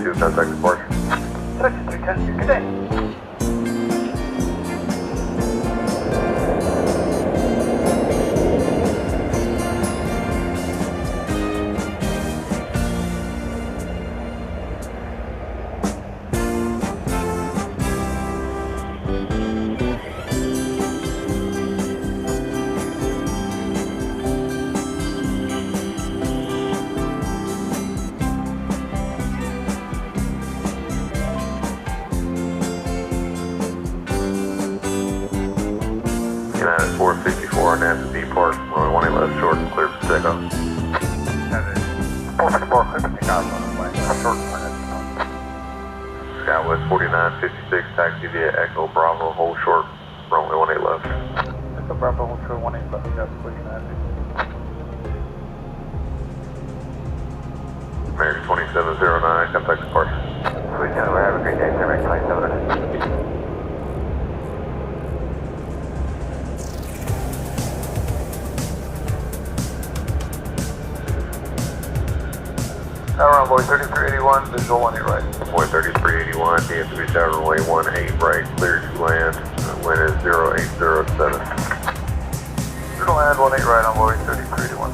42, contact departure. Section 310, good day. United 454, NASA depart, runway 18 left short, clear for takeoff. United 454, clear for takeoff, runway short, Skywest 4956, taxi via Echo Bravo, hold short, runway 18 left. Echo Bravo, hold short, 18 left, got 49. American 2709, contact departure. Sweet, have a great day, American 2709. Tower on boy 3381, visual 18 right. Boy 3381, DFW Tower runway 18 right, clear to land, wind is 0807. Clear to land 18 right on boy 3381.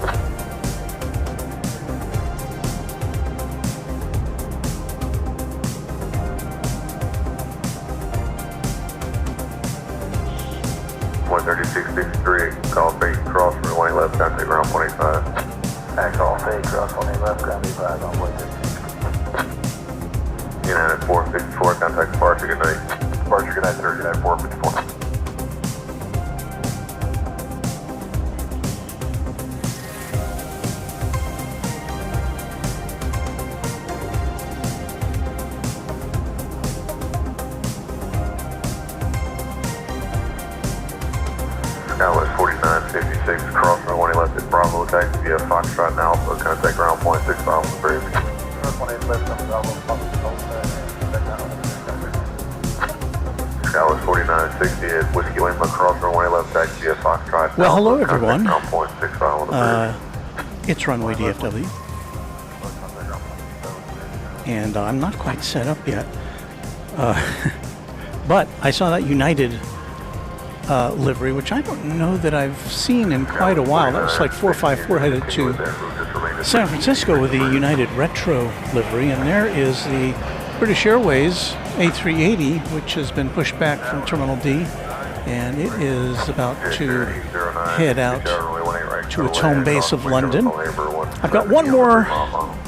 Boy 3663, call fake cross runway 18 left, contact ground 185. Call fake, cross 18 left, ground 85 on boy 3663. United 454, contact departure, good night. Departure, good night, sir, United 454. Skywest 4956, cross runway 18 left at Bravo, taxi via Foxtrot and Alpha, contact ground 0.65 on the bridge. Cross 18 left, Bravo, Skywest 4960 at Whiskey Lima, cross runway 18 left, taxi via Foxtrot. Well, hello Alpha, everyone. contact ground 0.65 on the bridge. It's Runway DFW, and I'm not quite set up yet. But I saw that United livery, which I don't know that I've seen in quite a while. That was like 454 headed to San Francisco with the United Retro livery, and there is the British Airways A380, which has been pushed back from Terminal D, and it is about to head out to its home base of London. I've got one more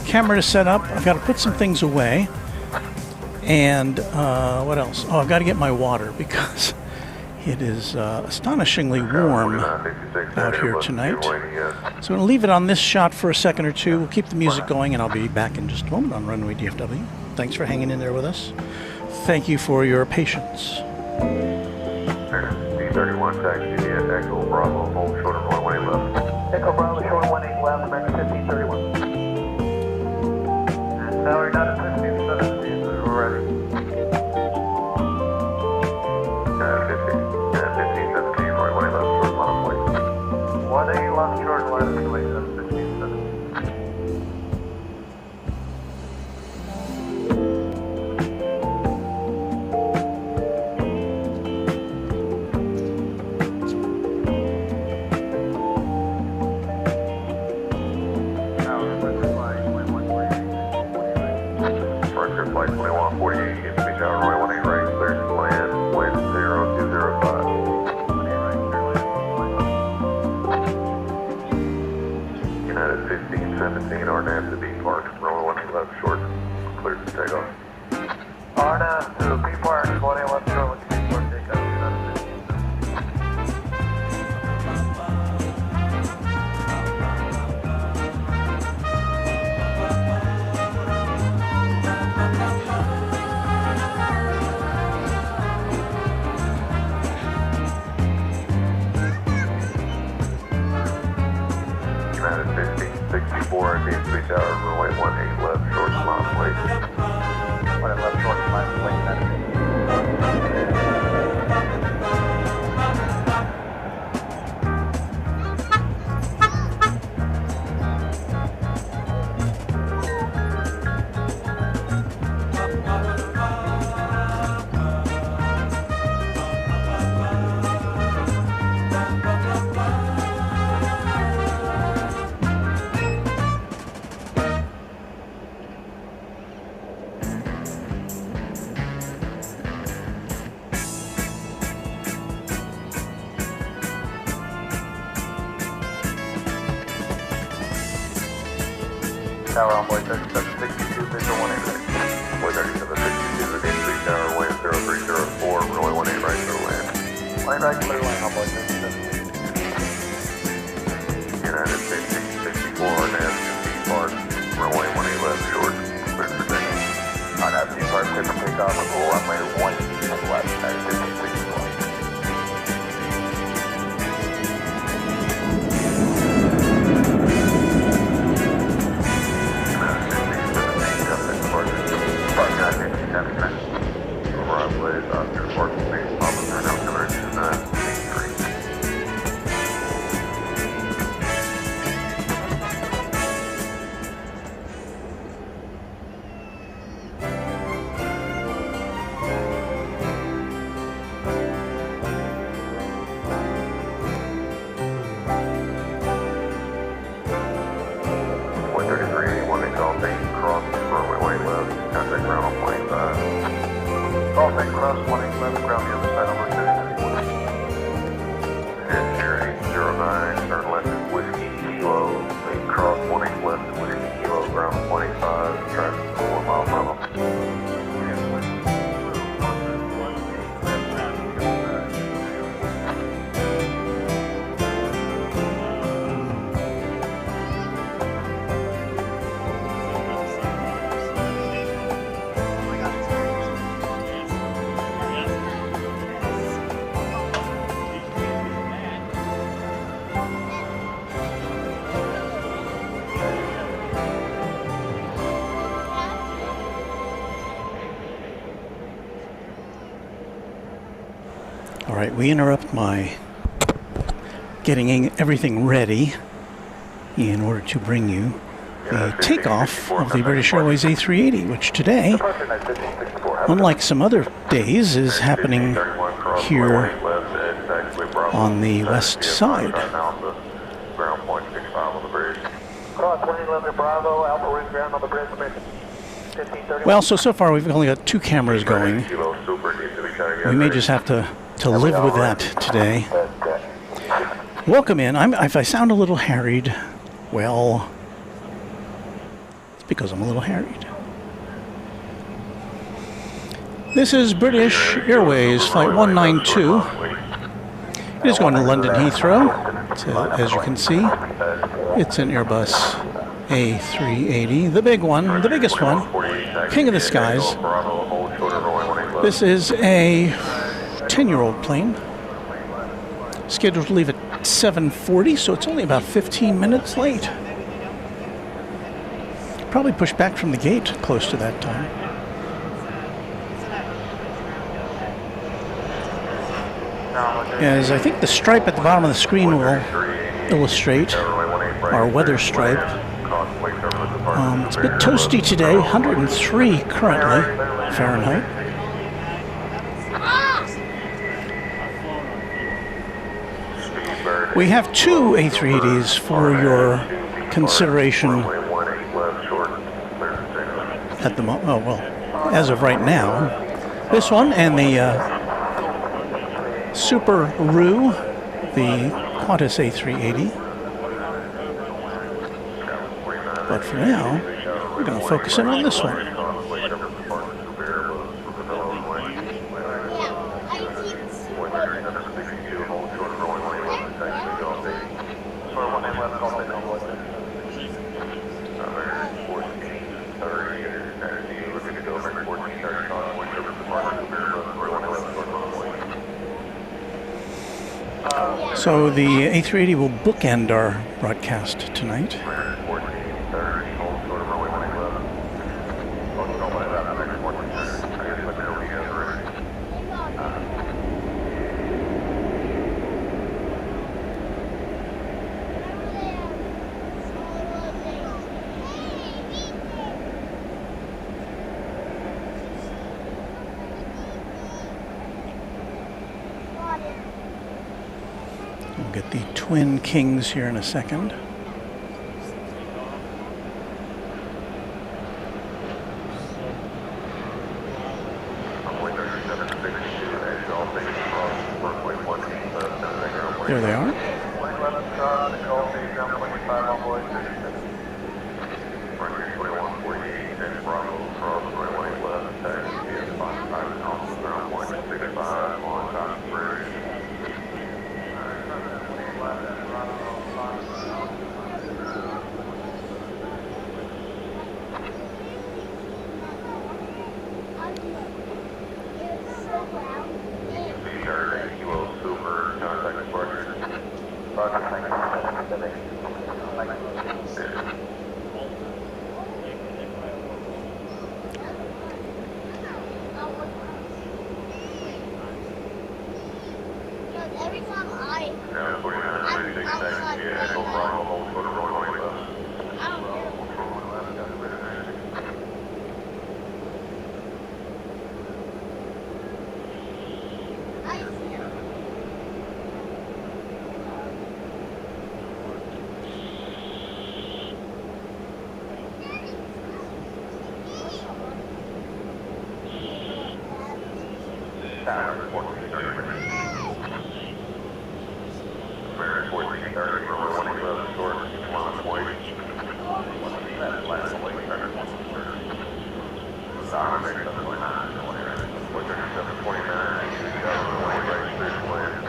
camera to set up. I've got to put some things away, and what else? Oh, I've got to get my water because it is astonishingly warm out here tonight. So I'm going to leave it on this shot for a second or two. We'll keep the music going, and I'll be back in just a moment on Runway DFW. Thanks for hanging in there with us. Thank you for your patience. D31 taxi via Echo Bravo, hold short of runway 18 left. Echo Bravo, short 18 left, American 1531. Tower United 1517, we're ready. 1517, right, 18 left, short line of flight. 18 left, short line of flight, 1517. Flight 2148, get to be Tower runway 18 right, clear to land, wind 0205. United 1517, RNAV to depart, runway 18 left short, clear to take off. RNAV to depart, 18 left short, with depart takeoff, United 1517. United 1564, DFW Tower, runway 18 left, short line plate. Tower on board 3762, visual 183. Boy 3762, the D3 Tower, wind 0304, runway 18 right to land. Line right, clear line on board 3762. United 6064, nav 2 Park, runway 18 left short, clear for takeoff. On that 2 Park, clear for takeoff, and full runway 18 left, United 15 leading to line. Cross 111, ground the other side over 3091. And here 809, turn left at Whiskey Kilo, lead cross 18 left at Whiskey Kilo, ground 25, traffic 4 mile level. All right, we interrupt my getting everything ready in order to bring you the takeoff of the British Airways A380, which today, unlike some other days, is happening here on the west side. Ground point 65 on the bridge. Cross 111 Bravo, Alpha Route ground on the bridge, 1530. Well, so far we've only got 2 cameras going. We may just have to live with that today. Welcome in. If I sound a little harried, well, it's because I'm a little harried. This is British Airways Flight 192. It is going to London Heathrow. So, as you can see, it's an Airbus A380, the big one, the biggest one, king of the skies. This is a 10-year-old plane, scheduled to leave at 7:40, so it's only about 15 minutes late. Probably pushed back from the gate close to that time. As I think the stripe at the bottom of the screen will illustrate our weather stripe. It's a bit toasty today, 103 currently Fahrenheit. We have 2 A380s for your consideration at the moment. Oh, well, as of right now. This one and the Super Roo, the Qantas A380. But for now, we're going to focus in on this one. So the A380 will bookend our broadcast tonight. We'll get the Twin Kings here in a second. There they are. Kilo Super, contact departure. Roger, thank you. Every time Now 49, 36 seconds, yeah, Echo Bravo, hold for the runway left. I don't care. I Tower 1430. American 1430, runway 11, short, line weight. Last weight, turn 130. Sound, make 729, 13729, runway right, clear to land.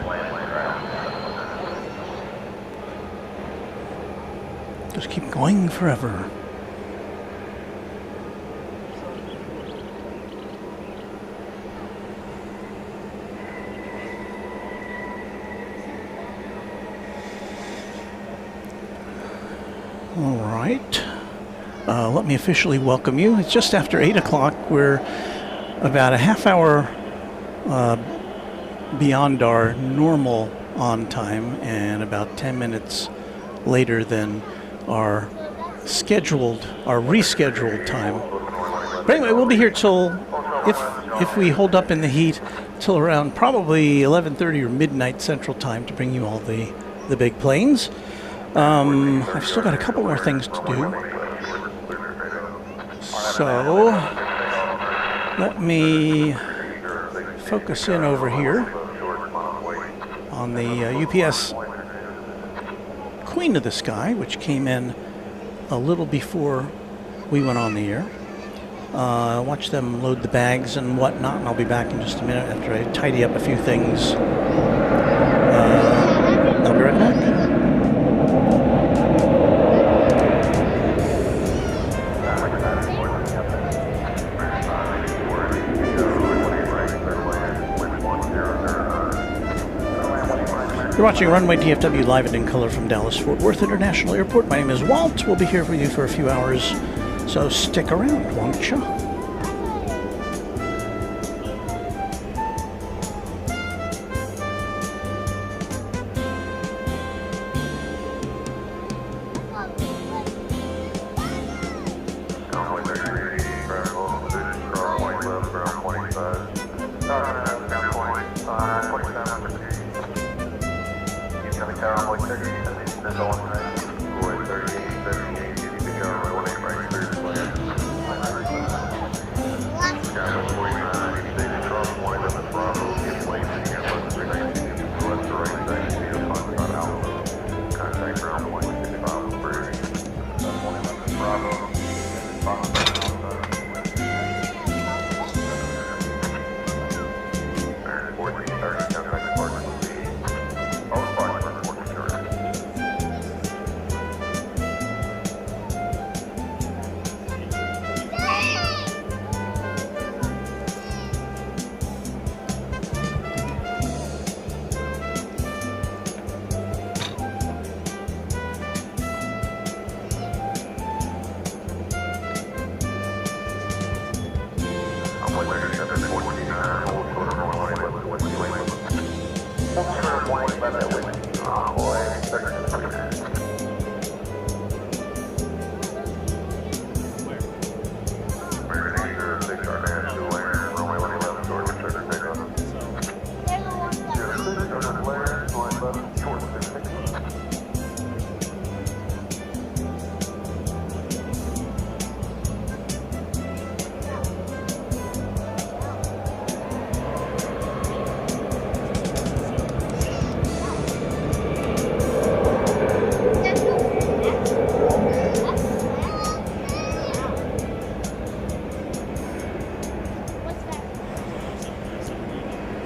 Land, right. Just keep going forever. All right. Let me officially welcome you. It's just after 8 o'clock. We're about a half hour beyond our normal on time and about 10 minutes later than our rescheduled time. But anyway, we'll be here till, if we hold up in the heat, till around probably 11:30 or midnight Central Time to bring you all the big planes. I've still got a couple more things to do. So let me focus in over here on the UPS Queen of the Sky, which came in a little before we went on the air. Watch them load the bags and whatnot, and I'll be back in just a minute after I tidy up a few things. I'll be right back. You're watching Runway DFW live and in color from Dallas-Fort Worth International Airport. My name is Walt. We'll be here with you for a few hours, so stick around, won't you?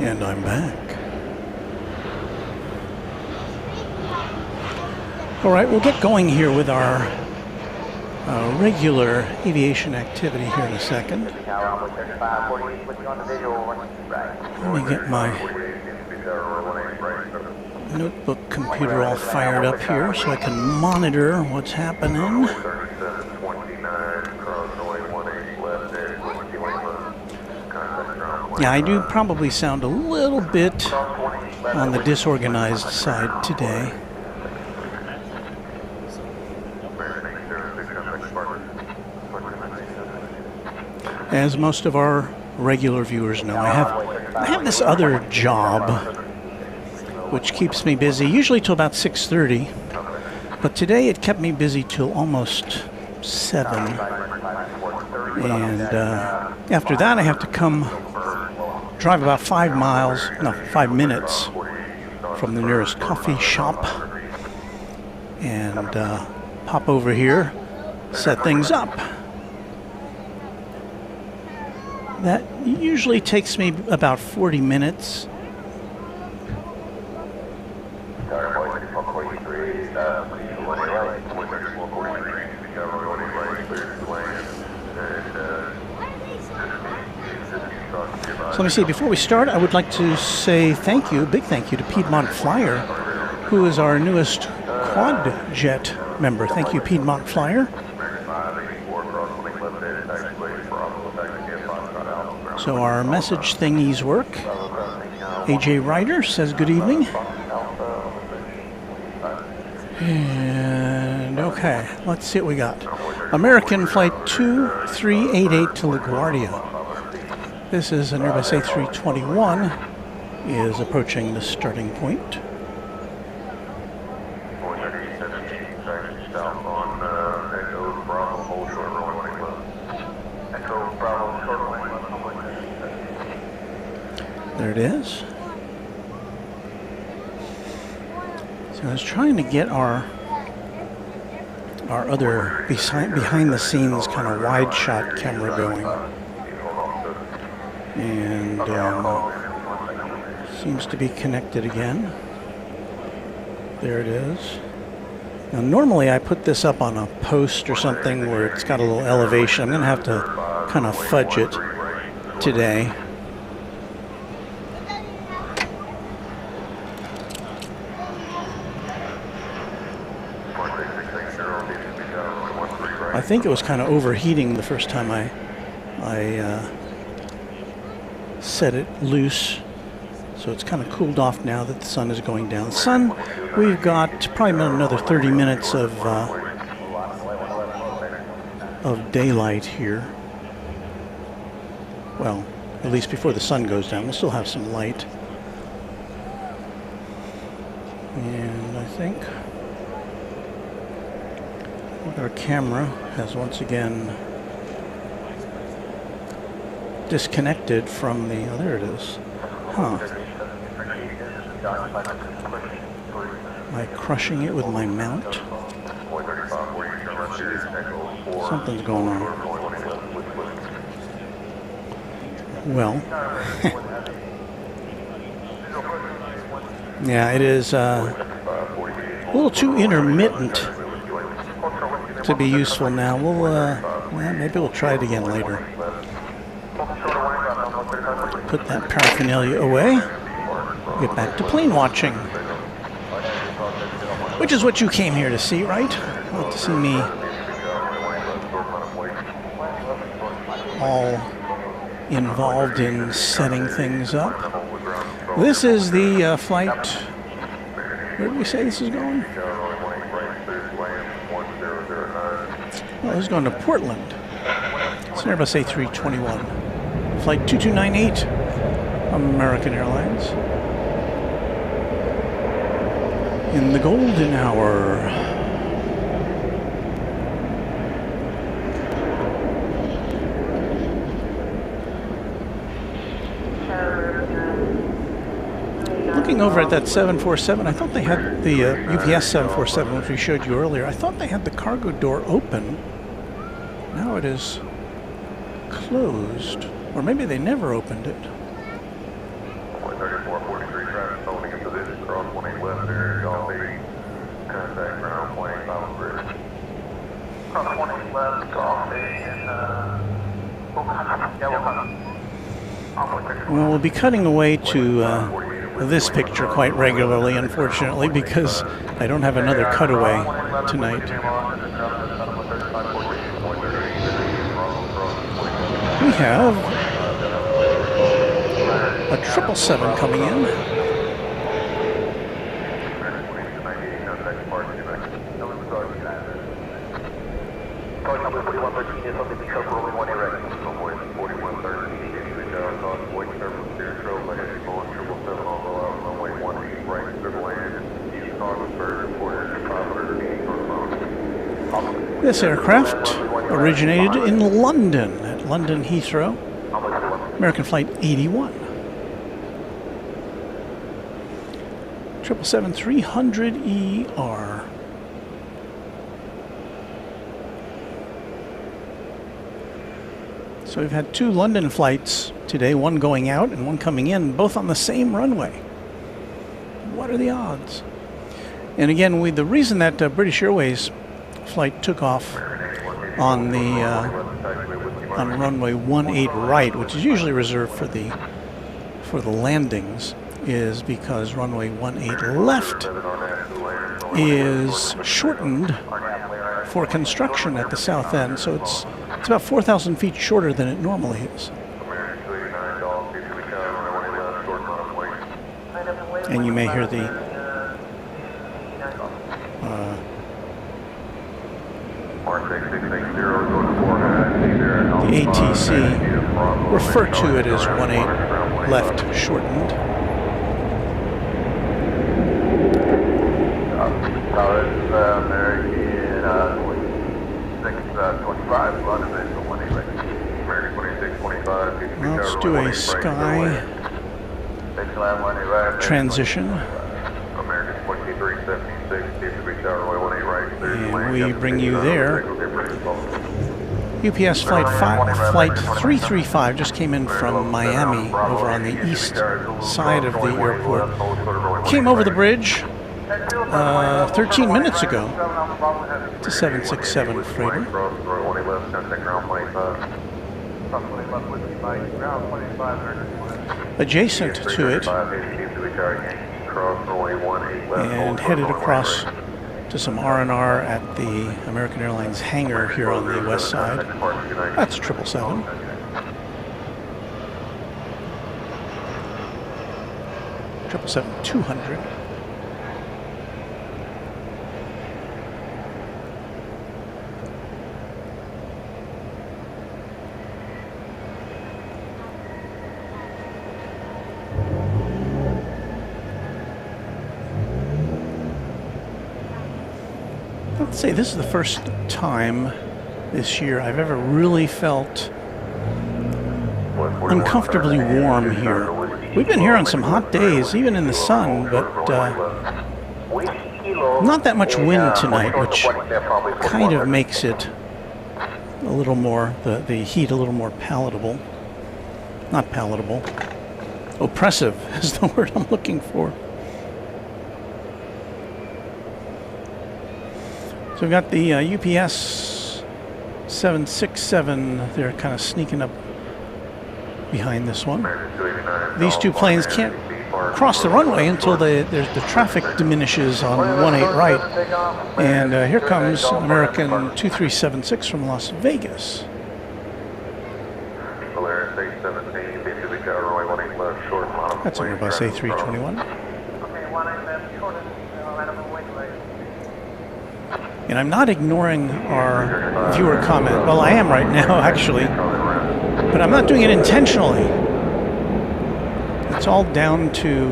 And I'm back. All right, we'll get going here with our regular aviation activity here in a second. Let me get my notebook computer all fired up here so I can monitor what's happening. Yeah, I do probably sound a little bit on the disorganized side today. As most of our regular viewers know, I have this other job which keeps me busy, usually till about 6:30, but today it kept me busy till almost 7. And after that I have to come drive about 5 minutes from the nearest coffee shop and pop over here, set things up. That usually takes me about 40 minutes. So let me see, before we start, I would like to say thank you, big thank you to Piedmont Flyer, who is our newest quad jet member. Thank you, Piedmont Flyer. So our message thingies work. AJ Ryder says good evening. And okay, let's see what we got. American Flight 2388 to LaGuardia. This is an Airbus A321 is approaching the starting point. There it is. So I was trying to get our other behind the scenes kind of wide shot camera going. And seems to be connected again. There it is. Now normally I put this up on a post or something where it's got a little elevation. I'm going to have to kind of fudge it today. I think it was kind of overheating the first time I set it loose, so it's kind of cooled off now that the sun is going down. Sun, we've got probably another 30 minutes of daylight here. Well, at least before the sun goes down, we'll still have some light. And I think our camera has once again disconnected from the, oh, there it is. Huh. Am I crushing it with my mount? Something's going on. Well, yeah, it is a little too intermittent to be useful now. We'll, well, maybe we'll try it again later. Put that paraphernalia away. Get back to plane watching. Which is what you came here to see, right? Not to see me all involved in setting things up. This is the flight. Where did we say this is going? Well, this is going to Portland. It's an Airbus A321. Flight 2298, American Airlines. In the golden hour. Looking over at that 747, I thought they had the UPS 747, which we showed you earlier. I thought they had the cargo door open. Now it is closed. Or maybe they never opened it. 3443 traffic holding in position, cross 18 left there, y'all be contact ground plane, Island Bridge. Cross 20 left, off and, yeah, we'll come. Well, we'll be cutting away to this picture quite regularly, unfortunately, because I don't have another cutaway tonight. We have a 777 coming in. This aircraft originated in London, at London Heathrow, American Flight 81. 777-300ER. So we've had two London flights today, one going out and one coming in, both on the same runway. What are the odds? And again, the reason that British Airways flight took off on the on runway 18 right, which is usually reserved for the landings, is because runway 18 left is shortened for construction at the south end, so it's about 4,000 feet shorter than it normally is. And you may hear the ATC refer to it as 18 left shortened. Well, let's do a sky transition. And we bring you there. UPS flight 335 just came in from Miami over on the east side of the airport. Came over the bridge 13 minutes ago. It's a 767 freighter. Adjacent to it and headed across to some R&R at the American Airlines hangar here on the west side. That's 777. Triple 200. Let's say this is the first time this year I've ever really felt uncomfortably warm here. We've been here on some hot days, even in the sun, but not that much wind tonight, which kind of makes it a little more, the heat a little more palatable. Not palatable. Oppressive is the word I'm looking for. So we've got the UPS 767. They're kind of sneaking up behind this one. These two planes can't cross the runway until the traffic diminishes on 18 right. And here comes American 2376 from Las Vegas. That's an Airbus A321. And I'm not ignoring our viewer comment. Well, I am right now, actually. But I'm not doing it intentionally. It's all down to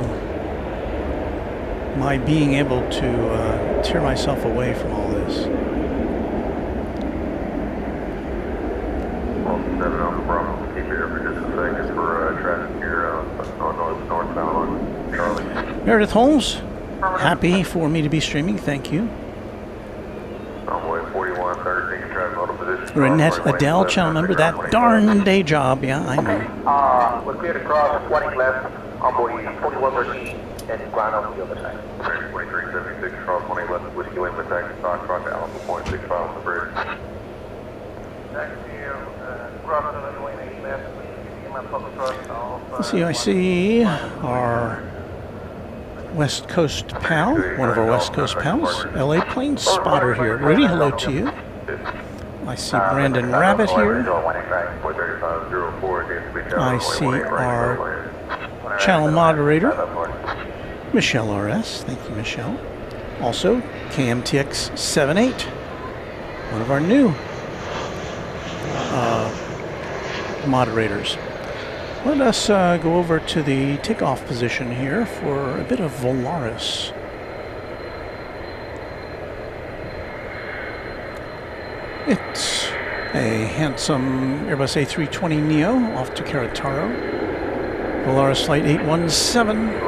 my being able to tear myself away from all this. Well, 7 on the Bravo. Keep it here for just a second for traffic here northbound on Charlie. Meredith Holmes, happy for me to be streaming. Thank you. Renette Adele, channel member, that darn day job. Yeah, I know. We're clear to cross 20 left on board 4113 and ground on the other side. 2376 cross 20 left, Whiskey Lima, taxi, stock, cross Alpha Point 65 on the bridge. Let's see, I see our West Coast pal, one of our West Coast pals, LA plane spotter here. Rudy, hello to you. I see Brandon Rabbit here. I see our channel moderator, Michelle RS. Thank you, Michelle. Also, KMTX78, one of our new moderators. Let us go over to the takeoff position here for a bit of Volaris. It's a handsome Airbus A320neo off to Carataro. Volaris Flight 817.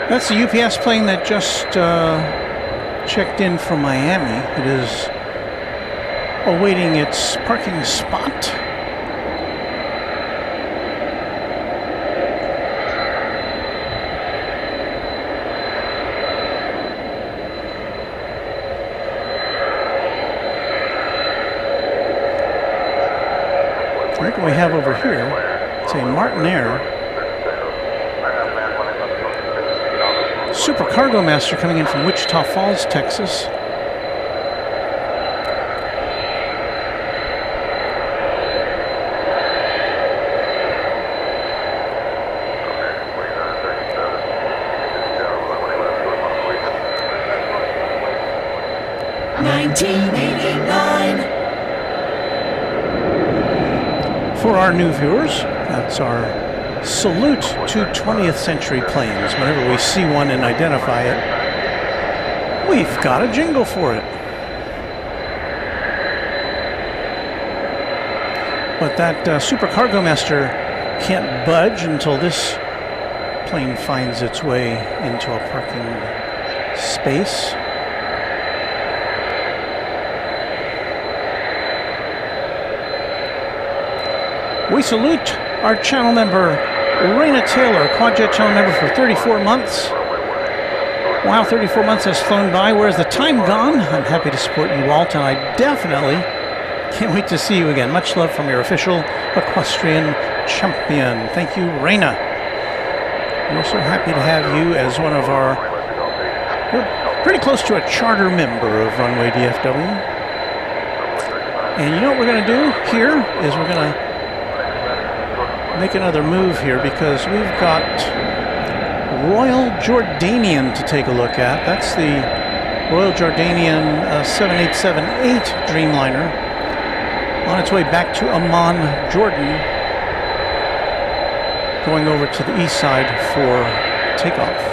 That's the UPS plane that just checked in from Miami. It is awaiting its parking spot. Look what we have over here. It's a Martin Air Super Cargo Master coming in from Wichita Falls, Texas. For our new viewers, that's our salute to 20th century planes. Whenever we see one and identify it, we've got a jingle for it. But that Super Cargo Master can't budge until this plane finds its way into a parking space. We salute our channel member, Raina Taylor, Quadjet channel member for 34 months. Wow, 34 months has flown by. Where's the time gone? I'm happy to support you, Walt, and I definitely can't wait to see you again. Much love from your official equestrian champion. Thank you, Raina. We're so happy to have you as one of our, we're pretty close to a charter member of Runway DFW. And you know what we're going to do here is we're going to make another move here because we've got Royal Jordanian to take a look at. That's the Royal Jordanian 7878 Dreamliner on its way back to Amman, Jordan, going over to the east side for takeoff.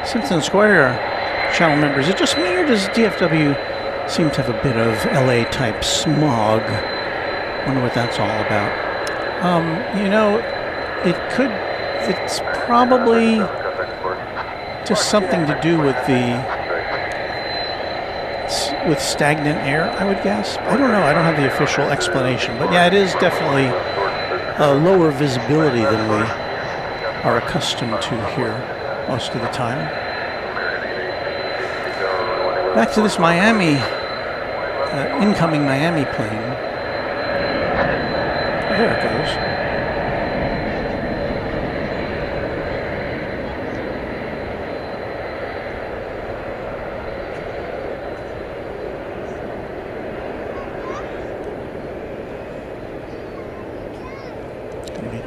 Simpson Square channel members, is it just me or does DFW Seem to have a bit of LA type smog. Wonder what that's all about. You know, it's probably just something to do with stagnant air, I would guess. I don't know. I don't have the official explanation, but yeah, it is definitely lower visibility than we are accustomed to here most of the time. Back to this Miami, incoming Miami plane. There it goes.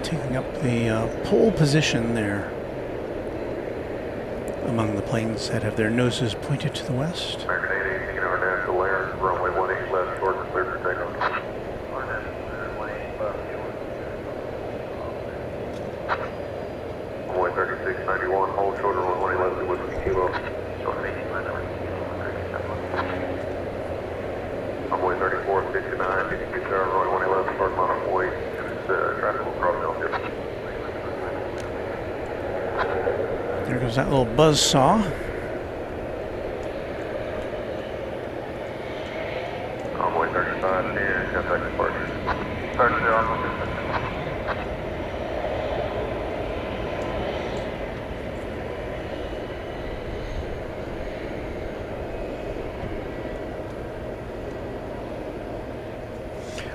Taking up the pole position there among the planes that have their noses pointed to the west. American 818, international air, runway 18 left, short and clear for takeoff. Runway 3691, hold short, runway 18 left, whiskey kilo. Runway 3469, 52 tower, runway 18 left, start mile 48, traffic will cross down here. There goes that little buzz saw. Runway 35 near, contact departure. 30 on.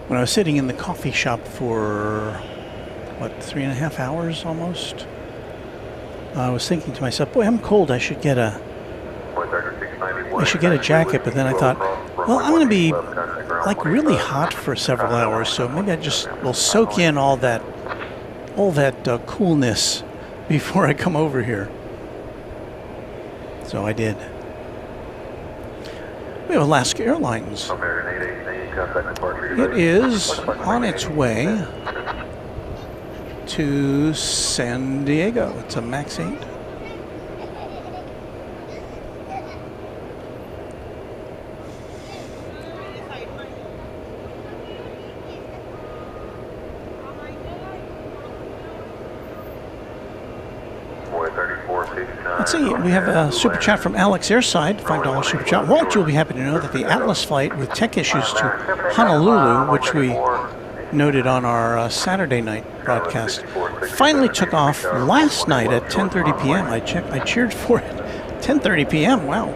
When I was sitting in the coffee shop for, what, 3.5 hours almost, I was thinking to myself, boy, I'm cold. I should get a jacket. But then I thought, well, I'm going to be like really hot for several hours, so maybe I just will soak in all that coolness before I come over here. So I did. We have Alaska Airlines. It is on its way to San Diego. It's a MAX 8. Let's see, we have a super chat from Alex Airside, $5 super chat. Walt, you'll be happy to know that the Atlas flight with tech issues to Honolulu, which we noted on our Saturday night broadcast, finally took off last night at 10:30 p.m. I cheered for it. 10:30 p.m. Wow.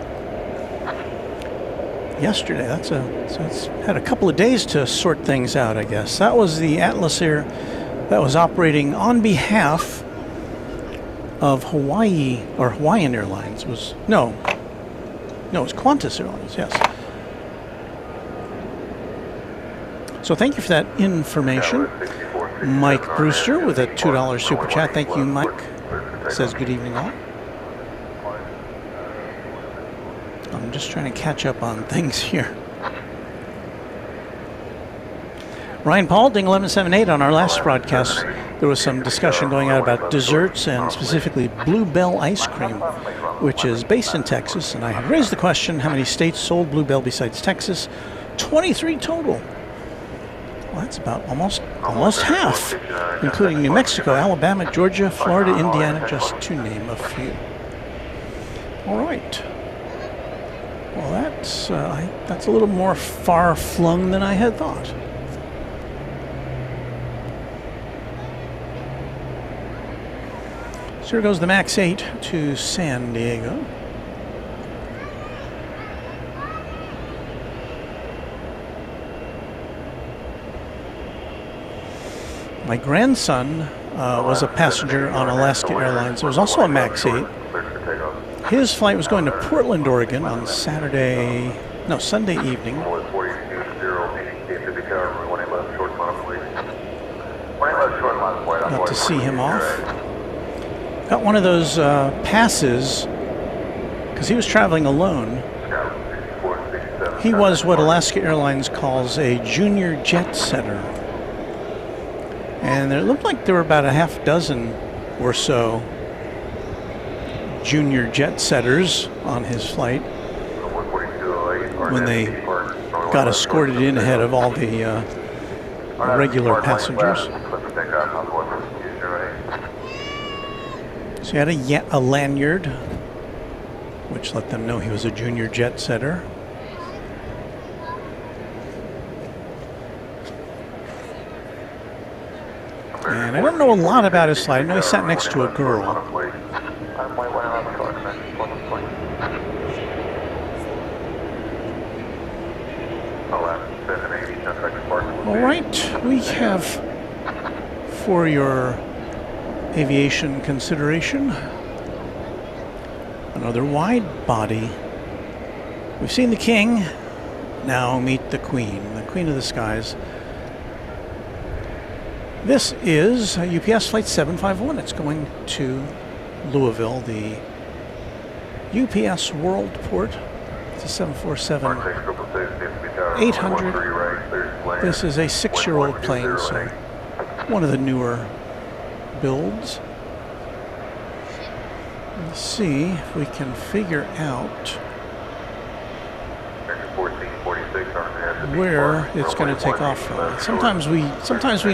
Yesterday. So it's had a couple of days to sort things out, I guess. That was the Atlas Air that was operating on behalf of Hawaii, or Hawaiian Airlines. It was Qantas Airlines. Yes. So thank you for that information. Mike Brewster with a $2 super chat. Thank you, Mike. Says good evening all. I'm just trying to catch up on things here. Ryan Paul, Ding 1178. On our last broadcast, there was some discussion going on about desserts and specifically Bluebell ice cream, which is based in Texas. And I had raised the question, how many states sold Bluebell besides Texas? 23 total. Well, that's about almost half, including New Mexico, Alabama, Georgia, Florida, Indiana, just to name a few. All right. Well, that's a little more far-flung than I had thought. So here goes the MAX 8 to San Diego. My grandson was a passenger on Alaska Airlines. It was also a MAX 8. His flight was going to Portland, Oregon on Sunday evening. Got to see him off. Got one of those passes because he was traveling alone. He was what Alaska Airlines calls a junior jet setter. And it looked like there were about a half dozen or so junior jet setters on his flight. when they got escorted in ahead of all the regular passengers. So he had a lanyard, which let them know he was a junior jet setter. And I don't know a lot about his flight. I know he sat next to a girl. All right, we have, for your aviation consideration, another wide body. We've seen the king. Now meet the queen of the skies. This is UPS Flight 751. It's going to Louisville, the UPS World Port. It's a 747-800. This is a 6-year-old plane, so one of the newer builds. Let's see if we can figure out where it's going to take off from. Sometimes we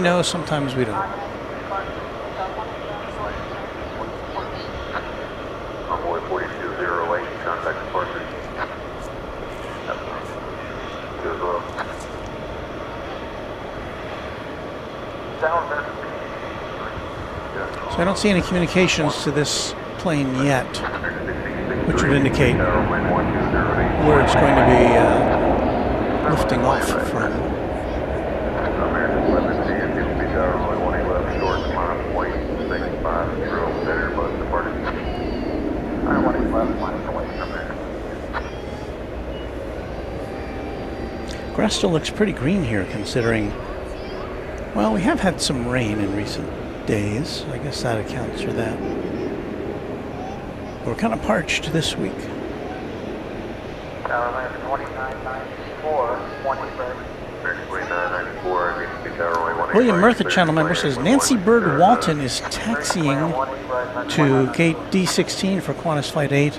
know, sometimes we don't. Envoy 4208, contact departure. Good luck. So I don't see any communications to this plane yet, which would indicate where it's going to be lifting off from. American 1110, DFW Tower, runway 18 left, short, -0.65, control, center, bus departed. 18 left, -1. Grass still looks pretty green here, considering, well, we have had some rain in recent days. I guess that accounts for that. We're kind of parched this week. Tower land 2994, 23rd. American 2994, DFW Tower, runway 18. William Murtha, channel member, says Nancy Bird Walton is taxiing to gate D16 for Qantas Flight 8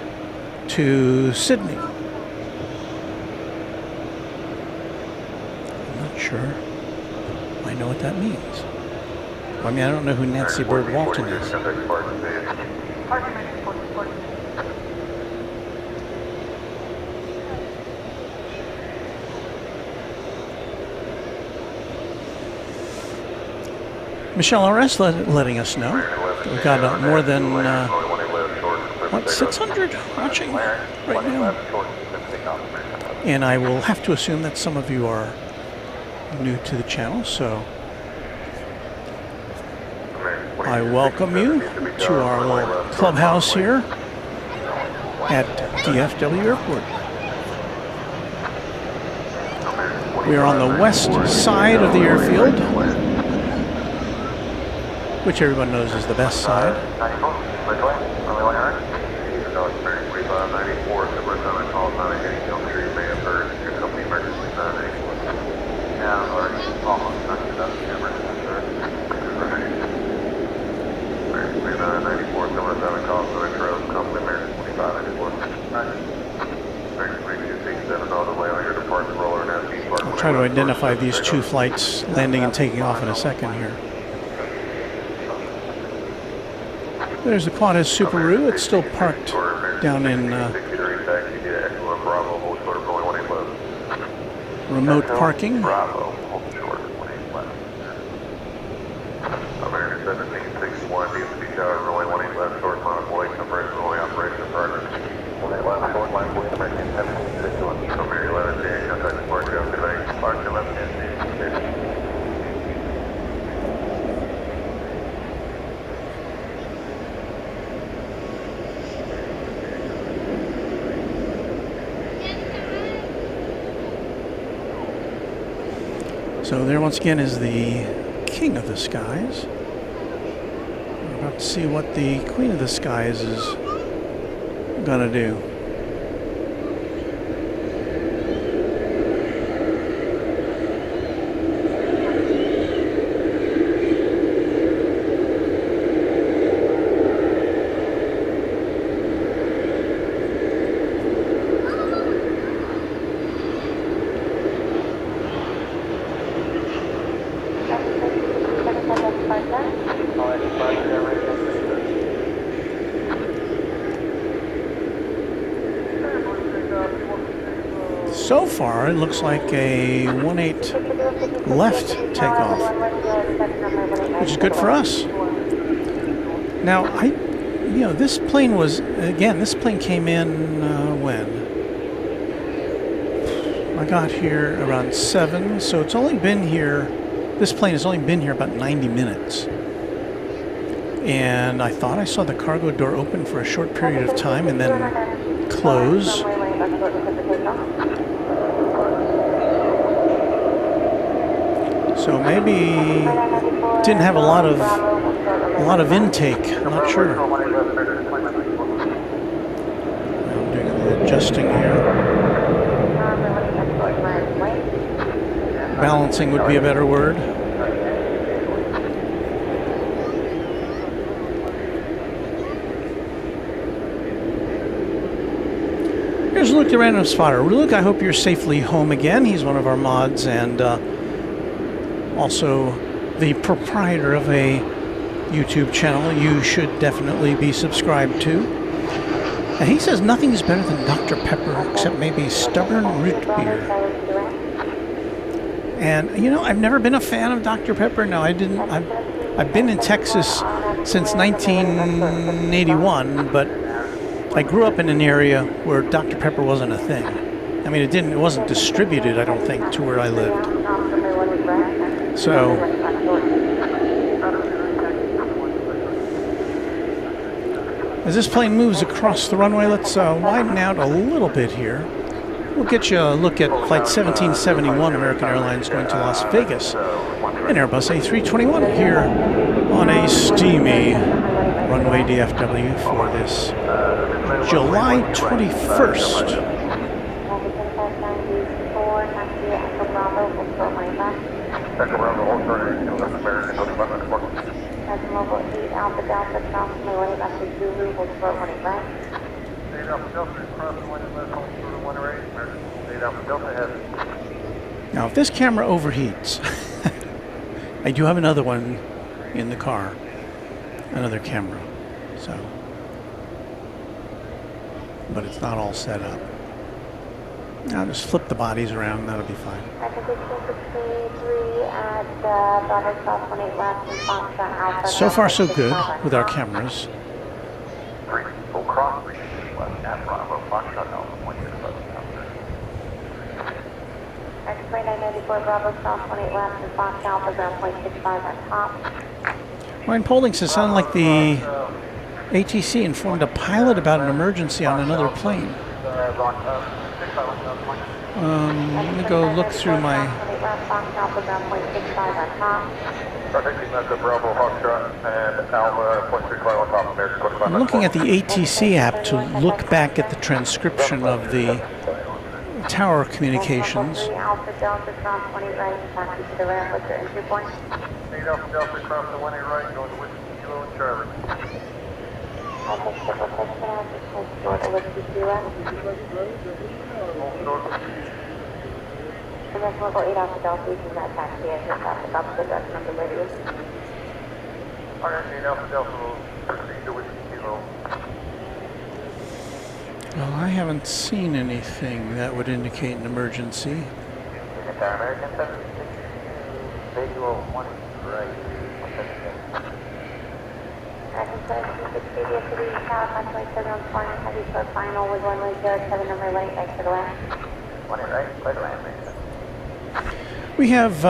to Sydney. I'm not sure I know what that means. I mean, I don't know who Nancy Bird Walton is. Michelle RS letting us know that we've got more than, 600 watching right now. And I will have to assume that some of you are new to the channel, so I welcome you to our little clubhouse here at DFW Airport. We are on the west side of the airfield, which everyone knows is the best side. I'll try to identify these two flights landing and taking off in a second here. There's the Qantas Subaru. It's still parked down in remote parking. American 1761, DFW Tower, runway 18 left, short, -1, conversion, runway operation partner. American 1110, contact departure, American 1110. So there once again is the King of the Skies. We're about to see what the Queen of the Skies is gonna do. So far, it looks like a 1-8 left takeoff, which is good for us. Now, this plane was, again, this plane came in when? I got here around 7, so it's only been here, this plane has only been here about 90 minutes. And I thought I saw the cargo door open for a short period of time and then close. So maybe didn't have a lot of intake. I'm not sure. I'm doing a little adjusting here. Balancing would be a better word. Here's Luke, the Random Spotter. Luke, I hope you're safely home again. He's one of our mods and also the proprietor of a YouTube channel you should definitely be subscribed to. And he says nothing is better than Dr. Pepper except maybe stubborn root beer. And I've never been a fan of Dr. Pepper. No, I didn't. I've been in Texas since 1981, but I grew up in an area where Dr. Pepper wasn't a thing. I mean, it wasn't distributed, I don't think, to where I lived. So, as this plane moves across the runway, let's widen out a little bit here. We'll get you a look at Flight 1771, American Airlines going to Las Vegas, an Airbus A321 here on a steamy Runway DFW for this July 21st. Now, if this camera overheats, I do have another one in the car, another camera, so, but it's not all set up. I'll just flip the bodies around, that'll be fine. So far, so good with our cameras. Ryan Polding says, sound like the ATC informed a pilot about an emergency on another plane. Let me go look through my... I'm looking at the ATC app to look back at the transcription of the tower communications. Well, I haven't seen anything that would indicate an emergency. We have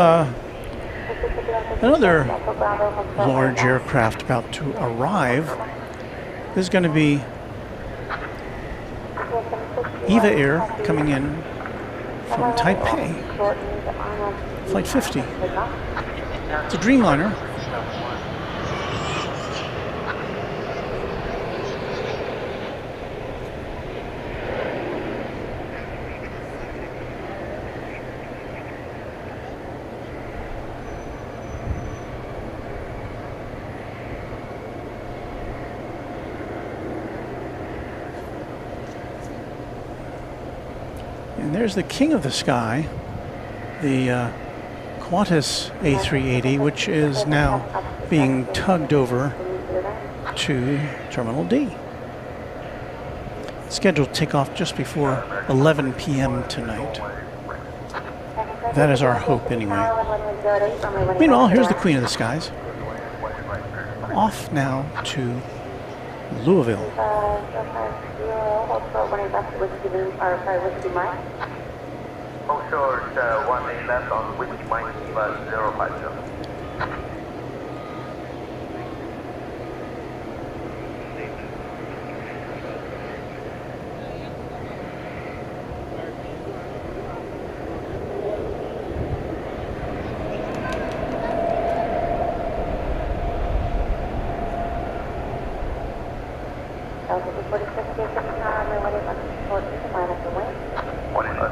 another large aircraft about to arrive. This is going to be Eva Air coming in from Taipei, Flight 50. It's a Dreamliner. And there's the king of the sky, the Qantas A380, which is now being tugged over to Terminal D. Scheduled to take off just before 11 p.m. tonight. That is our hope, anyway. Meanwhile, here's the Queen of the Skies. Off now to Louisville. Oh, sure, 1 minute left on Whiskey Mike, 050.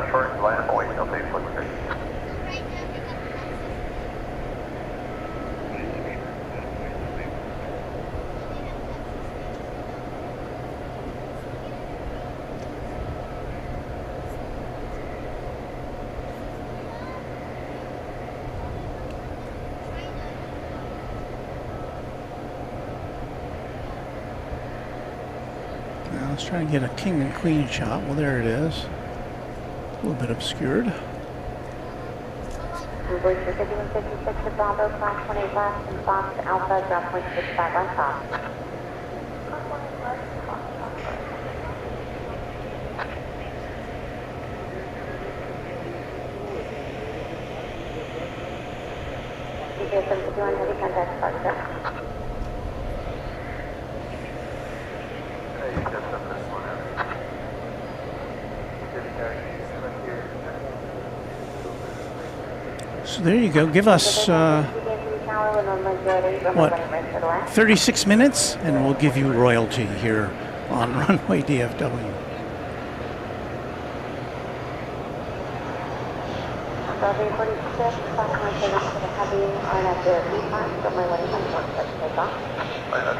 Short line away, okay, 46. Now let's try to get a king and queen shot. Well, there it is. A little bit obscured. Voice for 5156 to Bravo, Class 28 left, and Fox Alpha, drop point 65 on top. DJ 751, heavy contact, departure. So there you go. Give us, what, 36 minutes, and we'll give you royalty here on Runway DFW.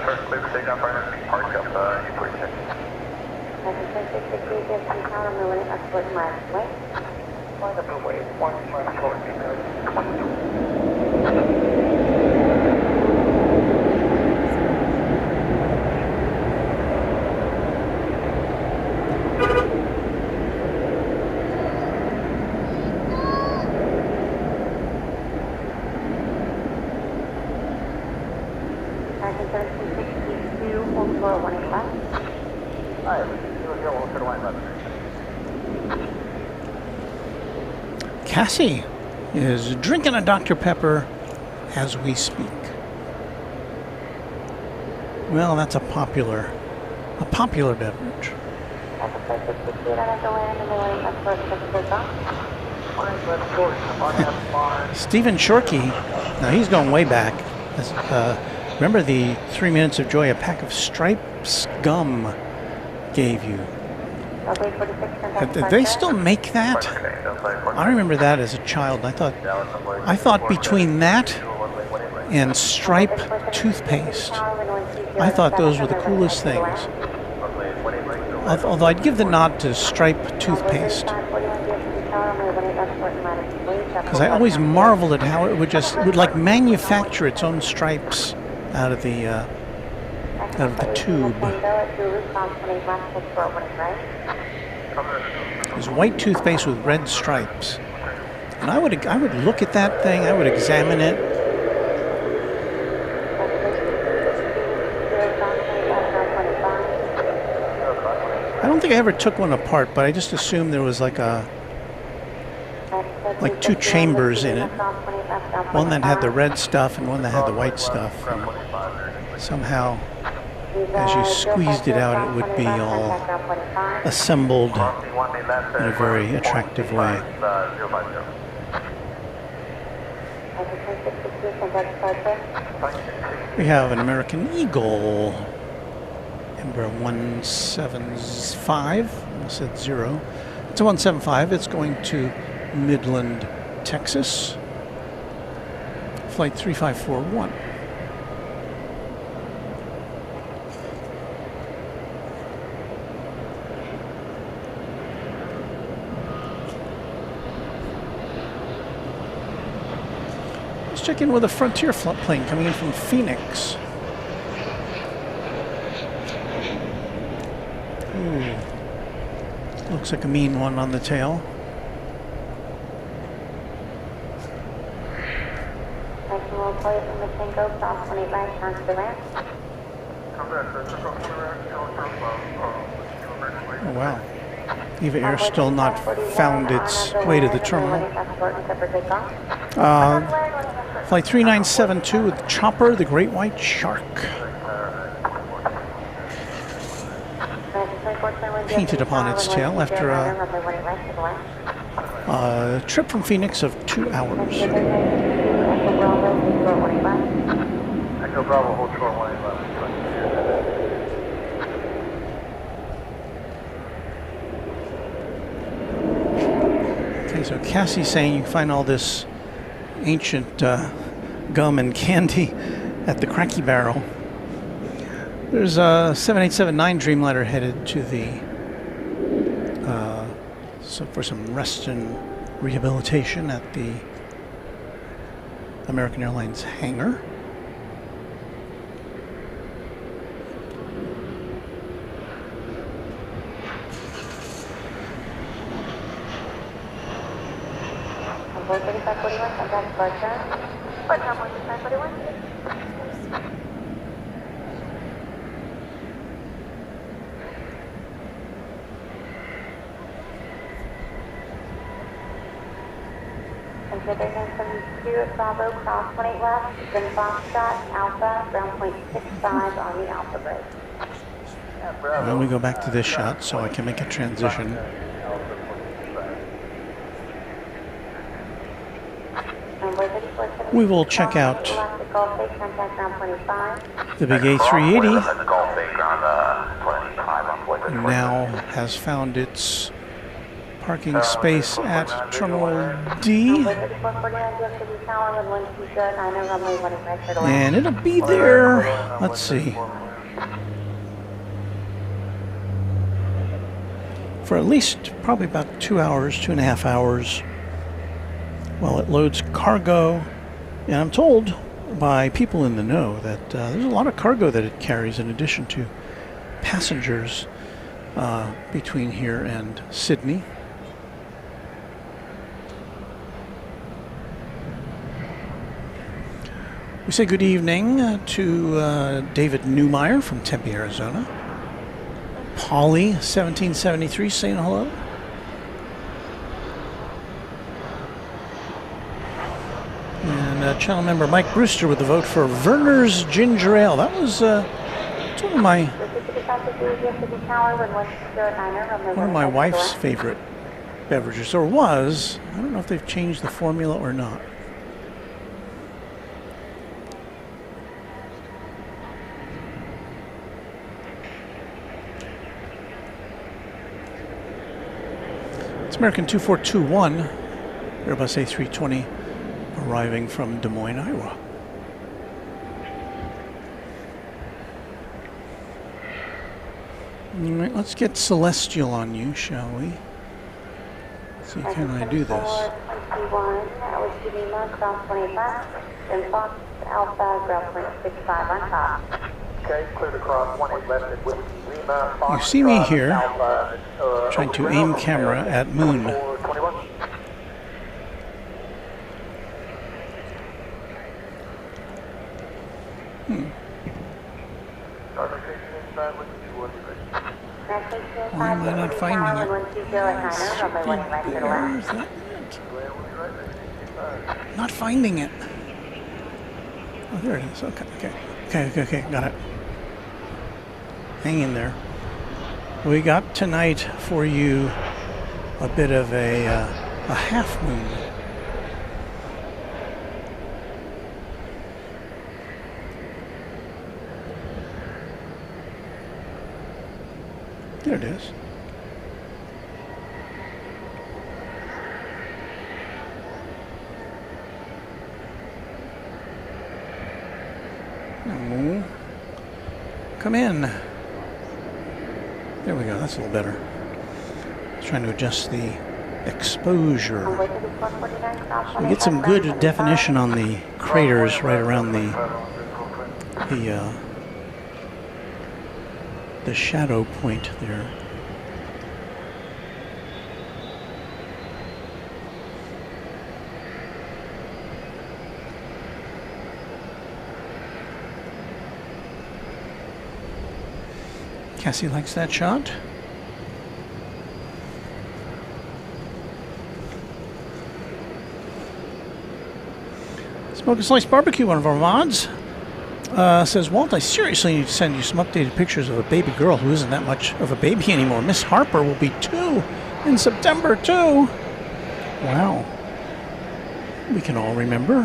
First clear to take off right now, park up, U46. Find the blue wave, 1 left, short, 22. Cassie is drinking a Dr. Pepper as we speak. Well, that's a popular beverage. Stephen Shorkey, now he's going way back. Remember the 3 Minutes of Joy, a pack of Stripes gum gave you. Did they still make that? I remember that as a child. I thought between that and Stripe toothpaste, I thought those were the coolest things. Although I'd give the nod to Stripe toothpaste, because I always marveled at how it would like manufacture its own stripes out of the tube. It was white toothpaste with red stripes, and I would look at that thing. I would examine it. I don't think I ever took one apart, but I just assumed there was like two chambers in it. One that had the red stuff and one that had the white stuff. And somehow, as you squeezed it out, it would be all assembled in a very attractive way. We have an American Eagle, number 175, almost said 0. It's a 175, it's going to Midland, Texas, flight 3541. Let's check in with a Frontier plane coming in from Phoenix. Ooh. Looks like a mean one on the tail. National plate from the Cinco, cross 25, turn to the ramp. Oh wow. Eva Air still not found its way to the terminal. Flight 3972 with Chopper, the Great White Shark. Painted upon its tail after a trip from Phoenix of 2 hours. Echo Bravo, hold short 185. Okay, so Cassie's saying you can find all this ancient gum and candy at the Cracky Barrel. There's a 7879 Dreamliner headed to the for some rest and rehabilitation at the American Airlines hangar. Number 3541, contact departure. What number 3541? Consider 972 at Bravo, cross 18 left, then Foxtrot, Alpha, ground point 65 on the Alpha bridge. Let me go back to this shot so I can make a transition. We will check out the big A380. Now has found its parking space at Terminal D. And it'll be there, let's see, for at least probably about 2 hours, 2.5 hours, while it loads cargo. And I'm told by people in the know that there's a lot of cargo that it carries in addition to passengers between here and Sydney. We say good evening to David Newmeyer from Tempe, Arizona. Polly, 1773, saying hello. And channel member Mike Brewster with the vote for Verner's Ginger Ale. That was it's one of my wife's favorite beverages, or was. I don't know if they've changed the formula or not. It's American 2421, Airbus A320, arriving from Des Moines, Iowa. All right, let's get Celestial on you, shall we? Let's see, can I do this? Okay, clear to cross 18 left with Lima. You see me here, trying to aim camera at Moon. Why am I not finding it? Not finding it. Oh, there it is. Okay, got it. Hang in there. We got tonight for you a bit of a half moon. There it is. Oh. Come in. There we go. That's a little better. Trying to adjust the exposure. Runway 149, cross We get some good 181, definition on the craters right around the shadow point there. Cassie likes that shot. Smoke and Slice Barbecue, one of our mods, says, Walt, I seriously need to send you some updated pictures of a baby girl who isn't that much of a baby anymore. Miss Harper will be 2 in September, too. Wow. We can all remember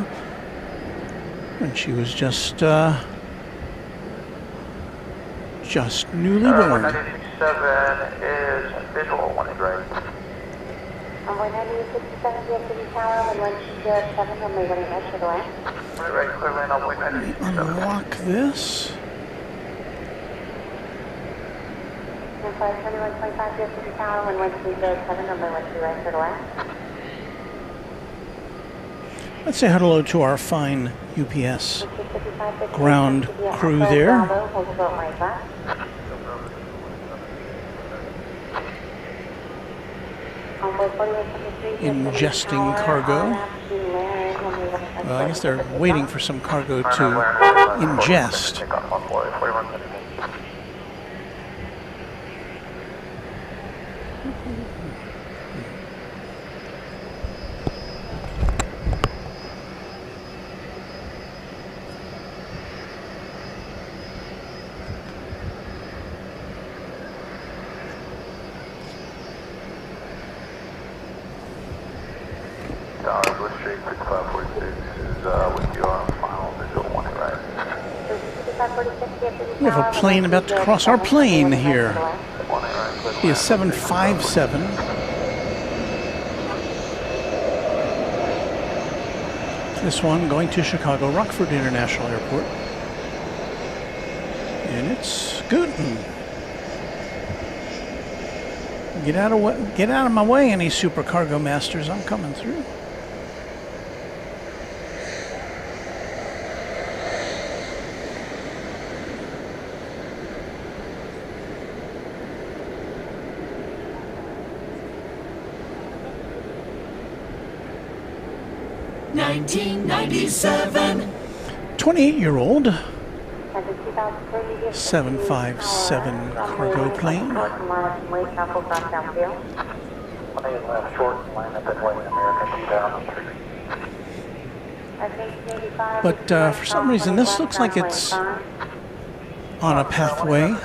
when she was just newly born. 197 is visual, 1 is right. Runway 9867, DFW Tower, runway 207, runway 18 right to the left. Right, clearly on runway 97. Unlock this. Flight 2125, DFW Tower, runway 207, runway 12 right to the left. Let's say hello to our fine UPS ground crew there. Ingesting cargo. I guess they're waiting for some cargo to ingest. Take off on board, 41 minutes. West Street 6546 is with you on final visual 1 right. We have a plane about to cross our plane here. 1 right. Be a 757. This one going to Chicago Rockford International Airport. And it's scooting. Get out of my way, any supercargo masters. I'm coming through. $19.97. 28-year-old 757 cargo plane. Short line up at White American 2003. But for some reason, this looks like it's on a pathway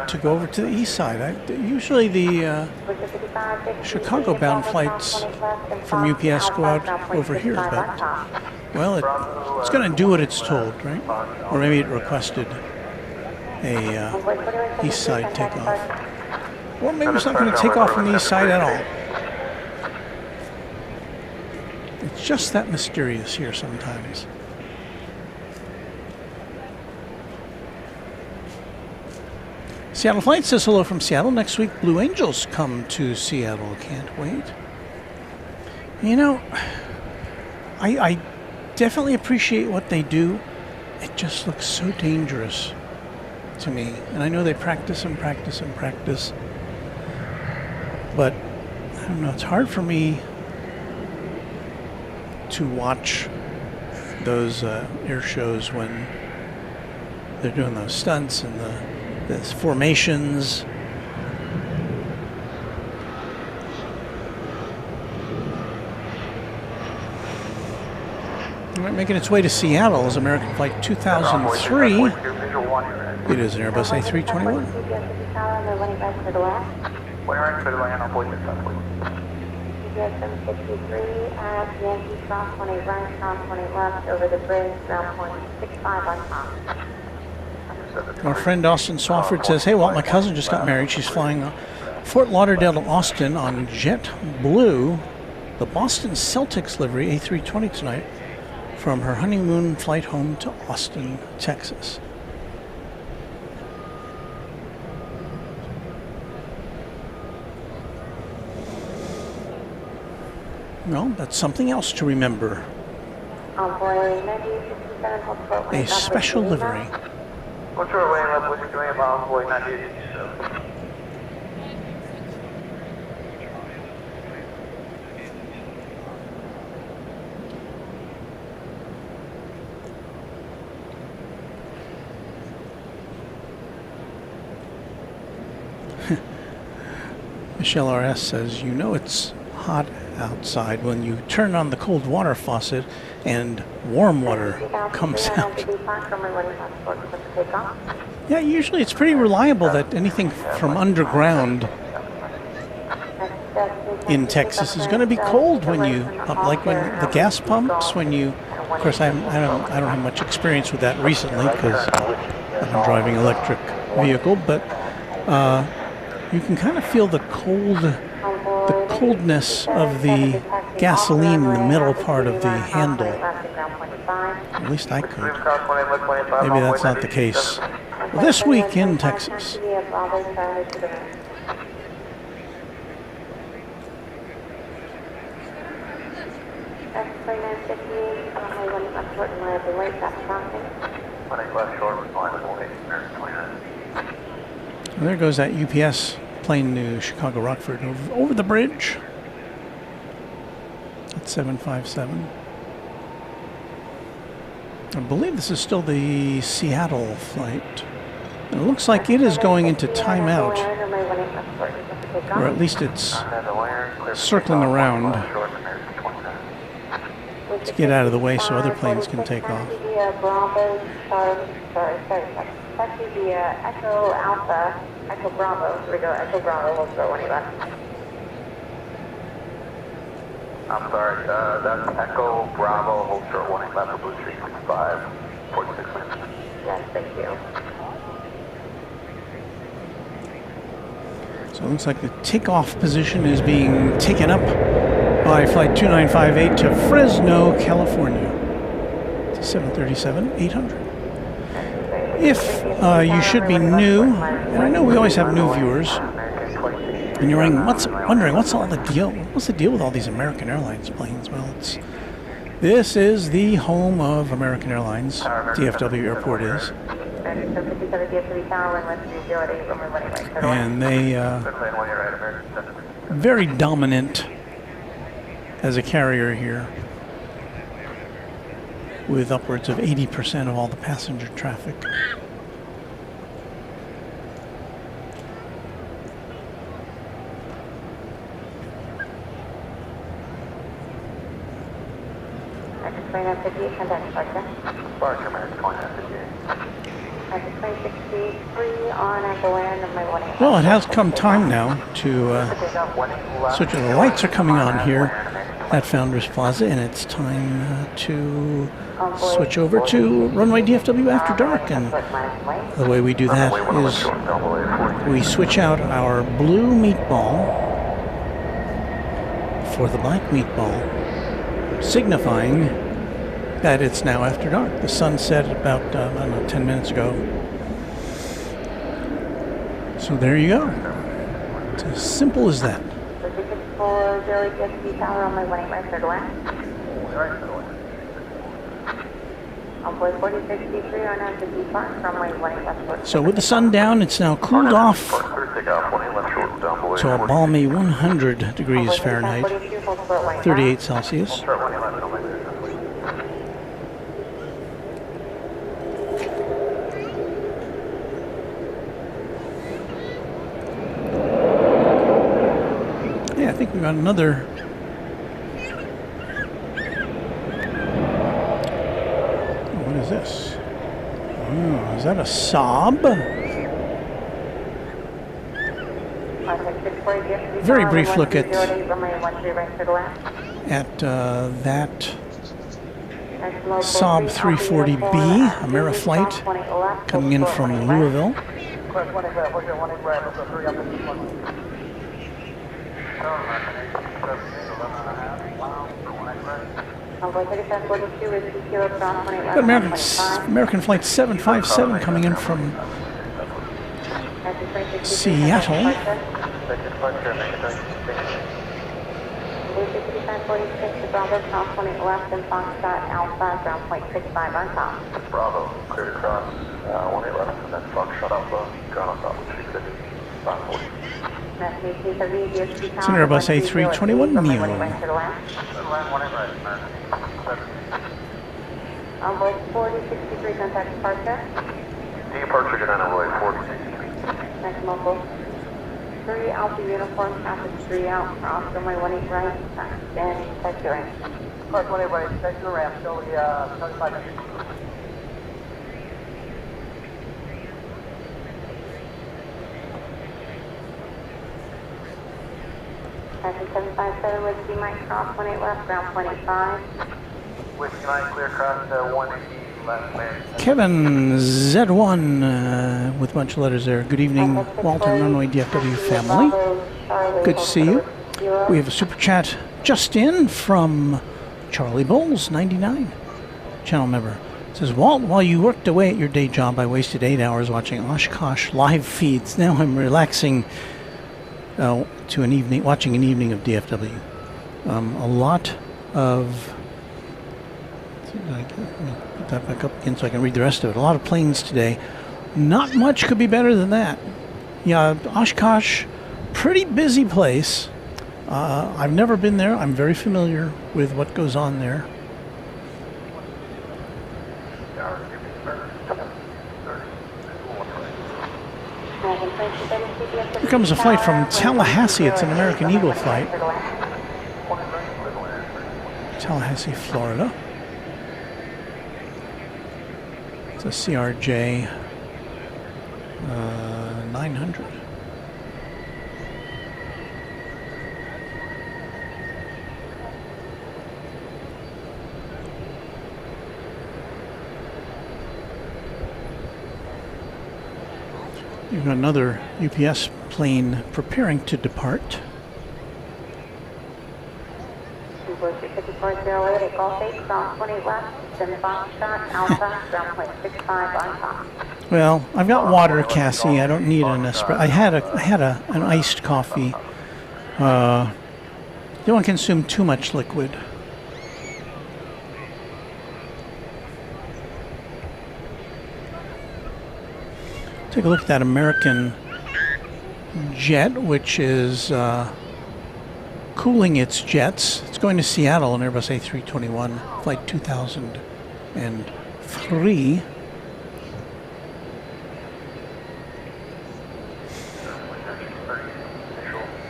to go over to the east side. Usually the Chicago-bound flights from UPS go out over here, but, well, it's going to do what it's told, right? Or maybe it requested a east side takeoff. Or maybe it's not going to take off from the east side at all. It's just that mysterious here sometimes. Seattle Flight says hello from Seattle. Next week, Blue Angels come to Seattle. Can't wait. You know, I definitely appreciate what they do. It just looks so dangerous to me. And I know they practice and practice and practice. But, I don't know, it's hard for me to watch those air shows when they're doing those stunts and the formations. Making its way to Seattle is American Flight 2003. It is an Airbus A321. UPS 763 at Yankee Cross 18 right, Cross 18 left, over the bridge, ground point 65 on top. Our friend Austin Swafford says, hey, Walt, my cousin just got married. She's flying Fort Lauderdale to Austin on JetBlue, the Boston Celtics livery A320 tonight, from her honeymoon flight home to Austin, Texas. Well, that's something else to remember. Envoy 9067, hold short A wing. special livery. Hold short wing, left whiskey 3 mile, Envoy 9867. Michelle RS says, you know it's hot outside when you turn on the cold water faucet and warm water comes out. Yeah, usually it's pretty reliable that anything from underground in Texas is going to be cold when you, like when the gas pumps, when you, of course I don't have much experience with that recently because I've been driving electric vehicle, but you can kind of feel the coldness of the gasoline in the middle part of the handle. At least I could. Maybe that's not the case this week in Texas. And there goes that UPS plane to Chicago Rockford over the bridge at 757. I believe this is still the Seattle flight. And it looks like it is going into timeout, or at least it's circling around to get out of the way so other planes can take off. Taxi via Echo Alpha, Echo Bravo. Here we go, Echo Bravo, hold short 111. I'm sorry, that's Echo Bravo, hold short 111 for Blue Street 5, 46 minutes. Yes, thank you. So it looks like the takeoff position is being taken up by Flight 2958 to Fresno, California. It's 737-800. If you should be new, and I know we always have new viewers, and you're wondering what's all the deal? What's the deal with all these American Airlines planes? Well, this is the home of American Airlines. DFW Airport is, and they very dominant as a carrier here, with upwards of 80% of all the passenger traffic. Departure, American 2958. Well, it has come time now to switch. The lights are coming on here at Founders Plaza, and it's time to switch over to Runway DFW After Dark. And the way we do that is we switch out our blue meatball for the black meatball, signifying that it's now after dark. The sun set about, I don't know, 10 minutes ago. So there you go. It's as simple as that. So with the sun down, it's now cooled off to a balmy 100 degrees Fahrenheit, 38 Celsius. Yeah, I think we got another. What is this? Oh, is that a Saab? Very brief look at that Saab 340B, Ameriflight, coming in from Louisville. Got American Flight 757 coming in from Seattle. 6546 to Bravo, cross 20 left and Foxtrot Alpha, ground point 65 on top. Bravo, clear to cross 18 left, and then Foxtrot Alpha, ground on top, 350, 540. That's me, 230, DFW It's an Airbus A321 Neo. Envoy 4063, contact departure. Departure to Runway 4063. Next local. 3 Alpha uniform, traffic 3 out, cross runway 18 right, and check your range. Cross 18 right, check your ramp, show the 75 feet. Traffic 757 with C Mike, cross 18 left, ground 25. Whiskey line, clear cross 180 left, land. Kevin Z1 with a bunch of letters there. Good evening, Walton Runway DFW family. Good to see you. We have a super chat just in from Charlie Bowles, 99, channel member. It says, Walt, while you worked away at your day job, I wasted 8 hours watching Oshkosh live feeds. Now I'm relaxing to an evening, watching an evening of DFW. A lot of... Let me put that back up again so I can read the rest of it. A lot of planes today. Not much could be better than that. Yeah, Oshkosh, pretty busy place. I've never been there. I'm very familiar with what goes on there. Here comes a flight from Tallahassee. It's an American Eagle flight. Tallahassee, Florida. It's a CRJ 900. You've got another UPS plane preparing to depart. 5408 at Gulf 8, cross 20 left, then Foxtrot Alpha, ground point 65 on top. Well, I've got water, Cassie. I don't need an espresso. I had an iced coffee. Don't want to consume too much liquid. Take a look at that American jet, which is cooling its jets. It's going to Seattle, an Airbus A321, flight 2003.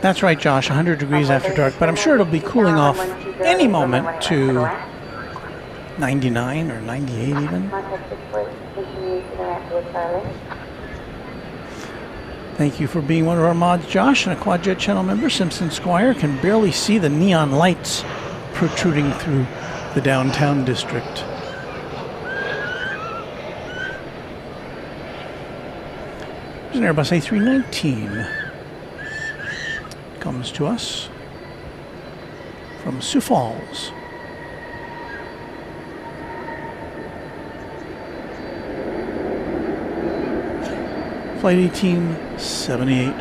That's right, Josh, 100 degrees after dark, but I'm sure it'll be cooling off any moment to 99 or 98 even. Thank you for being one of our mods, Josh, and a Quadjet channel member. Simpson Squire can barely see the neon lights protruding through the downtown district. There's an Airbus A319. Comes to us from Sioux Falls. Flight 1878.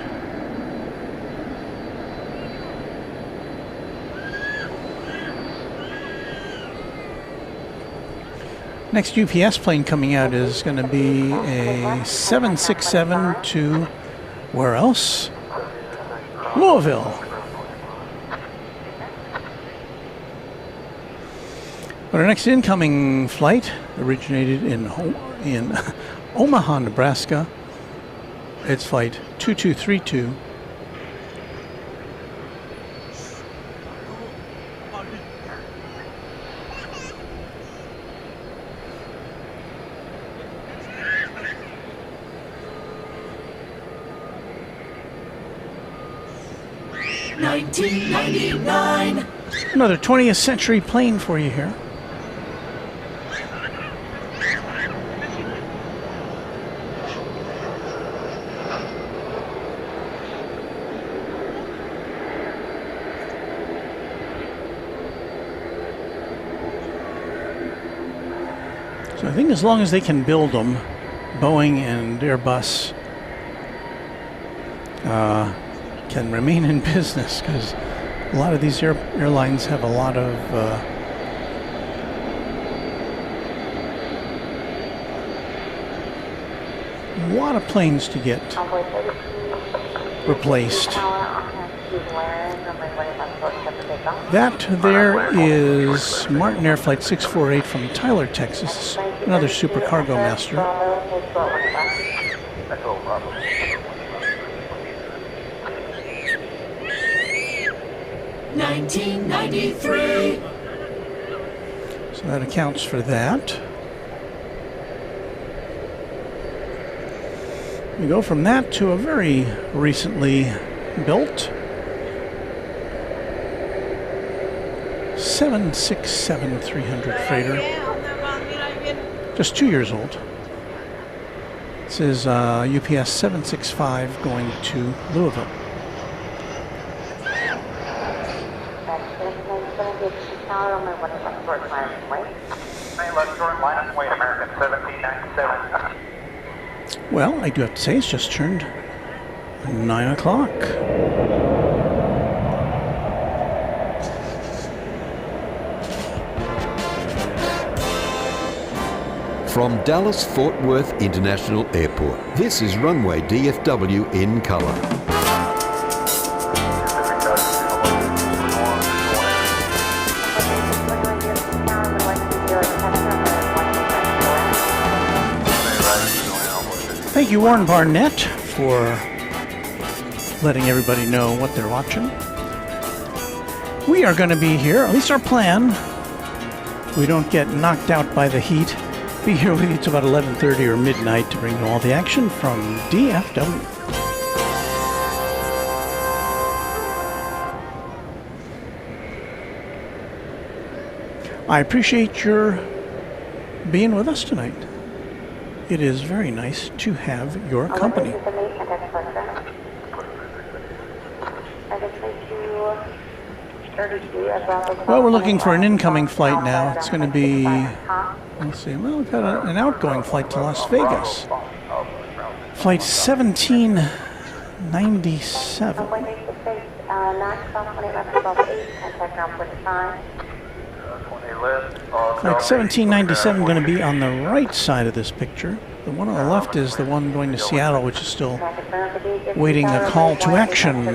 Next UPS plane coming out is going to be a 767 to where else? Louisville. But our next incoming flight originated in Omaha, Nebraska. It's flight 2232. Another 20th century plane for you here. So I think as long as they can build them, Boeing and Airbus can remain in business, because A lot of these airlines have a lot of planes to get replaced. That there is Martin Air Flight 648 from Tyler, Texas, another super cargo master. Echo Bravo. 1993. So that accounts for that. We go from that to a very recently built 767-300 freighter. Just 2 years old. This is UPS 765 going to Louisville. American 1797. Well, I do have to say it's just turned 9 o'clock. From Dallas-Fort Worth International Airport, this is Runway DFW in color. Thank you, Warren Barnett, for letting everybody know what they're watching. We are going to be here, at least our plan. We don't get knocked out by the heat. Be here with you till about 11:30 or midnight to bring you all the action from DFW. I appreciate your being with us tonight. It is very nice to have your company. Well, we're looking for an incoming flight now. It's going to be, let's see, well, we've got an outgoing flight to Las Vegas. Flight 1797. Flight 1797 going to be on the right side of this picture. The one on the left is the one going to Seattle, which is still waiting a call to action.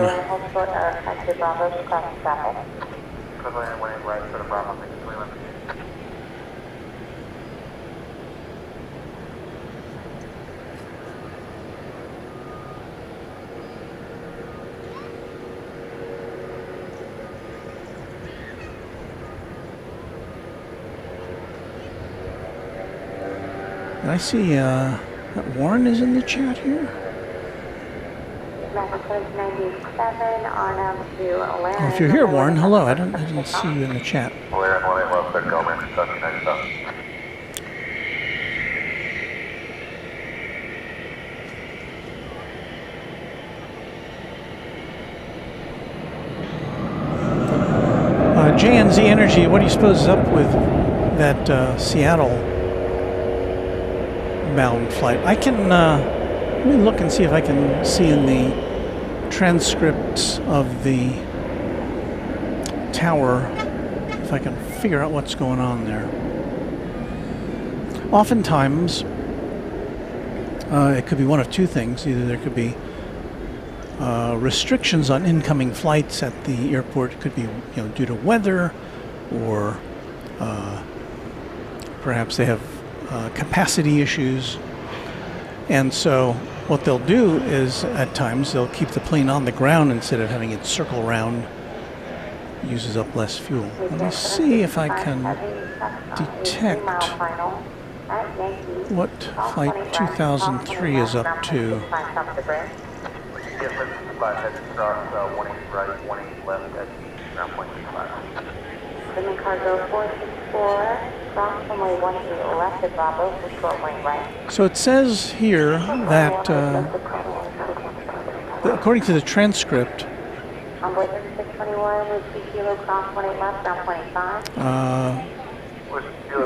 And I see that Warren is in the chat here. Oh, if you're here, Warren, hello. I didn't see you in the chat. JNZ Energy, what do you suppose is up with that Seattle bound flight? I can let me look and see if I can see in the transcripts of the tower if I can figure out what's going on there. Oftentimes it could be one of two things. Either there could be restrictions on incoming flights at the airport. It could be, due to weather, or perhaps they have capacity issues. And so what they'll do is at times they'll keep the plane on the ground instead of having it circle around. Uses up less fuel. Let me see if I can detect what flight 2003 is up to. So it says here that, according to the transcript,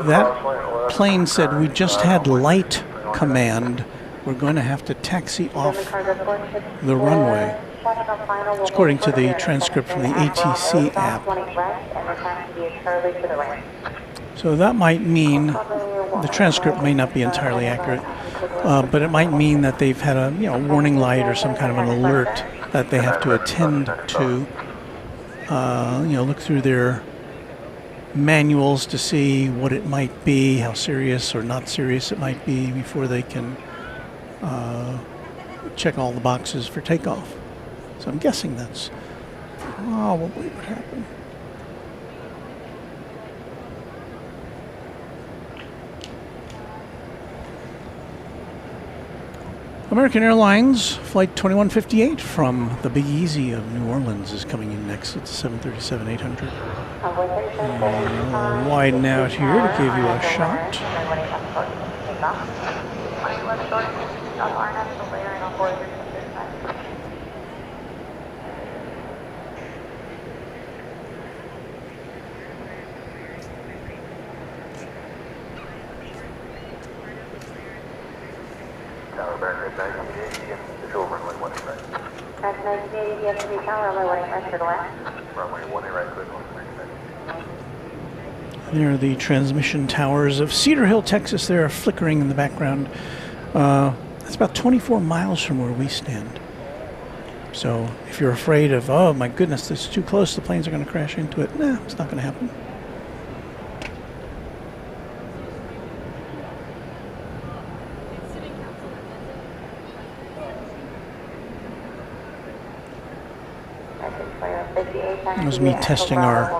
that plane said we just had light command we're going to have to taxi off the runway. It's according to the transcript from the ATC app. So that might mean, the transcript may not be entirely accurate, but it might mean that they've had a warning light or some kind of an alert that they have to attend to. Look through their manuals to see what it might be, how serious or not serious it might be before they can check all the boxes for takeoff. So I'm guessing that's probably what happened. American Airlines Flight 2158 from the Big Easy of New Orleans is coming in next. It's 737-800. I'll widen out here to give you a shot. Tower American 1980 and visual runway 18 right. That's 1980 DFW Tower, runway 18 right to the west. Runway 18 right, clear 1 There are the transmission towers of Cedar Hill, Texas. They are flickering in the background. It's about 24 miles from where we stand. So if you're afraid of, oh my goodness, this is too close, the planes are going to crash into it, nah, it's not going to happen. It was me testing our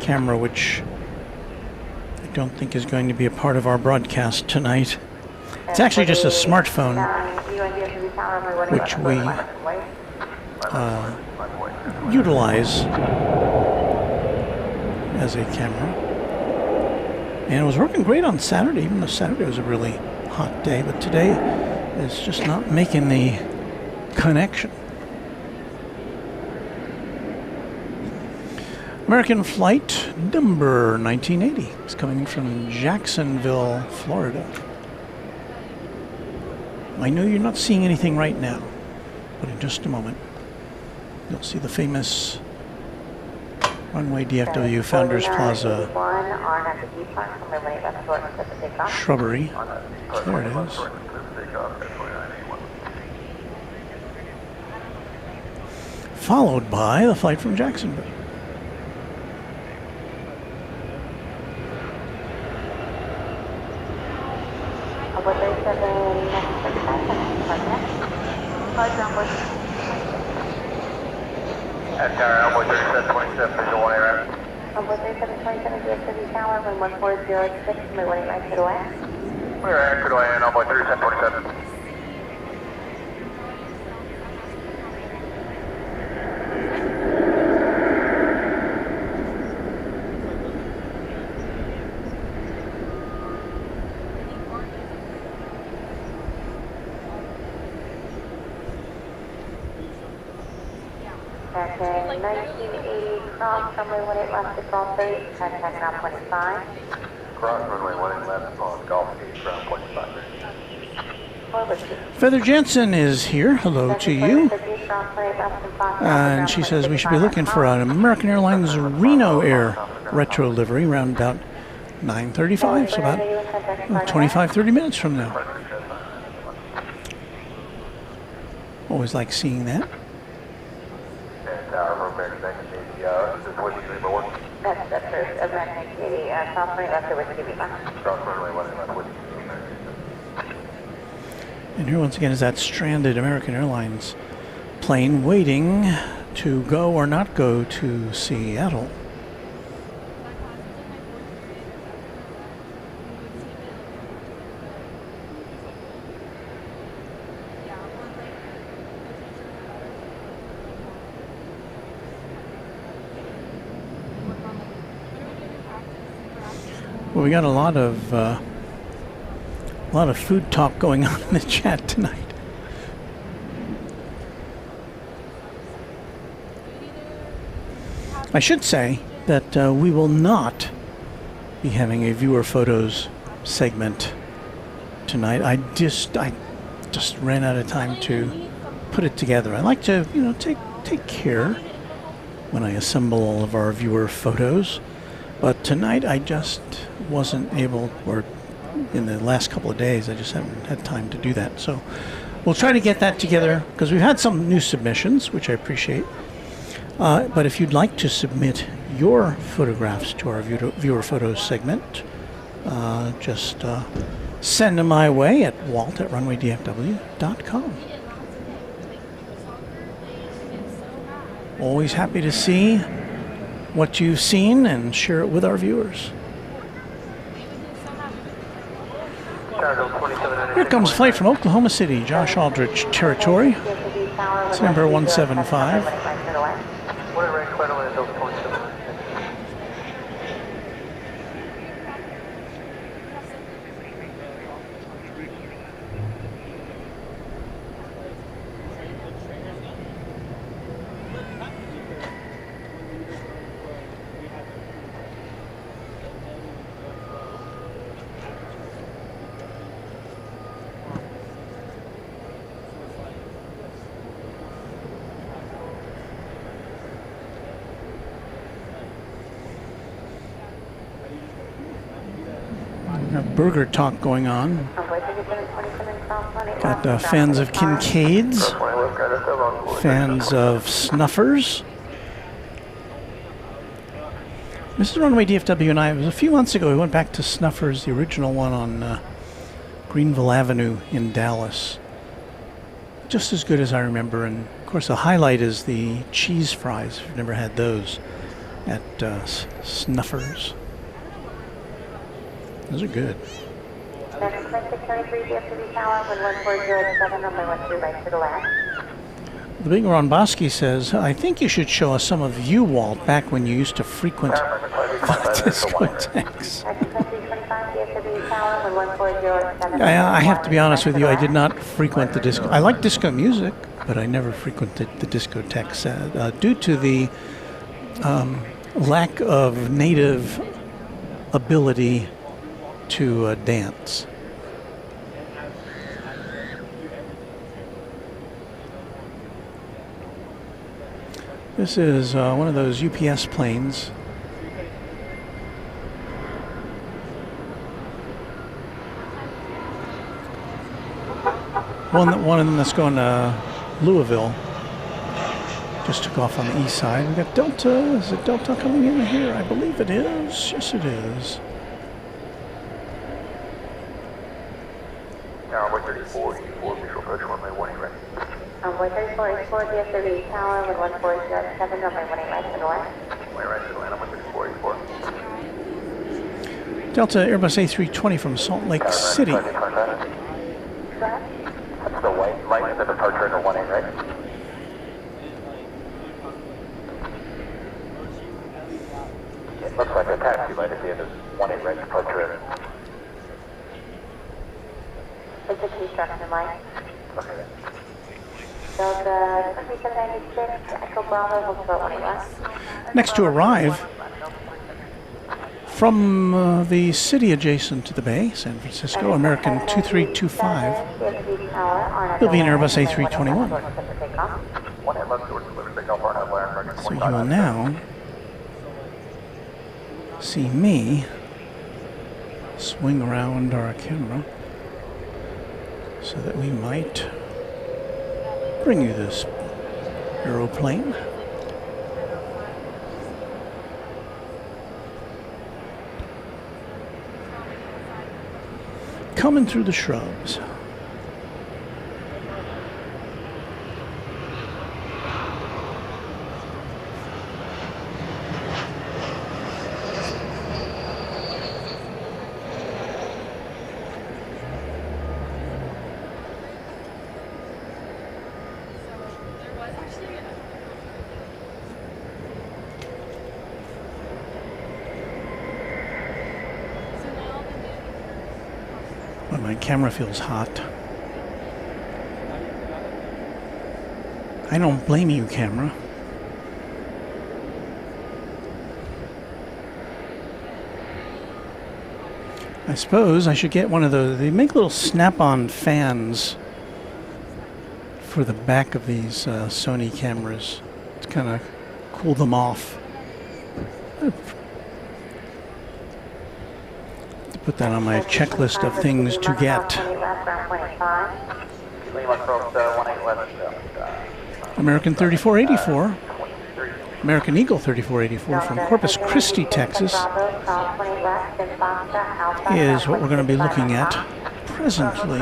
camera, which I don't think is going to be a part of our broadcast tonight. It's actually just a smartphone, which we utilize as a camera. And it was working great on Saturday, even though Saturday was a really hot day, but today it's just not making the connection. American flight number 1980 is coming in from Jacksonville, Florida. I know you're not seeing anything right now, but in just a moment, you'll see the famous Runway DFW Founders Plaza shrubbery. There it is. Followed by the flight from Jacksonville. Tower Elbow 3727, visual 1 right. Elbow 3727 DFW Tower, runway 1406, runway 18 right to the west. We're anchored away in Elbow 3727. Okay, 1980 cross, runway 18 left to Golf 8, contact ground 25. Cross runway 18 left on Golf 8, ground 25. Feather Jensen is here. Hello to you. And she says we should be looking for an American Airlines Reno Air retro livery around about 9:35, so about 25-30 minutes from now. Always like seeing that. Tower American 1980, this is Whiskey Lima 1. That's American 1980, cross runway left to Whiskey Lima. Cross runway 18 left, Whiskey Lima. And here once again is that stranded American Airlines plane waiting to go or not go to Seattle. Well, we got a lot of food talk going on in the chat tonight. I should say that we will not be having a viewer photos segment tonight. I just ran out of time to put it together. I like to, take care when I assemble all of our viewer photos. But tonight I just wasn't able, or in the last couple of days, I just haven't had time to do that. So we'll try to get that together because we've had some new submissions, which I appreciate. But if you'd like to submit your photographs to our viewer photos segment, just send them my way at walt@runwaydfw.com. Always happy to see what you've seen and share it with our viewers. Here comes a flight from Oklahoma City, Josh Aldrich territory. It's number 175. Burger talk going on. Got fans of Kincaids, fans of Snuffers. Mrs. Runway DFW and I, it was a few months ago, we went back to Snuffers, the original one on Greenville Avenue in Dallas. Just as good as I remember, and of course the highlight is the cheese fries, if you've never had those, at Snuffers. Those are good. The big Ron Bosky says, I think you should show us some of you, Walt, back when you used to frequent discotheques. I have to be honest with you, I did not frequent the disco. I like disco music, but I never frequented the discotheques due to the lack of native ability to dance. This is one of those UPS planes. One of them that's going to Louisville. Just took off on the east side. We got Delta. Is it Delta coming in here? I believe it is. Yes, it is. Runway 34, visual approach, runway 18 right. Runway 34, DFW Tower, 1407, runway 18 right to the left. Runway right to the land, runway 34, 84. Delta Airbus A320 from Salt Lake City. That's the white light at the departure to 18 right. It looks like a taxi light at the end of 18 right departure. It's a construction light. Okay. Delta 2796, Echo Bravo, Hotel 1 west. Next to arrive from the city adjacent to the bay, San Francisco, American 2325. He'll be an Airbus A321. So you will now see me swing around our camera so that we might bring you this aeroplane. Coming through the shrubs. When my camera feels hot. I don't blame you, camera. I suppose I should get one of those. They make little snap-on fans for the back of these Sony cameras to kind of cool them off. To put that on my checklist of things to get. American 3484, American Eagle 3484 from Corpus Christi, Texas, is what we're going to be looking at presently.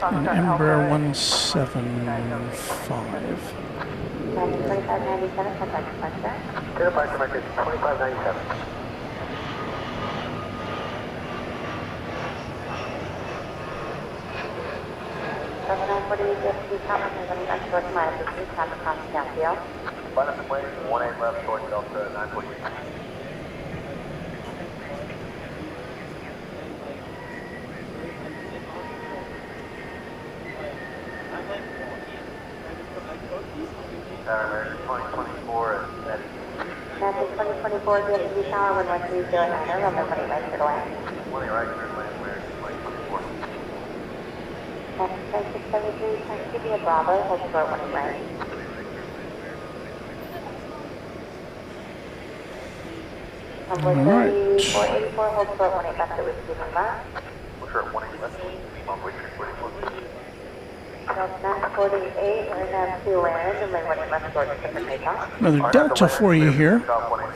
An Embraer 175. 2597, contact departure. Departure market 2597. 7940 DFW Tower, running on short mile, business, traffic crossing downfield. Final plane, 18 left, short Delta 948. American 2024 and Eddie. American 2024 DFW Tower, 11309, runway 20 right to the land. 20 right, turn lane, American 2024. Flight 673, Tanquibia Bravo, hold short 1 right. Number 3484, hold short 1 left to Whiskey Lima. We'll short 1 left, Lima, Whiskey 44. That's 948, we're now to land, runway 1 left short to takeoff. Another Delta for you here.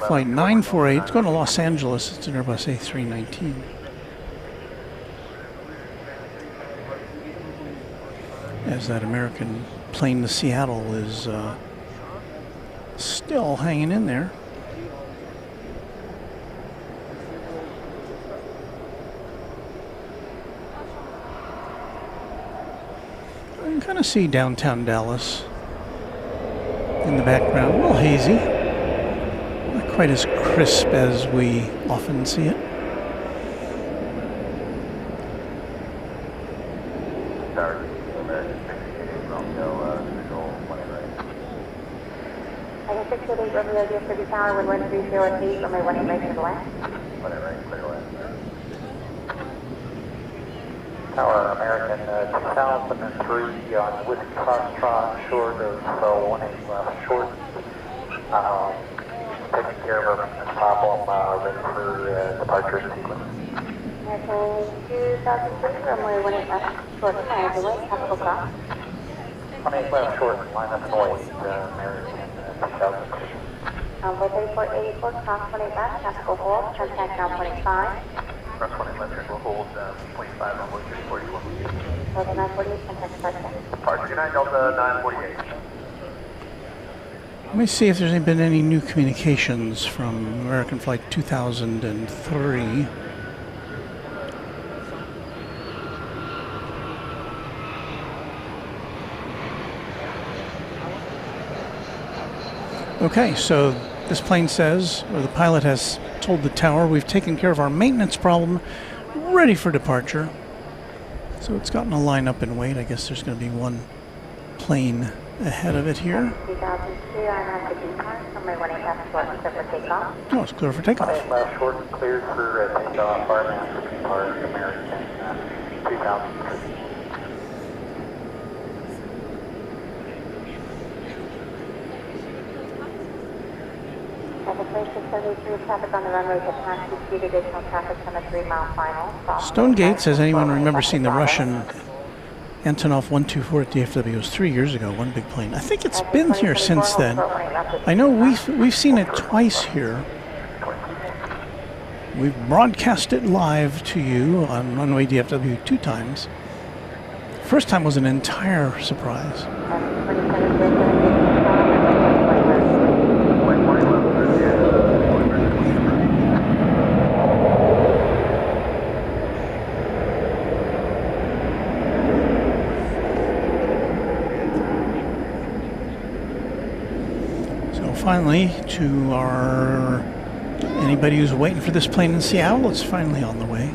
Flight 948. It's going to Los Angeles. It's an Airbus A319. As that American plane to Seattle is still hanging in there. You can kind of see downtown Dallas in the background. A little hazy. Not quite as crisp as we often see it. Sorry, American 68, Romeo, visual 20 right. American 688, Romeo DFW Tower, 11308, runway 1 right to the left. 20 right, clear left. Tower, American 2003 on Whiskey Foxtrot, short of 18 left, short. Taking care of a problem, ready for departure sequence. American 2003, runway 1 left short, fire delay, capital cross. 18 left, short, line up and wait, American 2003. Number 3484, cross 20 left, capital hold, contact now 25. Cross 20 left, triple hold, 25 on Wood 41. Delta 948, contact departure. Departure, good night, Delta 948. Let me see if there's been any new communications from American Flight 2003. Okay, so this plane says, or the pilot has told the tower, we've taken care of our maintenance problem, ready for departure. So it's gotten a line up and wait. I guess there's going to be one plane ahead of it here. 2002, I'm at the depart, runway 1 left short, clear for takeoff. Oh, it's clear for takeoff. 18 left, short, cleared for takeoff, RMAS, depart, American 2003. Delta 3673, traffic on the runway to pass, speed additional traffic from a 3-mile final. Stonegate says, anyone remember seeing the Russian Antonov 124 at DFW? It was 3 years ago, one big plane. I think it's been here since then. I know we've seen it twice here. We've broadcast it live to you on Runway DFW 2 times. First time was an entire surprise. Finally, to our anybody who's waiting for this plane in Seattle, it's finally on the way.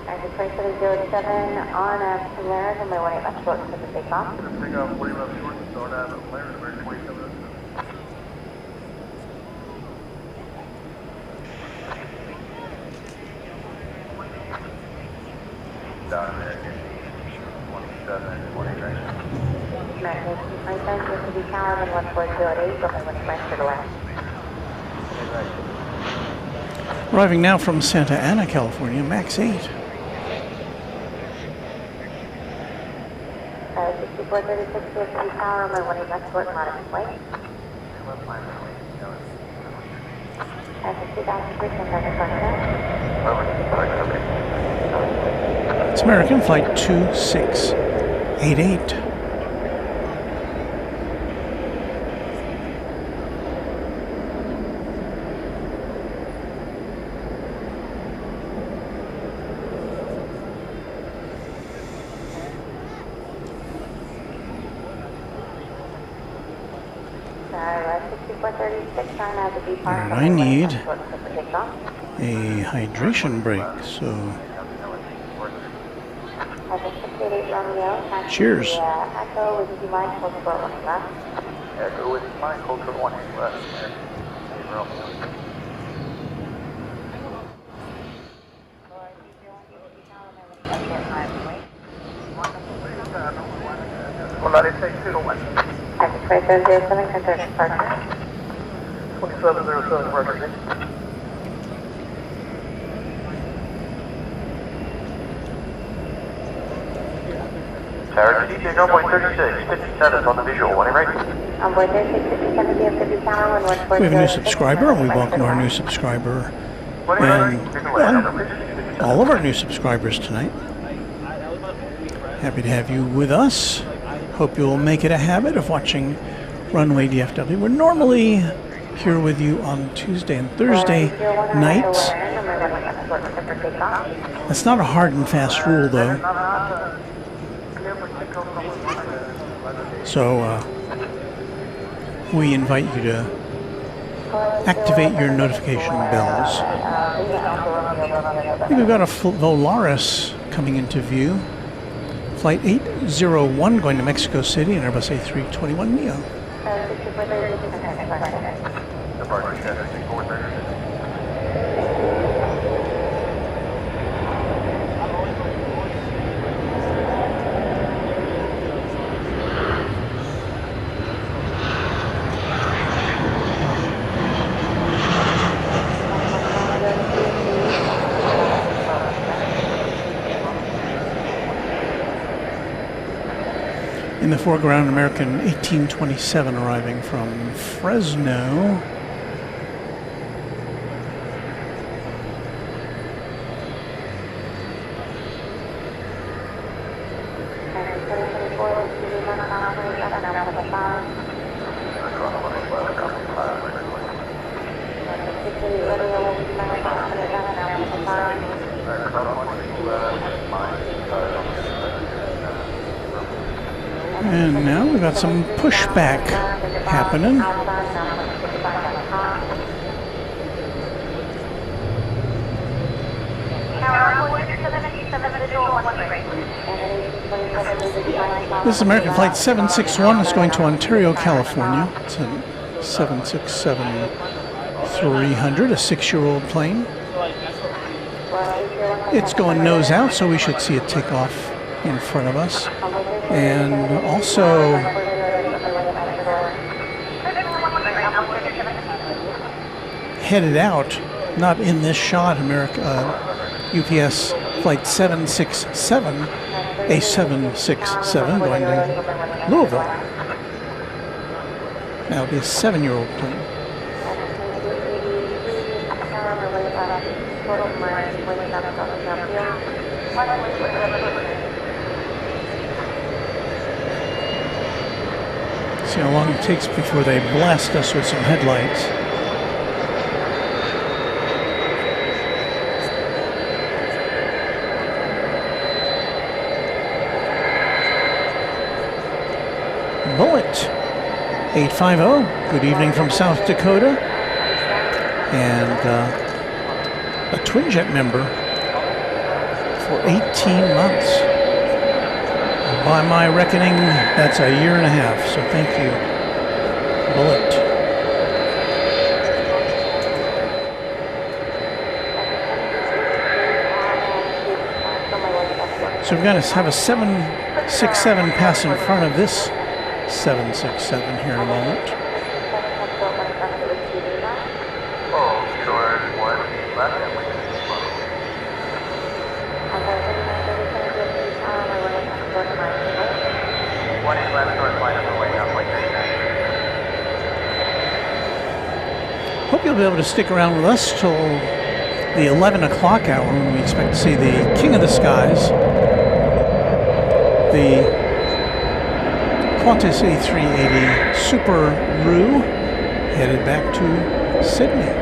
American 2707 on Polaris, runway 1 left short, clear for takeoff. Takeoff, 40 left, short, start out at Polaris, American 2707. American 2720 range. American 227, DFW Tower, 11408, go ahead, west to the left. Arriving now from Santa Ana, California, max 8. 6436, DFW Tower, runway 18 left short, modest flight. That's a 2003, It's American Flight 2688. And I need a hydration break, so cheers. Echo with Mike, hold short 1 left. Echo with Mike, hold short 1 left. Well, let it take 2 to 1. That's 2707, consider departure. 2707, Roger. Tower DJ, runway 36, 57 on the visual, one right? On board 3657, DFW Tower, 11406. We have a new subscriber, and we welcome our new subscriber, and well, all of our new subscribers tonight. Happy to have you with us. Hope you'll make it a habit of watching Runway DFW. We're normally here with you on Tuesday and Thursday nights. That's not a hard and fast rule, though. So we invite you to activate your notification bells. I think we've got a Volaris coming into view. Flight 801 going to Mexico City, and Airbus A321neo. Departure 7430. In the foreground, American 1827 arriving from Fresno. And now we've got some pushback happening. This is American Flight 761. It's going to Ontario, California. It's a 767-300, a 6-year-old plane. It's going nose out, so we should see it take off in front of us. And also headed out, not in this shot, UPS Flight 767, a 767 going to Louisville. That'll be a 7-year-old plane. See how long it takes before they blast us with some headlights. Bullet 850, good evening from South Dakota. And a Twinjet member for 18 months. By my reckoning, that's a year and a half, so thank you, Bullet. So we're going to have a 767 pass in front of this 767 here in a moment. Oh, short, whiskey left and whiskey slow. One eight left, short line on the way, halfway 39. Hope you'll be able to stick around with us till the 11 o'clock hour when we expect to see the King of the Skies, the Qantas A380 Super Roo, headed back to Sydney.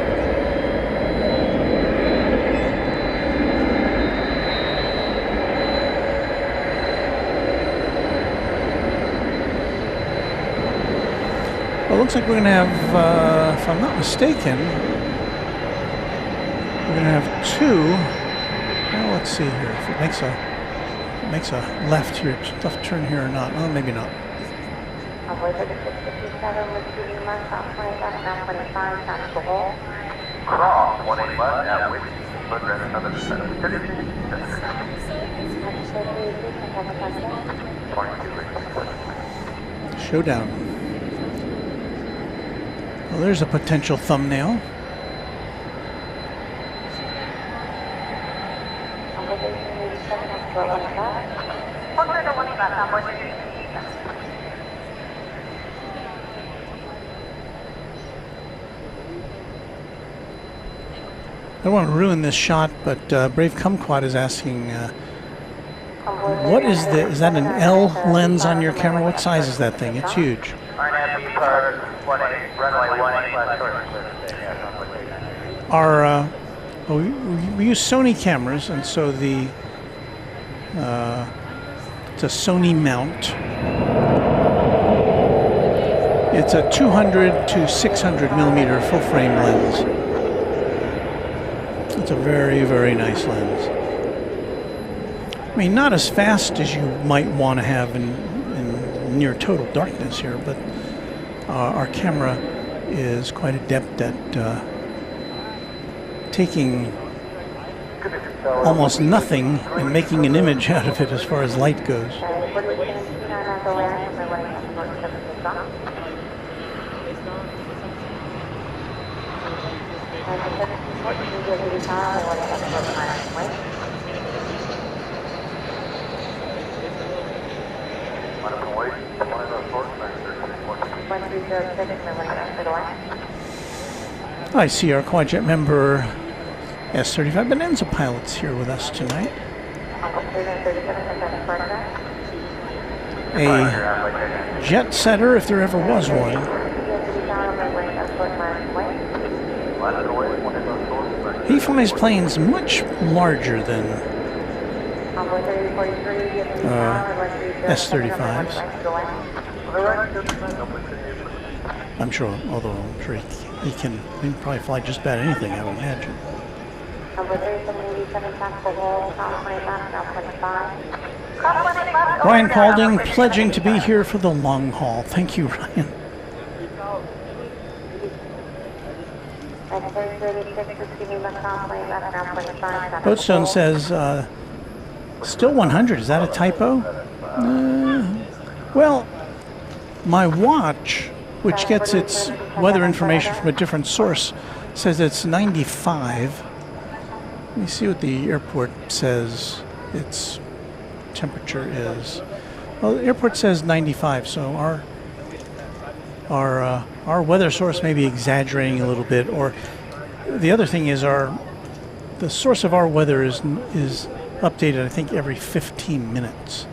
Well, it looks like we're going to have, if I'm not mistaken, we're going to have two. Well, let's see here if it makes a left here, left turn here or not. Oh, maybe not. Cross, 18 left at whiskey, look at another 32. Showdown. Well, there's a potential thumbnail. I don't want to ruin this shot, but Brave Kumquat is asking, what is that an L lens on your camera? What size is that thing? It's huge. Runway 18 left, short. Our we use Sony cameras, and so the it's a Sony mount. It's a 200 to 600 millimeter full frame lens. It's a very, very nice lens. I mean, not as fast as you might want to have in near total darkness here, but our camera is quite adept at taking almost nothing and making an image out of it as far as light goes. I see our Quadjet member S35 Bonanza pilots here with us tonight. A jet setter, if there ever was one. He flies planes much larger than S35s. I'm sure, although I'm sure he can probably fly just about anything, I would imagine. Ryan Paulding pledging to be here for the long haul. Thank you, Ryan. Boatstone says, still 100. Is that a typo? Well, my watch, which gets its weather information from a different source, says it's 95. Let me see what the airport says its temperature is. Well, the airport says 95, so our weather source may be exaggerating a little bit, or the other thing is the source of our weather is updated, I think, every 15 minutes.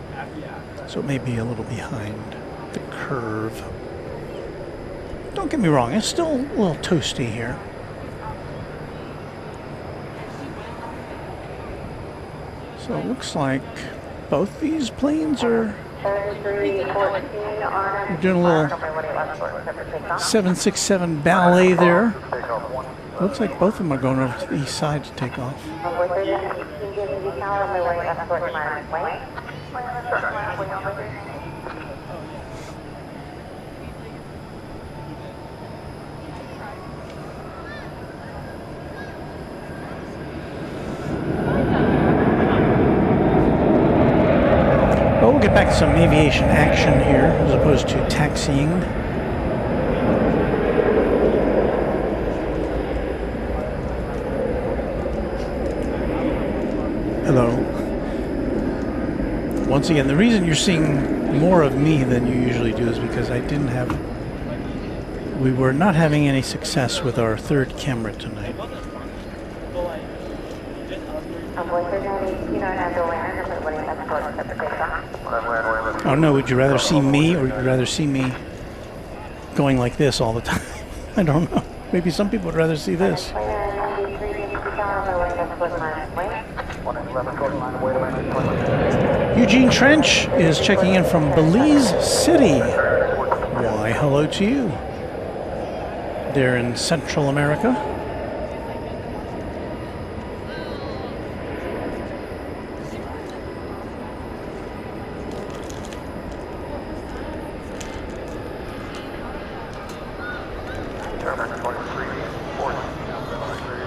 So it may be a little behind the curve. Don't get me wrong, it's still a little toasty here. So it looks like both these planes are doing a little 767 ballet there. Looks like both of them are going over to the east side to take off. we'll get back to some aviation action here as opposed to taxiing. Hello. Once again, the reason you're seeing more of me than you usually do is because we were not having any success with our third camera tonight. Oh no, would you rather see me or would you rather see me going like this all the time? I don't know. Maybe some people would rather see this. Eugene Trench is checking in from Belize City. Why, hello to you. They're in Central America.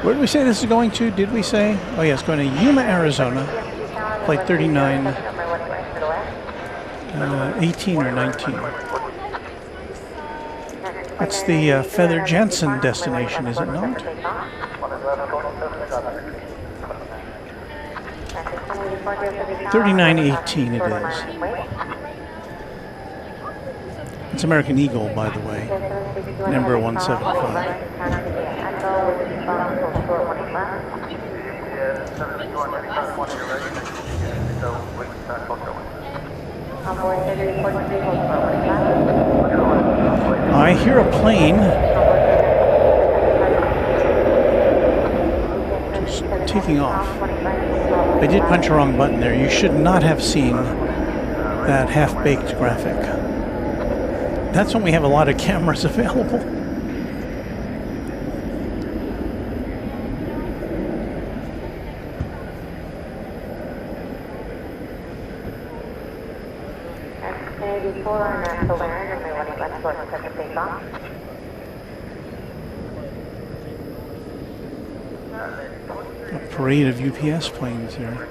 Where did we say this is going to? Did we say? Oh, yeah, it's going to Yuma, Arizona. Flight 39, 18 or 19. That's the Feather Jansen destination, is it not? 3918 it is. It's American Eagle, by the way. Number 175. I hear a plane just taking off. I did punch a wrong button there. You should not have seen that half-baked graphic. That's when we have a lot of cameras available. A parade of UPS planes here.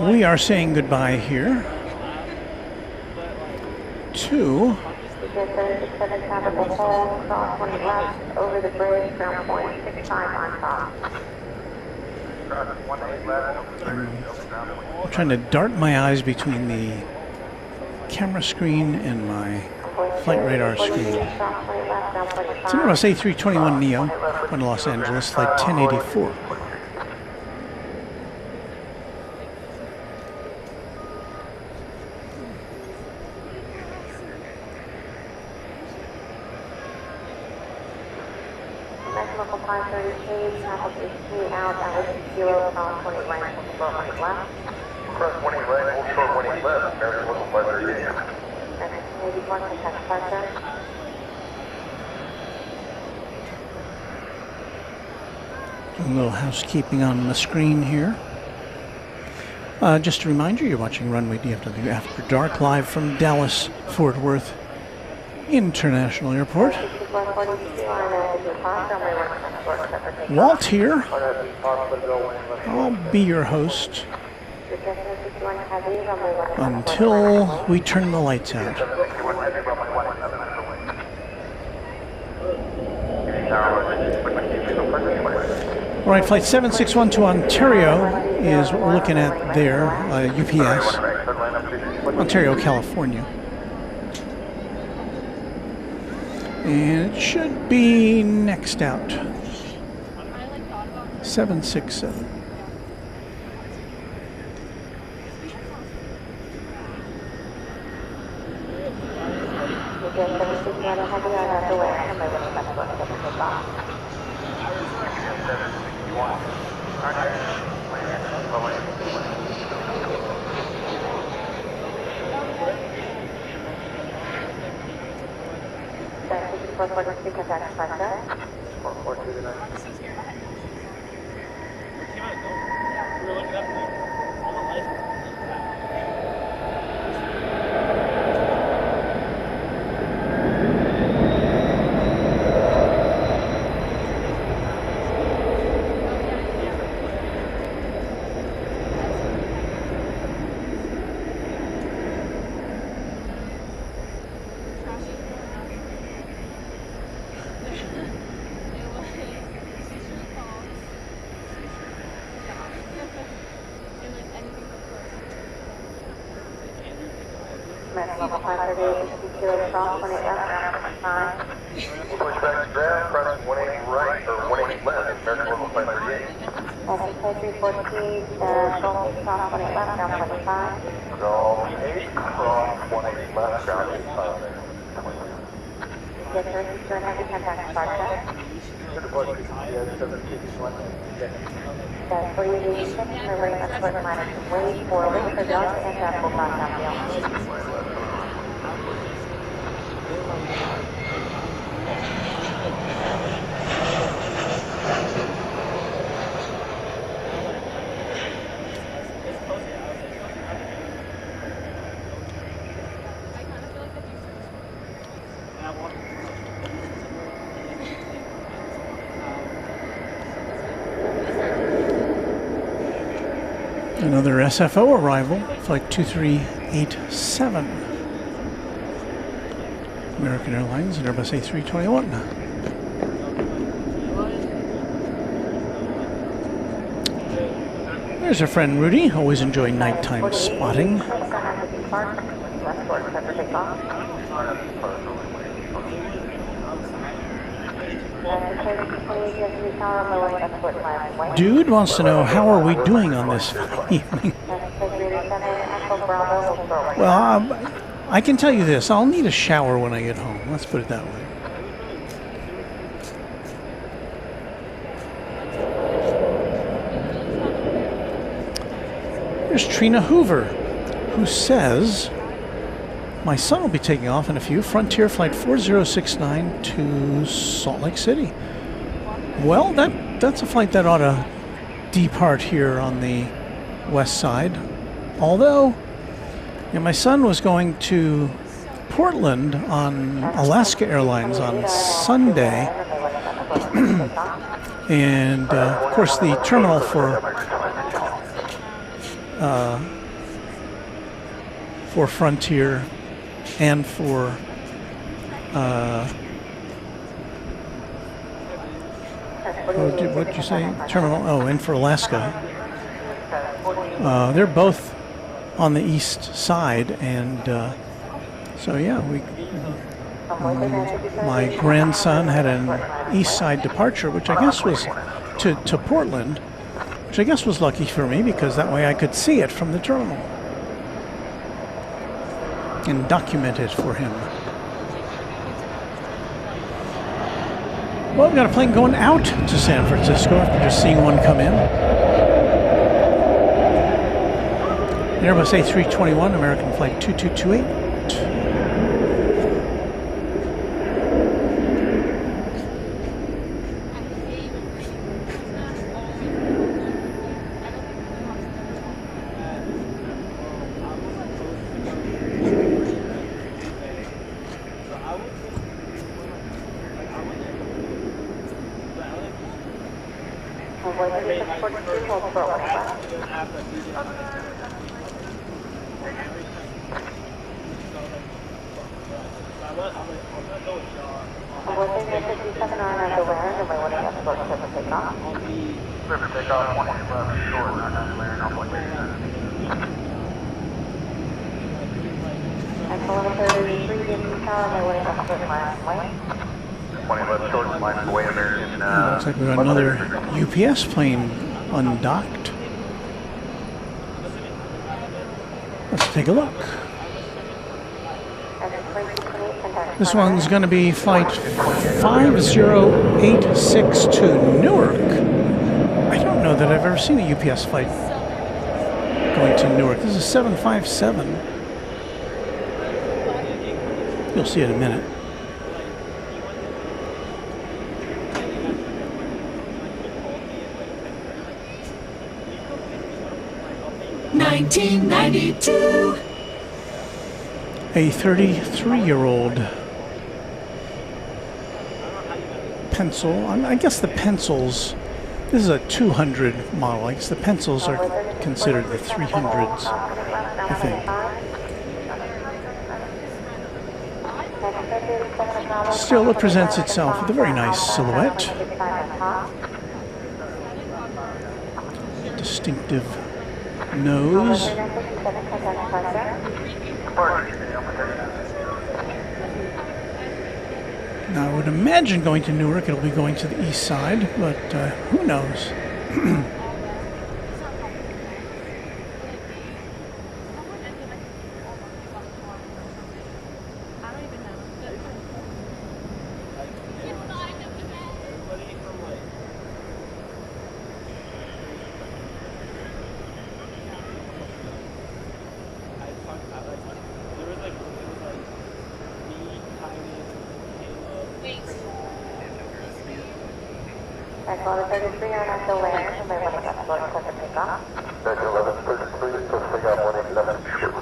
We are saying goodbye here to over the bridge, ground point 65 on top. I'm trying to dart my eyes between the camera screen and my flight radar screen. It's an Airbus A321neo going to Los Angeles, flight 1084. A little housekeeping on the screen here. Just a reminder, you're watching Runway DFW After Dark, live from Dallas Fort Worth International Airport. Walt here. I'll be your host until we turn the lights out. All right, flight 761 to Ontario is what we're looking at there, UPS, Ontario, California. And it should be next out. 767. 442, contact departure. 442 tonight. Level 538, kilo cross, 28 left, ground 25. Push back to ground, crossing 180 right or 180 left, American level 538. That's 2314, Golf cross, 28 left, ground 25. Golf 8, cross 180 left, ground 85. Yes, sir, secure and heavy contact departure. That's 486, remembering escort minus wave for wind for Delta and traffic will cross downfield. Another SFO arrival, flight 2387. American Airlines and Airbus A321. There's our friend Rudy, always enjoy nighttime spotting. Dude wants to know, how are we doing on this evening? Well, I can tell you this, I'll need a shower when I get home. Let's put it that way. There's Trina Hoover, who says, my son will be taking off in a few, Frontier Flight 4069 to Salt Lake City. Well, that's a flight that ought to depart here on the west side. Although, you know, my son was going to Portland on Alaska Airlines on Sunday. And, of course, the terminal for Frontier and for what did you say? Terminal, oh, and for Alaska. They're both on the east side, and so yeah, my grandson had an east side departure, which I guess was to Portland, which I guess was lucky for me because that way I could see it from the terminal and document it for him. Well, we've got a plane going out to San Francisco after just seeing one come in. Airbus A321, American Flight 2228. Looks like we got another UPS plane undocked. Let's take a look. This one's going to be flight 5086 to Newark. I don't know that I've ever seen a UPS flight going to Newark. This is 757. You'll see it in a minute. 1992. A 33-year-old pencil. I guess the pencils, this is a 200 model. I guess the pencils are considered the 300s, I think. Still, it presents itself with a very nice silhouette. Distinctive nose. Now, I would imagine going to Newark, it'll be going to the east side, but who knows? Echo 33 on at the land, and they want to get short for the takeoff. Echo 1133, so take out 187 short.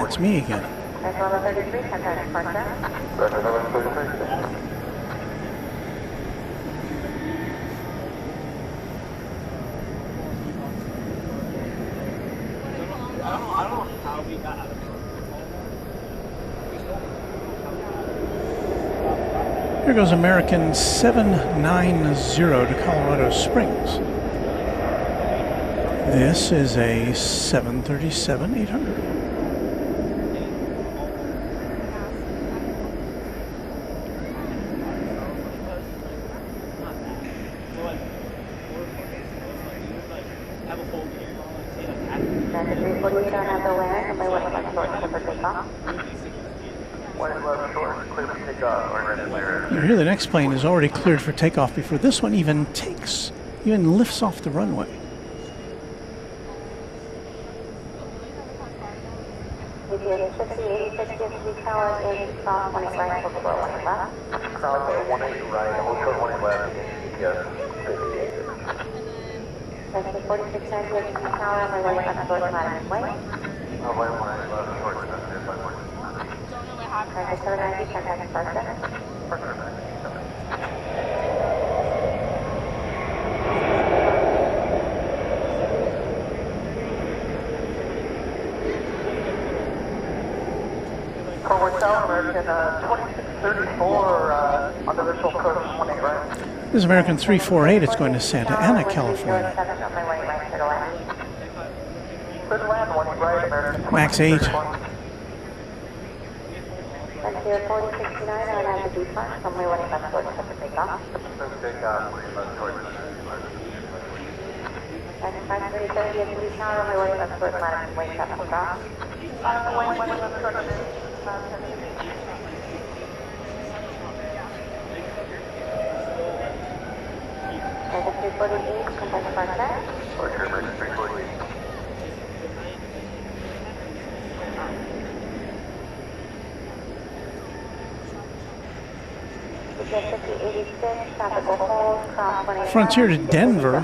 It's me again. Here goes American 790 to Colorado Springs. This is a 737-800. Here, the next plane is already cleared for takeoff before this one even lifts off the runway. This is American 348. It's going to Santa Ana, California. Max 8. Frontier to Denver.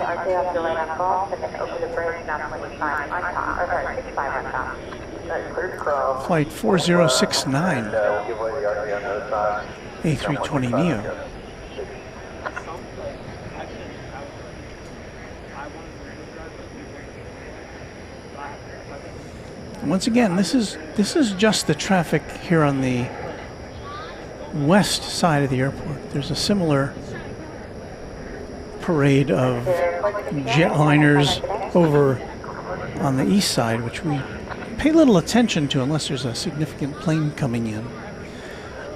Flight 4069. A320neo. Once again, this is just the traffic here on the west side of the airport. There's a similar parade of jetliners over on the east side, which we pay little attention to unless there's a significant plane coming in.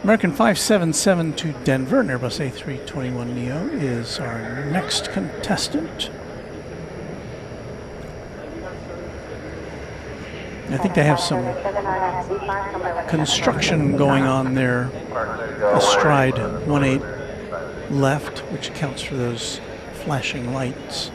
American 577 to Denver, an Airbus A321neo is our next contestant. I think they have some construction going on there astride 18 left, which accounts for those flashing lights.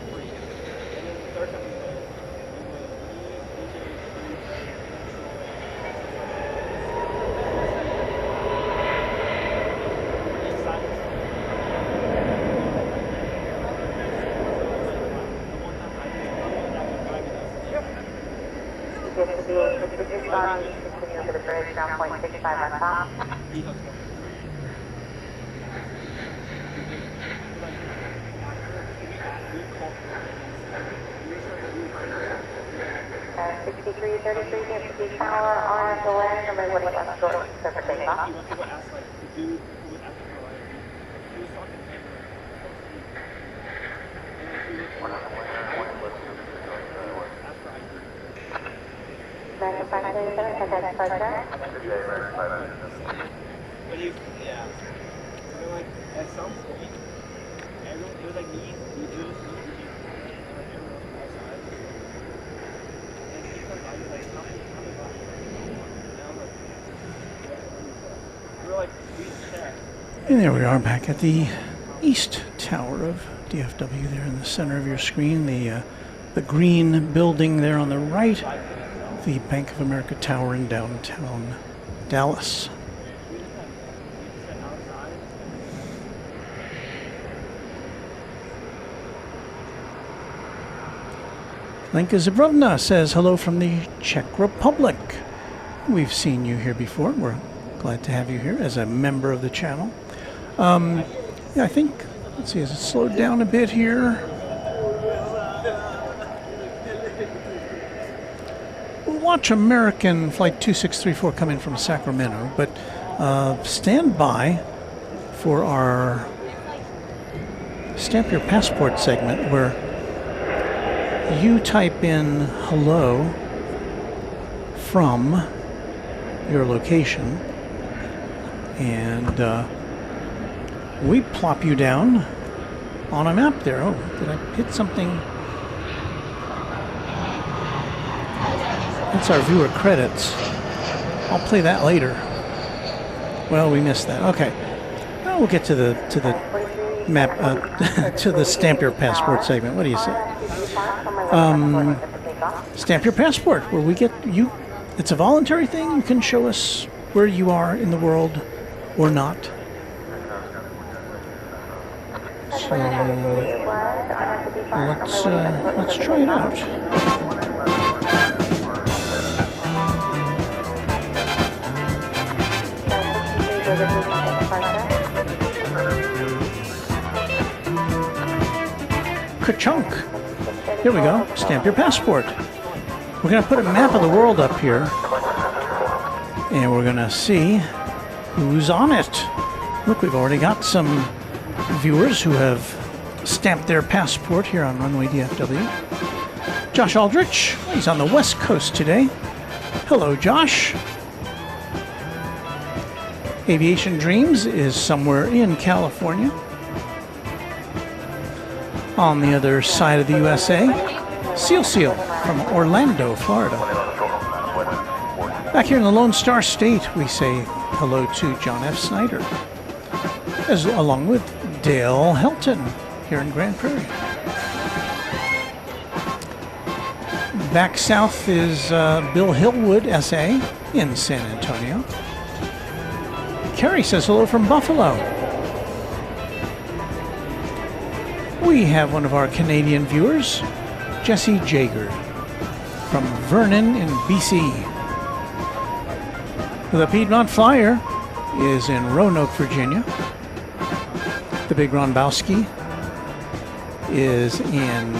Continue over the bridge, ground point 65 on top. Uh, 6333 DFW Tower on the land, number 1 left door, clear for takeoff. American 577, contact departure. But you, yeah. So like at some point, everyone it was like me, you do this, like everyone outside. And people like how many bucks? And I was like, we were like, we checked. And there we are back at the east tower of DFW there in the center of your screen. The green building there on the right, the Bank of America Tower in downtown Dallas. Lenka Zabrovna says hello from the Czech Republic. We've seen you here before. We're glad to have you here as a member of the channel. Yeah, I think, let's see, has it slowed down a bit here? We'll watch American Flight 2634 come in from Sacramento, but stand by for our Stamp Your Passport segment where you type in hello from your location and we plop you down on a map there. Oh, did I hit something? That's our viewer credits. I'll play that later. Well, we missed that. Okay. Well, we'll get to the map to the Stamp Your Passport segment. What do you say? Stamp Your Passport, where we get you. It's a voluntary thing. You can show us where you are in the world or not. So let's try it out. Ka-chunk. Here we go. Stamp Your Passport. We're going to put a map of the world up here, and we're going to see who's on it. Look, we've already got some viewers who have stamped their passport here on Runway DFW. Josh Aldrich, he's on the West Coast today. Hello, Josh. Aviation Dreams is somewhere in California. On the other side of the USA, Seal from Orlando, Florida. Back here in the Lone Star State, we say hello to John F. Snyder, along with Dale Helton here in Grand Prairie. Back south is Bill Hillwood, SA, in San Antonio. Carrie says hello from Buffalo. We have one of our Canadian viewers, Jesse Jager, from Vernon in BC. The Piedmont Flyer is in Roanoke, Virginia. The Big Ronbowski is in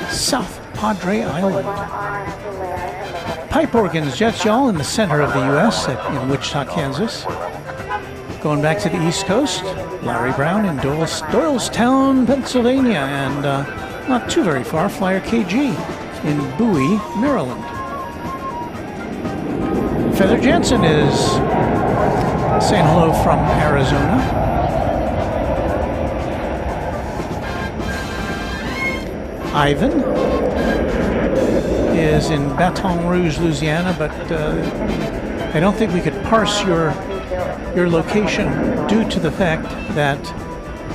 South Padre Island. pipe organs, jets, y'all, in the center of the U.S. In Wichita, Kansas. Going back to the East Coast, Larry Brown in Doylestown, Pennsylvania, and not too very far, Flyer KG in Bowie, Maryland. Feather Jansen is saying hello from Arizona. Ivan is in Baton Rouge, Louisiana, but I don't think we could parse your location due to the fact that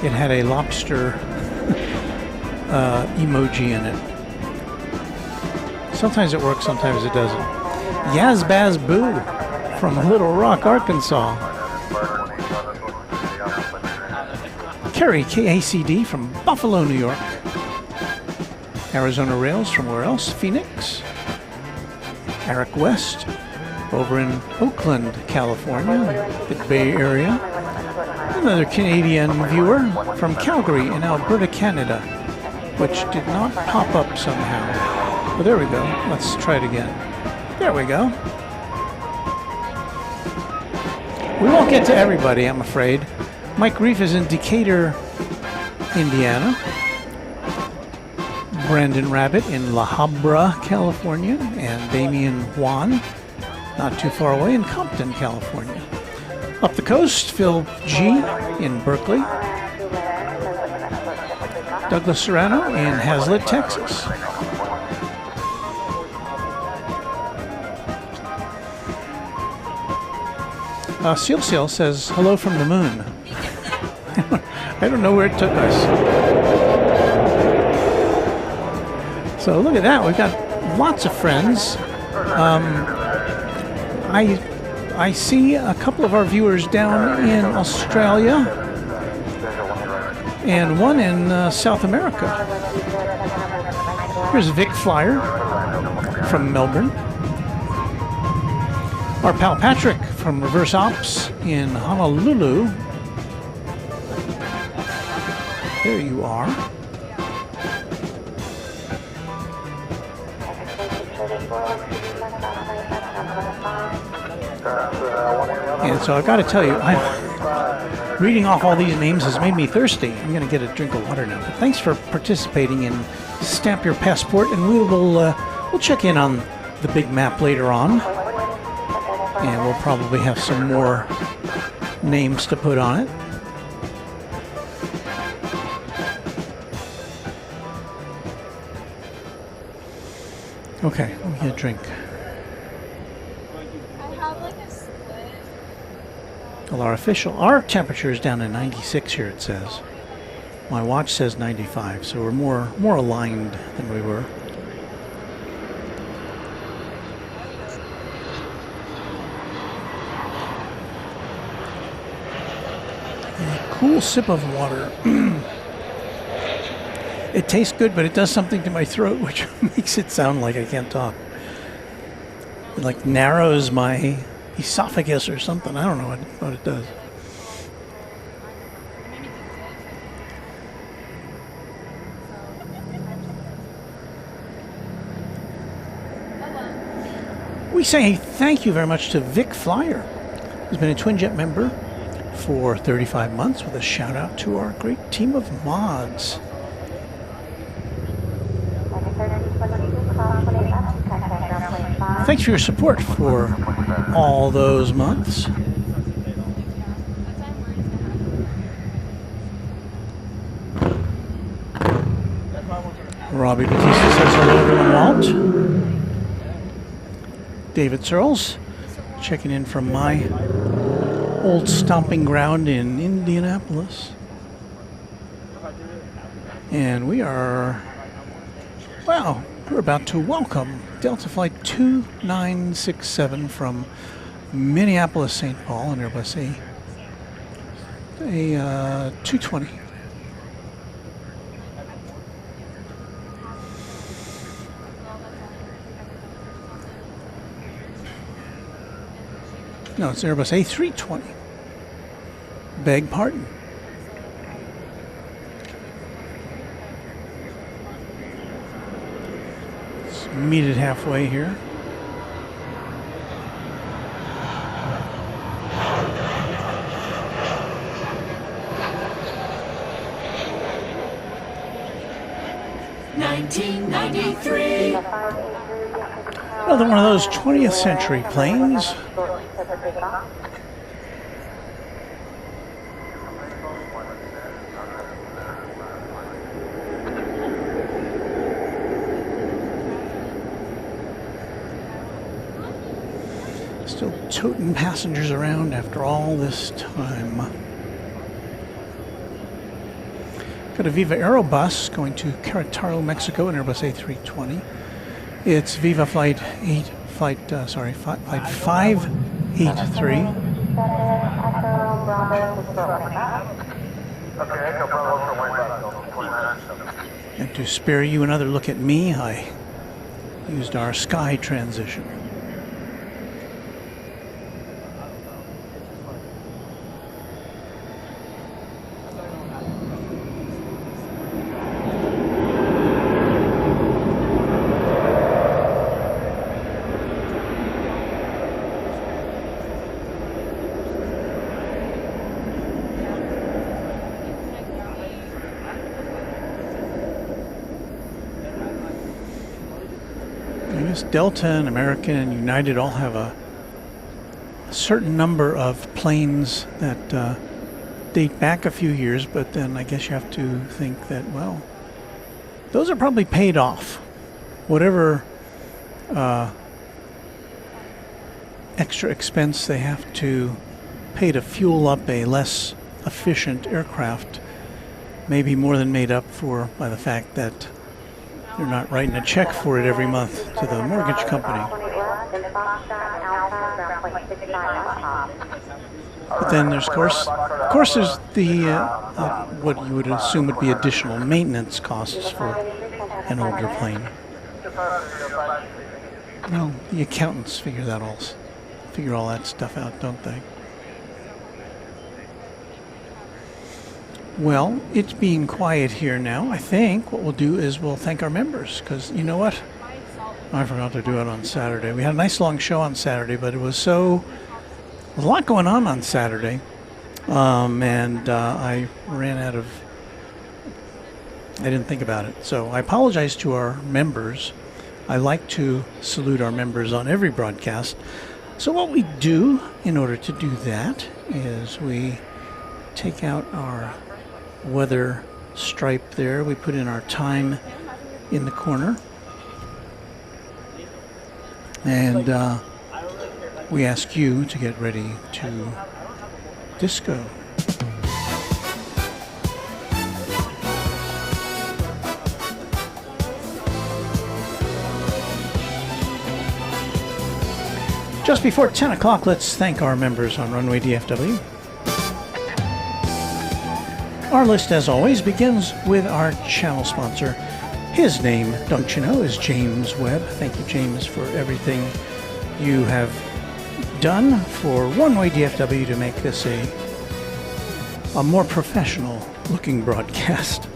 it had a lobster emoji in it. Sometimes it works, sometimes it doesn't. Yazbaz Boo from Little Rock, Arkansas. Kerry KACD from Buffalo, New York. Arizona Rails from where else? Phoenix. Eric West over in Oakland, California, the Bay Area. Another Canadian viewer from Calgary in Alberta, Canada, which did not pop up somehow. Well, there we go. Let's try it again. There we go. We won't get to everybody, I'm afraid. Mike Reef is in Decatur, Indiana. Brandon Rabbit in La Habra, California, and Damian Juan, not too far away, in Compton, California. Up the coast, Phil G in Berkeley. Douglas Serrano in Hazlet, Texas. Seal says, hello from the moon. I don't know where it took us. So look at that, we've got lots of friends. I see a couple of our viewers down in Australia and one in South America. Here's Vic Flyer from Melbourne. Our pal Patrick from Reverse Ops in Honolulu. There you are. And so I've got to tell you, reading off all these names has made me thirsty. I'm going to get a drink of water now. But thanks for participating in Stamp Your Passport, and we'll check in on the big map later on. And we'll probably have some more names to put on it. Okay, let me get a drink. Well, our temperature is down to 96 here, it says. My watch says 95, so we're more aligned than we were. A cool sip of water. It tastes good, but it does something to my throat, which makes it sound like I can't talk. It like narrows my esophagus or something. I don't know what it does. We say thank you very much to Vic Flyer, who's been a Twinjet member for 35 months, with a shout out to our great team of mods. Thanks for your support for all those months. Robbie Batista says hello to Walt. David Searles checking in from my old stomping ground in Indianapolis. And we are, wow, we're about to welcome Delta Flight 2967 from Minneapolis, St. Paul, and Airbus a 220. No, it's Airbus A320. Beg pardon. Let's meet it halfway here. 1993. Another one of those 20th century planes. Still toting passengers around after all this time. Got a Viva Aerobus going to Querétaro, Mexico, an Airbus A320. It's Viva flight 583. And to spare you another look at me, I used our sky transition. Delta and American and United all have a certain number of planes that date back a few years, but then I guess you have to think that, well, those are probably paid off. Whatever extra expense they have to pay to fuel up a less efficient aircraft may be more than made up for by the fact that they're not writing a check for it every month to the mortgage company. But then there's, of course, there's the what you would assume would be additional maintenance costs for an older plane. Well, the accountants figure all that stuff out, don't they? Well, it's being quiet here now. I think what we'll do is we'll thank our members, because you know what? I forgot to do it on Saturday. We had a nice long show on Saturday, but it was a lot going on Saturday. And I ran out of, I didn't think about it. So I apologize to our members. I like to salute our members on every broadcast. So what we do in order to do that is we take out our weather stripe there. We put in our time in the corner. And we ask you to get ready to disco. Just before 10 o'clock, let's thank our members on Runway DFW. Our list, as always, begins with our channel sponsor. His name, don't you know, is James Webb. Thank you, James, for everything you have done for Runway DFW to make this a more professional-looking broadcast.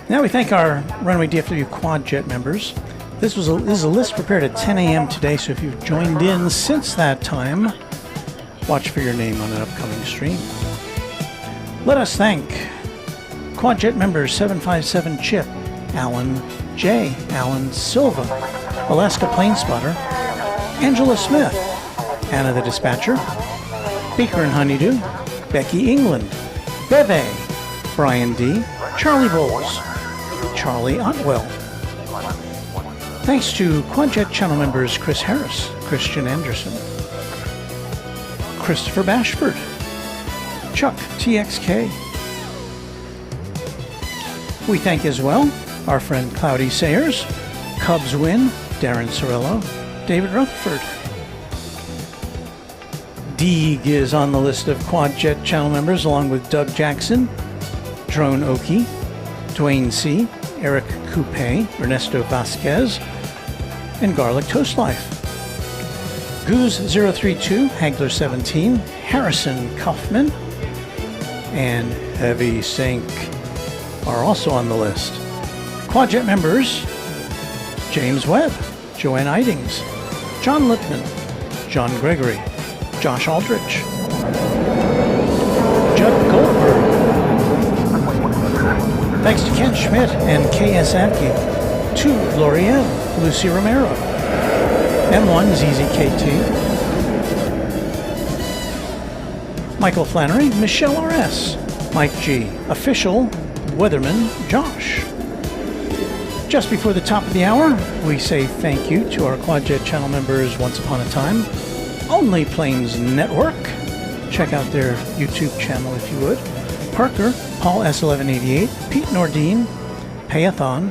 Now we thank our Runway DFW Quadjet members. This is a list prepared at 10 a.m. today, so if you've joined in since that time, watch for your name on an upcoming stream. Let us thank Quadjet members 757 Chip, Alan J, Alan Silva, Alaska Plane Spotter, Angela Smith, Anna the Dispatcher, Beaker and Honeydew, Becky England, Beve, Brian D, Charlie Bowles, Charlie Otwell. Thanks to Quadjet channel members Chris Harris, Christian Anderson, Christopher Bashford, Chuck TXK. We thank as well our friend Cloudy Sayers, Cubs Win, Darren Sorello, David Rutherford. Deeg is on the list of Quadjet channel members along with Doug Jackson, Drone Oki, Dwayne C., Eric Coupe, Ernesto Vasquez, and Garlic Toast Life. Goose032, Hagler17, Harrison Kaufman, and Heavy Sink are also on the list. Quadjet members, James Webb, Joanne Idings, John Lipman, John Gregory, Josh Aldrich, Judd Goldberg. Thanks to Ken Schmidt and K.S. Abke. To L'Oreal, Lucy Romero. M1 ZZKT. Michael Flannery, Michelle R.S. Mike G. Official Weatherman Josh. Just before the top of the hour, we say thank you to our Quadjet channel members once upon a time. Only Planes Network. Check out their YouTube channel if you would. Parker, Paul S1188, Pete Nordine, Payathon,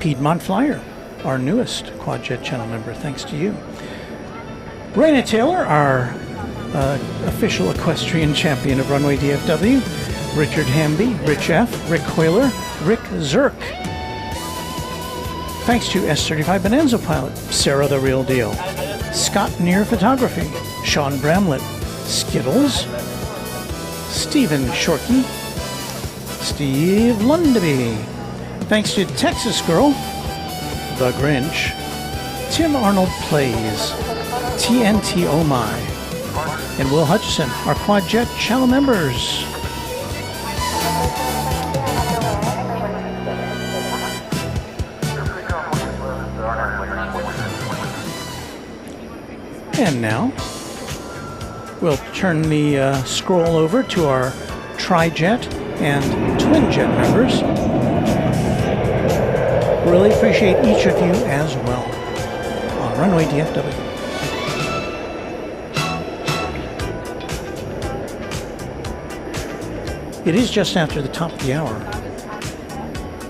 Piedmont Flyer, our newest Quadjet channel member. Thanks to you. Raina Taylor, our official equestrian champion of Runway DFW. Richard Hamby, Rich F., Rick Hoyler, Rick Zirk. Thanks to S35 Bonanza Pilot, Sarah the Real Deal, Scott Near Photography, Sean Bramlett, Skittles, Stephen Shorkey, Steve Lundaby. Thanks to Texas Girl, The Grinch, Tim Arnold Plays, TNT Oh My, and Will Hutchison, our Quadjet channel members. And now, we'll turn the scroll over to our Tri-Jet and Twin-Jet members. Really appreciate each of you as well on Runway DFW. It is just after the top of the hour,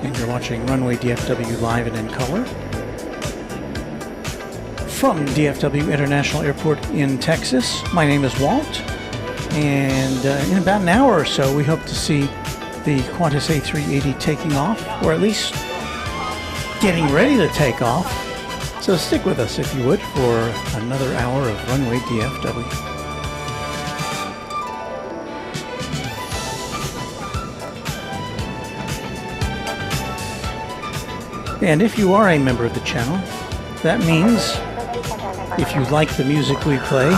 and you're watching Runway DFW live and in color. From DFW International Airport in Texas, my name is Walt, and in about an hour or so, we hope to see the Qantas A380 taking off, or at least getting ready to take off. So stick with us, if you would, for another hour of Runway DFW. And if you are a member of the channel, that means if you like the music we play,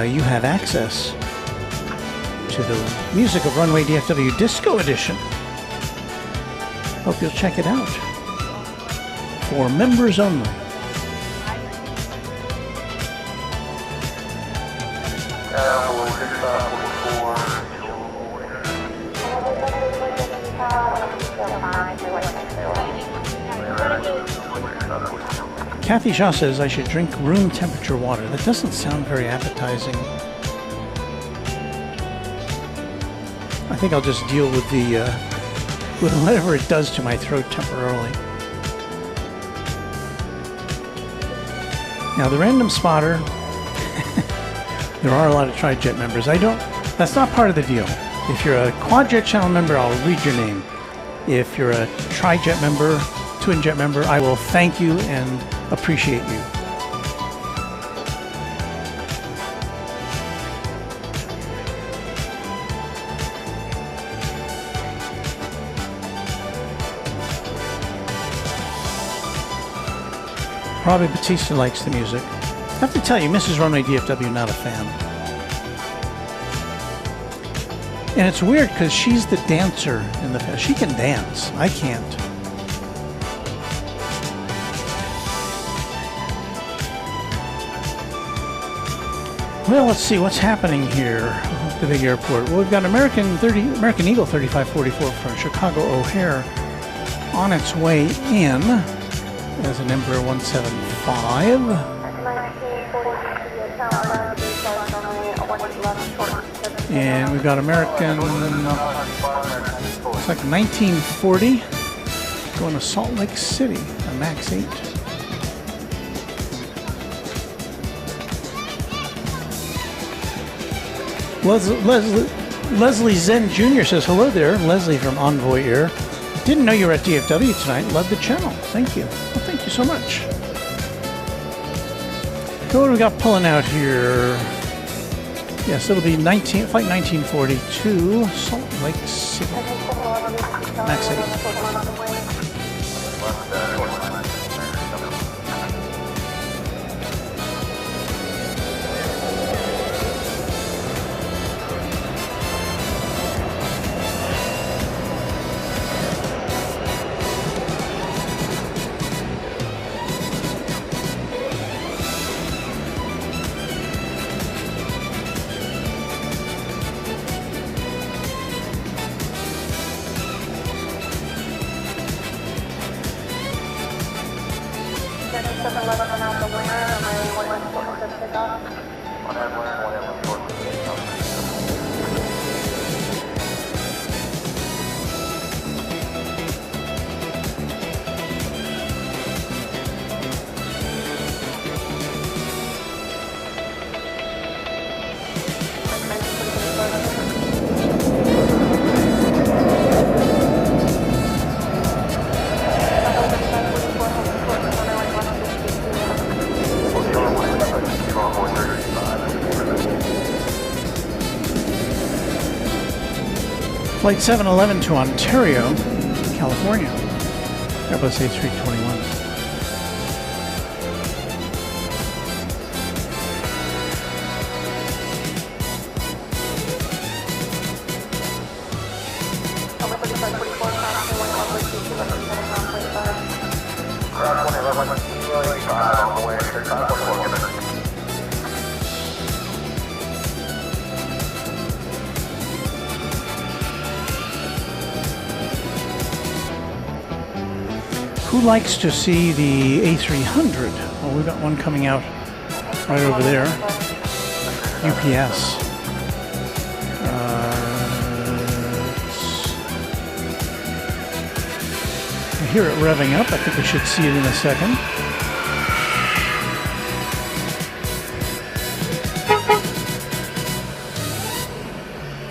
you have access to the music of Runway DFW Disco Edition. Hope you'll check it out. For members only. Kathy Shaw says I should drink room temperature water. That doesn't sound very appetizing. I think I'll just deal with the with whatever it does to my throat temporarily. Now the random spotter, there are a lot of Tri-Jet members. That's not part of the deal. If you're a Quad-Jet channel member, I'll read your name. If you're a Tri-Jet member, Twin-Jet member, I will thank you and appreciate you. Probably Batista likes the music. I have to tell you, Mrs. Runway DFW, not a fan. And it's weird because she's the dancer in the she can dance. I can't. Well, let's see what's happening here at the big airport. Well, we've got American Eagle 3544 from Chicago O'Hare on its way in as an Embraer 175. And we've got American, it's like 1940, going to Salt Lake City, a MAX 8. Leslie Zen Jr. says, hello there, Leslie from Envoy Air. Didn't know you were at DFW tonight. Love the channel. Thank you. Well, thank you so much. So what do we got pulling out here? Yes, it'll be flight 1942, Salt Lake City. MAX 8. On Atlanta, 11. Flight 711 to Ontario, California. Airbus A321. Who likes to see the A300? Well, we've got one coming out right over there. UPS. I hear it revving up. I think we should see it in a second.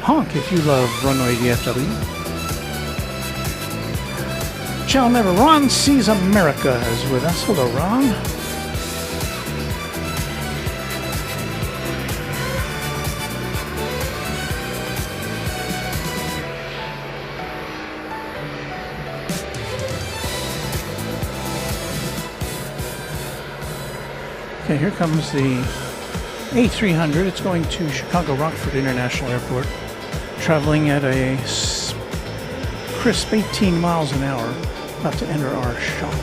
Honk if you love Runway DFW. Channel member Ron Sees America is with us. Hello, Ron. Okay, here comes the A300. It's going to Chicago Rockford International Airport, traveling at a crisp 18 miles an hour. About to enter our shot.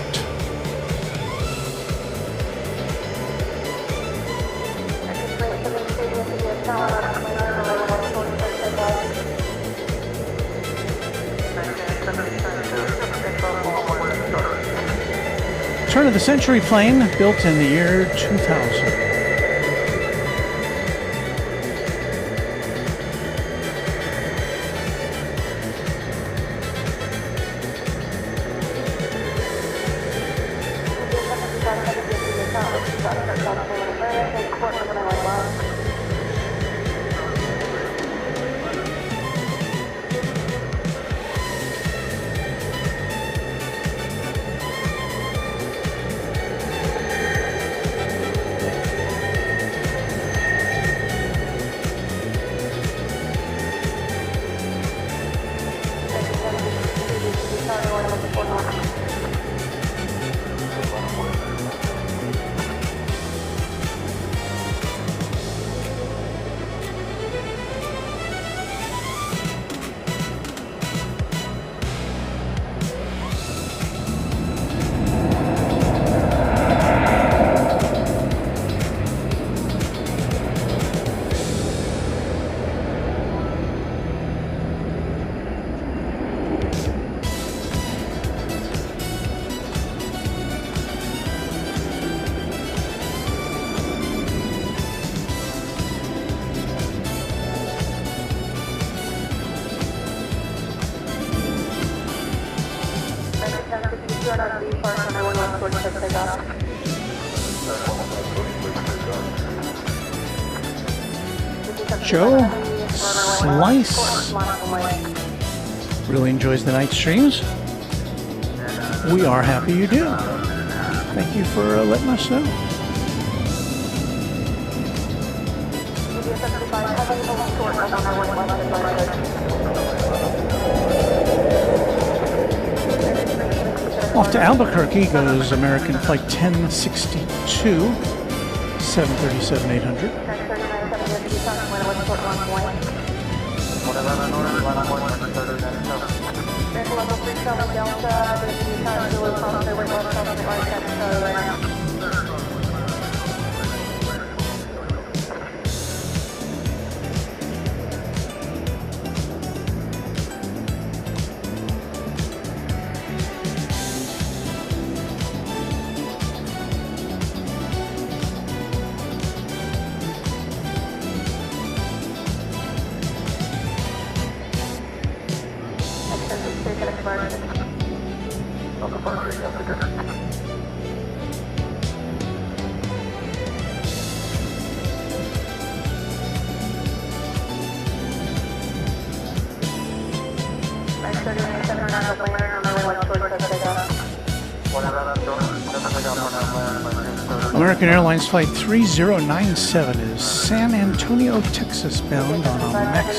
Turn of the century plane built in the year 2000. Joe Slice really enjoys the night streams. We are happy you do. Thank you for letting us know. Off to Albuquerque goes American Flight 1062, 737-800. American Airlines Flight 3097 is San Antonio, Texas bound on a MAX.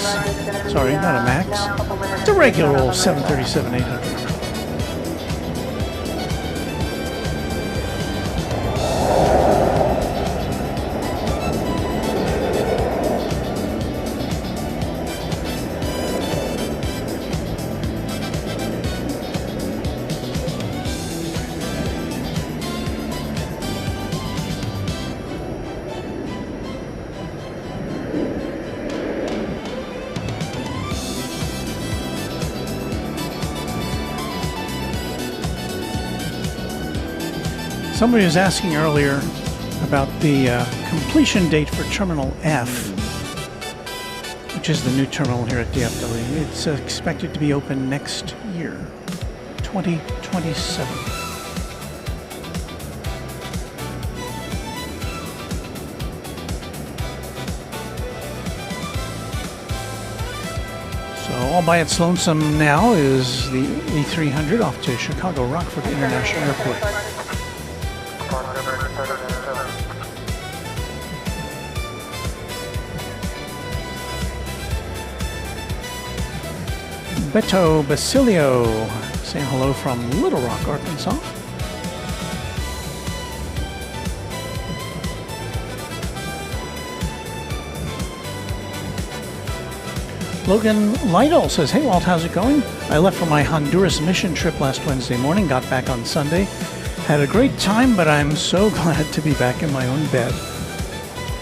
Sorry, not a MAX. It's a regular old 737-800. Somebody was asking earlier about the completion date for Terminal F, which is the new terminal here at DFW. It's expected to be open next year, 2027. So all by its lonesome now is the A300 off to Chicago Rockford International Airport. Beto Basilio saying hello from Little Rock, Arkansas. Logan Lytle says, hey Walt, how's it going? I left for my Honduras mission trip last Wednesday morning, got back on Sunday. Had a great time, but I'm so glad to be back in my own bed.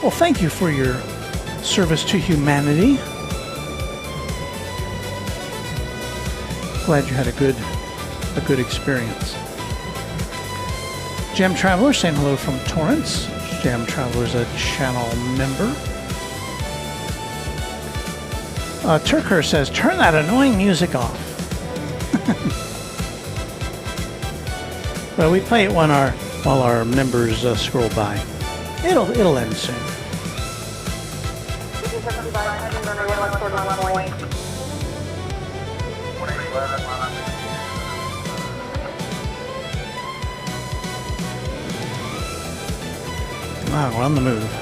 Well, thank you for your service to humanity. Glad you had a good experience. Jam Traveler saying hello from Torrance. Jam Traveler is a channel member. Turker says, turn that annoying music off. Well, we play it while our members scroll by. It'll end soon. Wow, we're on the move.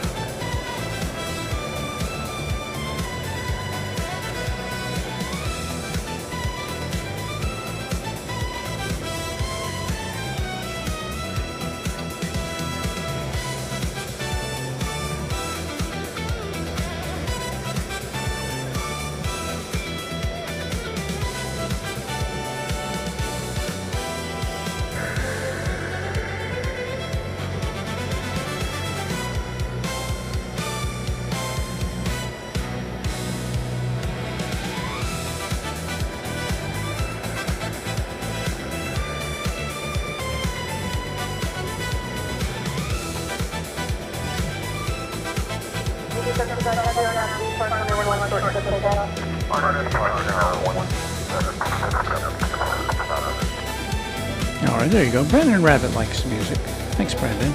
All right, there you go. Brandon Rabbit likes music. Thanks, Brandon,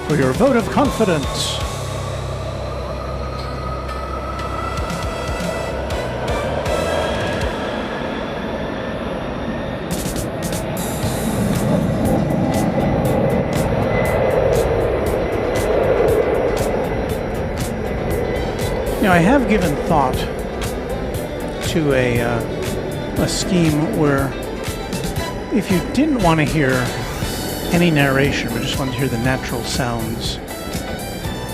for your vote of confidence. You know, I have given thought to a scheme where if you didn't want to hear any narration, but just wanted to hear the natural sounds,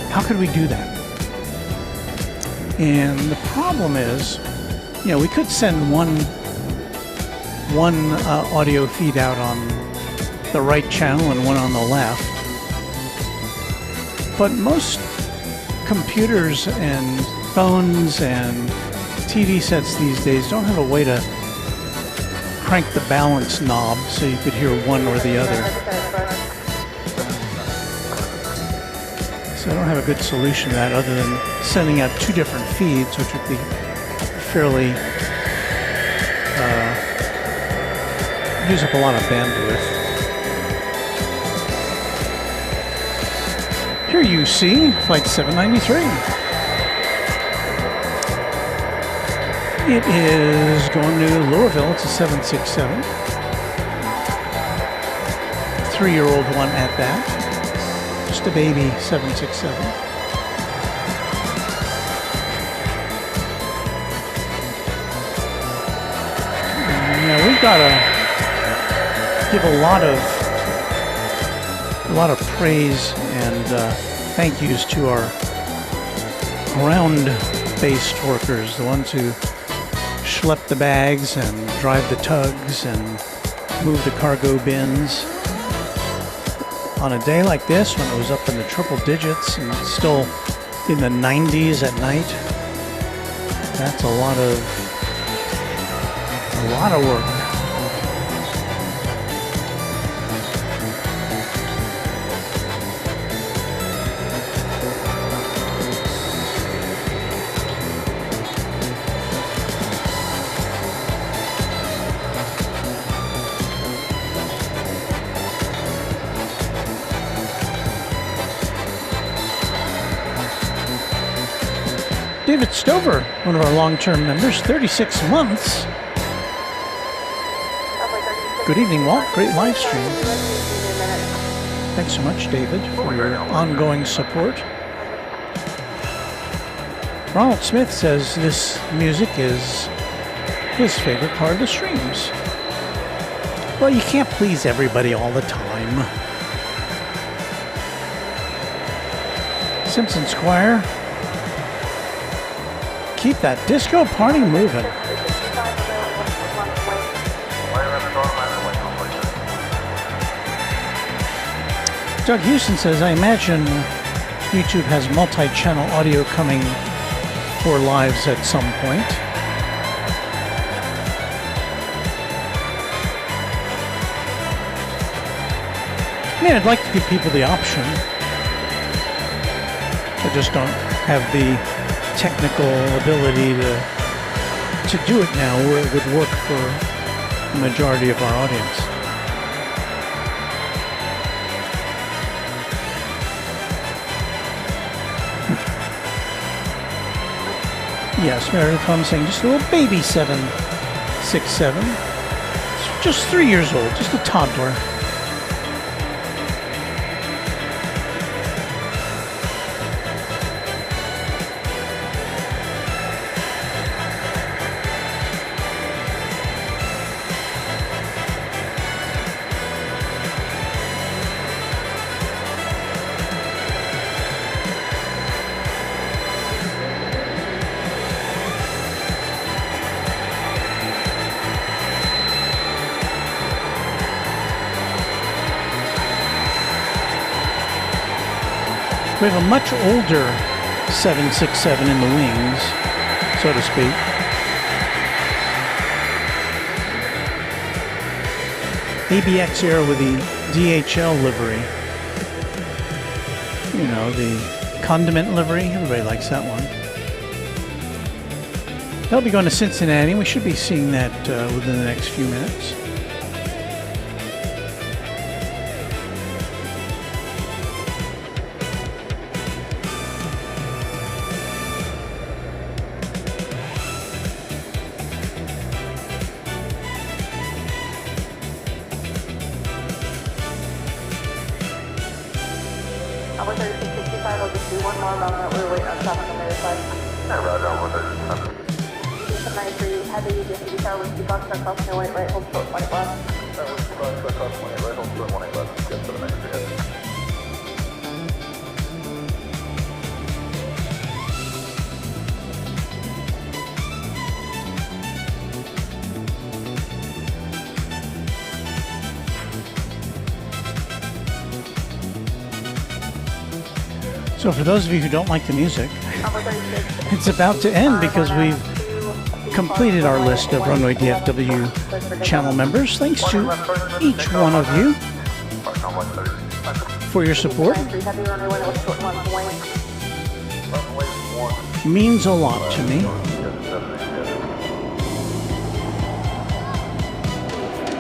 how could we do that? And the problem is, you know, we could send one audio feed out on the right channel and one on the left, but most computers and phones and TV sets these days don't have a way to crank the balance knob so you could hear one or the other. So I don't have a good solution to that other than sending out two different feeds, which would be fairly use up a lot of bandwidth. Here you see Flight 793. It is going to Louisville. It's a 767. 3-year-old one at that. Just a baby 767. Yeah, we've got to give a lot of praise and thank yous to our ground-based workers, the ones who schlep the bags and drive the tugs and move the cargo bins. On a day like this, when it was up in the triple digits and still in the 90s at night, that's a lot of work. David Stover, one of our long-term members, 36 months. Good evening, Walt. Great live stream. Thanks so much, David, for your ongoing support. Ronald Smith says this music is his favorite part of the streams. Well, you can't please everybody all the time. Simpson Squire, keep that disco party moving. Doug Houston says, I imagine YouTube has multi-channel audio coming for lives at some point. I mean, I'd like to give people the option. I just don't have the technical ability to do it now where it would work for the majority of our audience. Yes, Meredith, I'm saying just a little baby 767. Just 3 years old, just a toddler. We have a much older 767 in the wings, so to speak. ABX Air with the DHL livery. You know, the condiment livery. Everybody likes that one. They'll be going to Cincinnati. We should be seeing that within the next few minutes. So for those of you who don't like the music, it's about to end because we've completed our list of Runway DFW channel members. Thanks to each one of you for your support. Means a lot to me.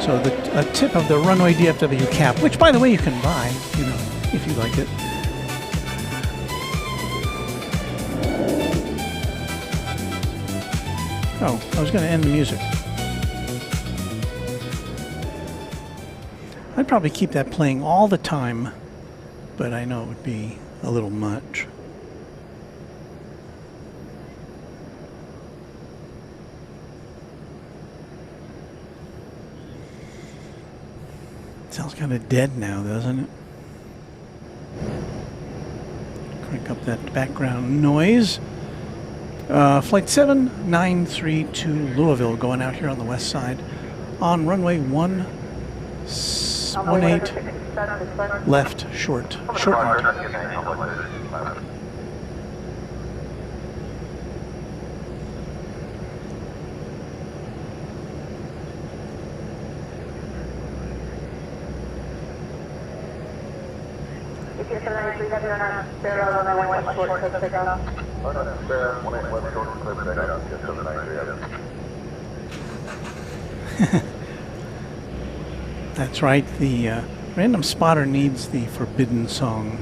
So a tip of the Runway DFW cap, which by the way you can buy, you know, if you like it. Oh, I was going to end the music. I'd probably keep that playing all the time, but I know it would be a little much. Sounds kind of dead now, doesn't it? Crank up that background noise. Flight 793 to Louisville, going out here on the west side on runway 18 left, short mark. That's right, the random spotter needs the forbidden song.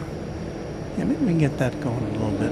Yeah, maybe we can get that going a little bit.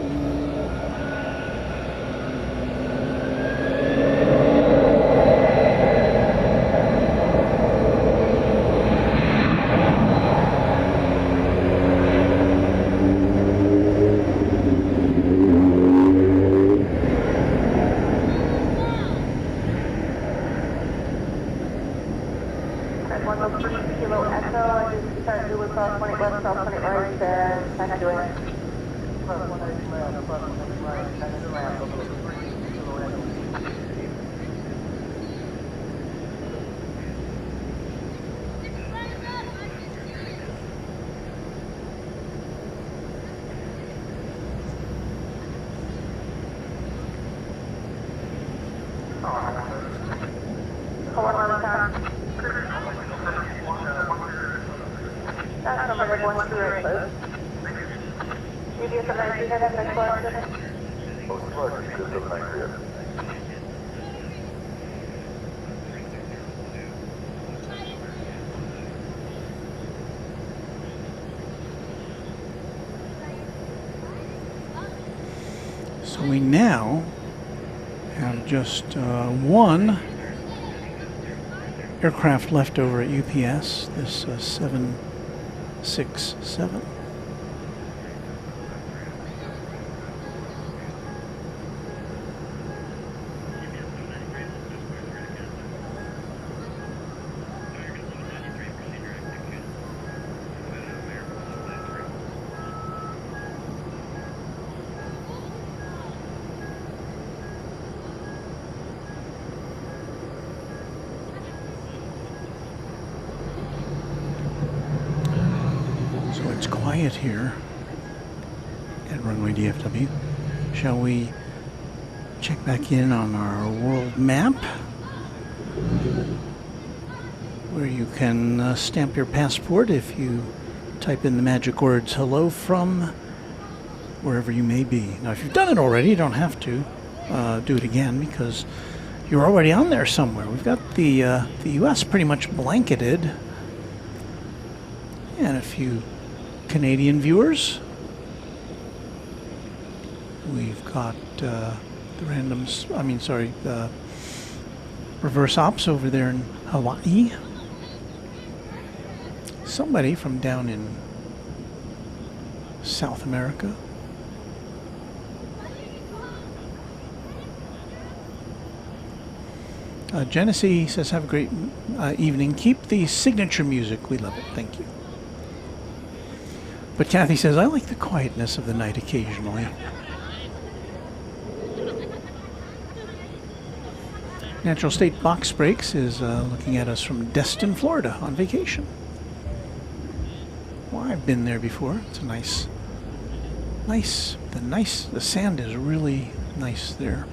So we now have just one aircraft left over at UPS, this 767. Quiet here at Runway DFW. Shall we check back in on our world map, where you can stamp your passport if you type in the magic words "hello from" wherever you may be. Now, if you've done it already, you don't have to do it again because you're already on there somewhere. We've got the U.S. pretty much blanketed, and a few Canadian viewers. We've got the reverse ops over there in Hawaii. Somebody from down in South America. Genesee says, have a great evening. Keep the signature music. We love it. Thank you. But Kathy says, I like the quietness of the night occasionally. Natural State Box Breaks is looking at us from Destin, Florida on vacation. Well, I've been there before. It's a nice, the sand is really nice there.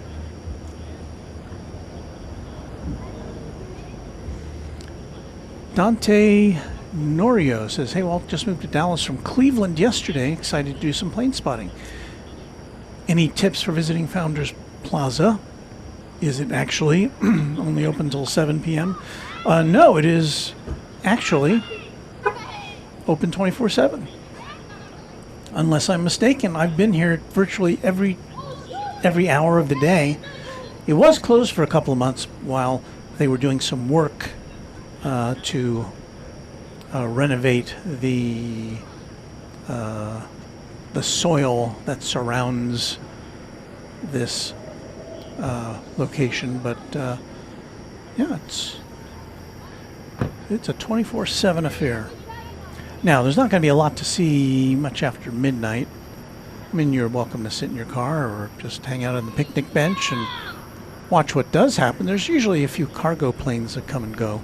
Dante Norio says, hey Walt, just moved to Dallas from Cleveland yesterday. Excited to do some plane spotting. Any tips for visiting Founders Plaza? Is it actually only open until 7 p.m.? No, it is actually open 24/7. Unless I'm mistaken, I've been here virtually every hour of the day. It was closed for a couple of months while they were doing some work to renovate the soil that surrounds this location, but yeah, it's a 24/7 affair. Now, there's not going to be a lot to see much after midnight. I mean, you're welcome to sit in your car or just hang out on the picnic bench and watch what does happen. There's usually a few cargo planes that come and go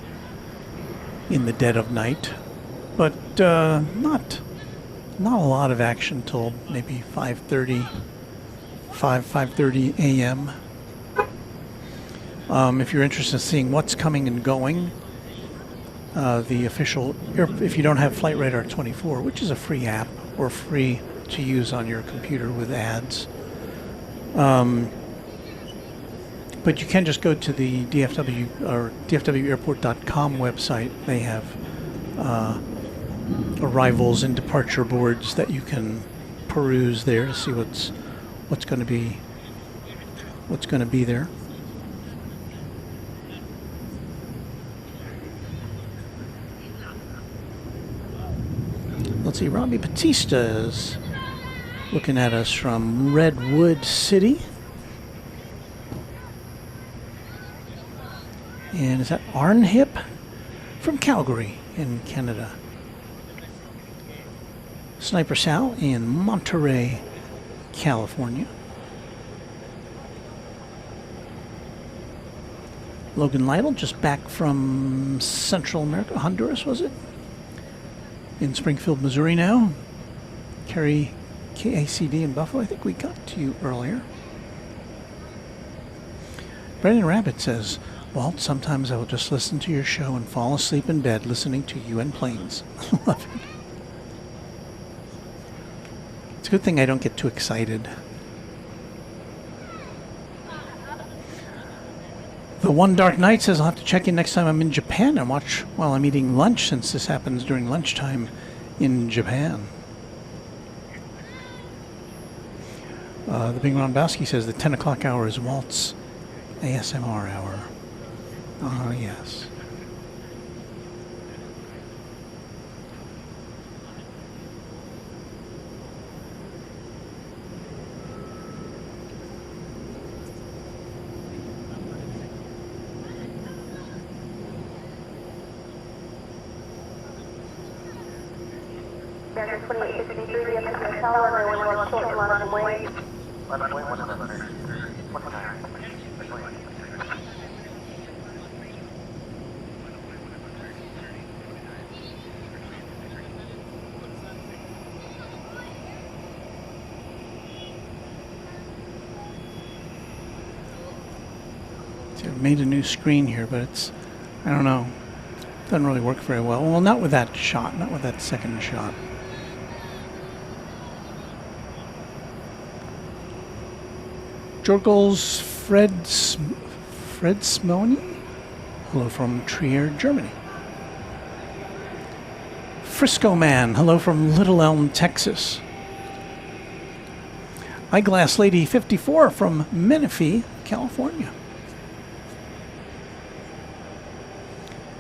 in the dead of night, but not a lot of action till maybe 5:30 a.m. If you're interested in seeing what's coming and going, the official, if you don't have Flight Radar 24, which is a free app or free to use on your computer with ads, but you can just go to the DFW or DFWAirport.com website. They have arrivals and departure boards that you can peruse there to see what's going to be there. Let's see, Robbie Batista is looking at us from Redwood City. And is that Arnhip? From Calgary in Canada. Sniper Sal in Monterey, California. Logan Lytle just back from Central America, Honduras, was it? In Springfield, Missouri now. Kerry KACD in Buffalo. I think we got to you earlier. Brandon Rabbit says, Walt, sometimes I will just listen to your show and fall asleep in bed listening to you and planes. Love it. It's a good thing I don't get too excited. The One Dark Night says I'll have to check in next time I'm in Japan and watch while I'm eating lunch, since this happens during lunchtime in Japan. The Bing Ronbowski says the 10 o'clock hour is Walt's ASMR hour. Ah, yes. Center 2863, the FMS Tower, runway 1 short line away. See, I've made a new screen here, but it's, I don't know, doesn't really work very well. Well, not with that shot, not with that second shot. Jorgels Fred Smony. Hello from Trier, Germany. Frisco Man. Hello from Little Elm, Texas. Eyeglass Lady 54 from Menifee, California.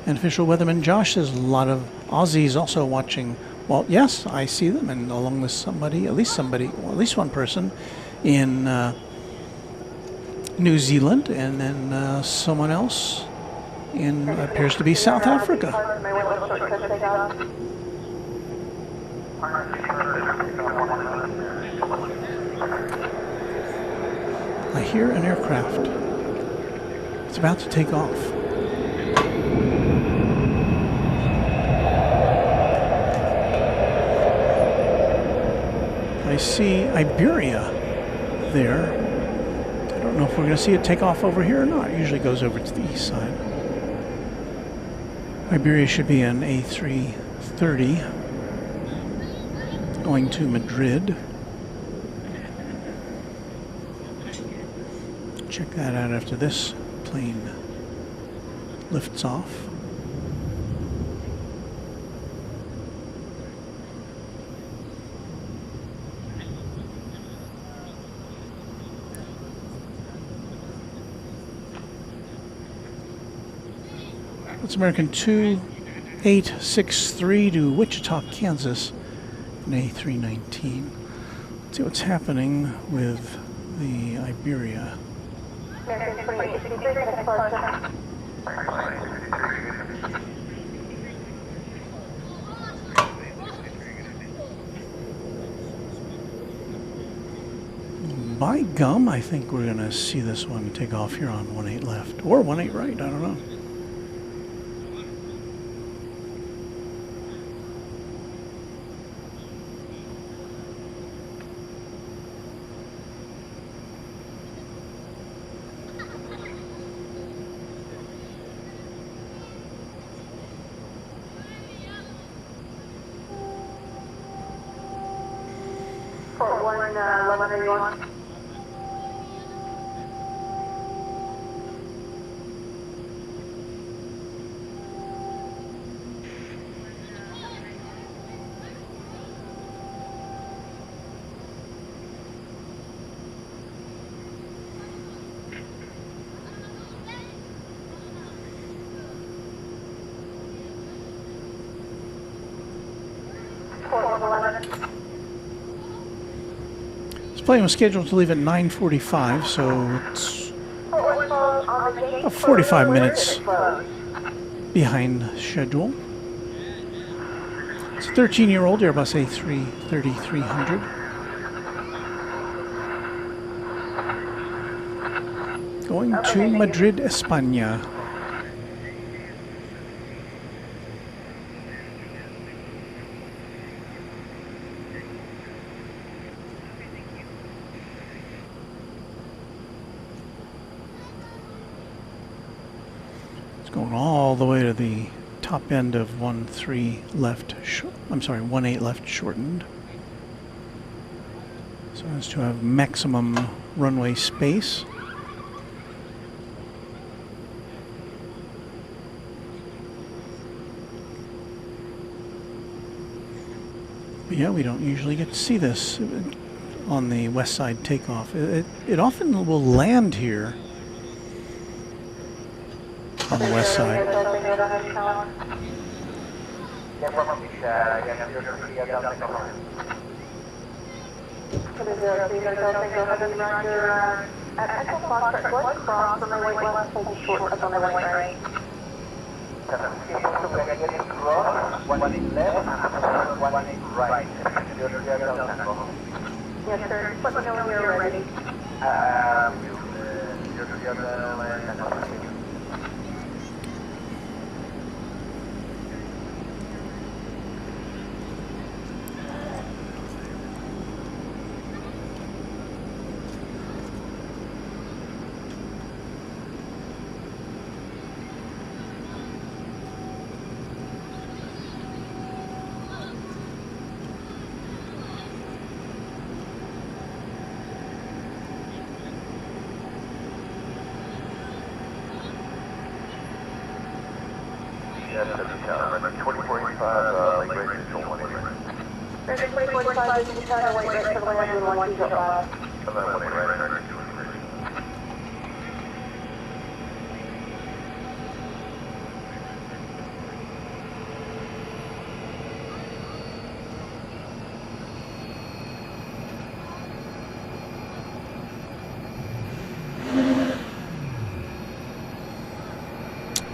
And official weatherman Josh says a lot of Aussies also watching. Well, yes, I see them, and along with somebody, at least one person in New Zealand, and then someone else in appears to be South Africa. I hear an aircraft. It's about to take off. I see Iberia there. I don't know if we're going to see it take off over here or not. It usually goes over to the east side. Iberia should be an A330 going to Madrid. Check that out after this plane lifts off. It's American 2 863 to Wichita, Kansas, an A319. Let's see what's happening with the Iberia. American 2863, departure. By gum, I think we're going to see this one take off here on 18 left, or 18 right, I don't know. Port 111, are you on? Port 111. This plane was scheduled to leave at 9:45, so it's about 45 minutes behind schedule. It's a 13-year-old Airbus A330-300. Going to Madrid, España. Going all the way to the top end of 18 left shortened, so as to have maximum runway space. But yeah, we don't usually get to see this on the west side takeoff. It often will land here on the west side. Yes, sir. Let me know when you're ready. Yes, 2045, late range control 1 There's a 2045, this is China, white right for the landing, 1205. 1 right.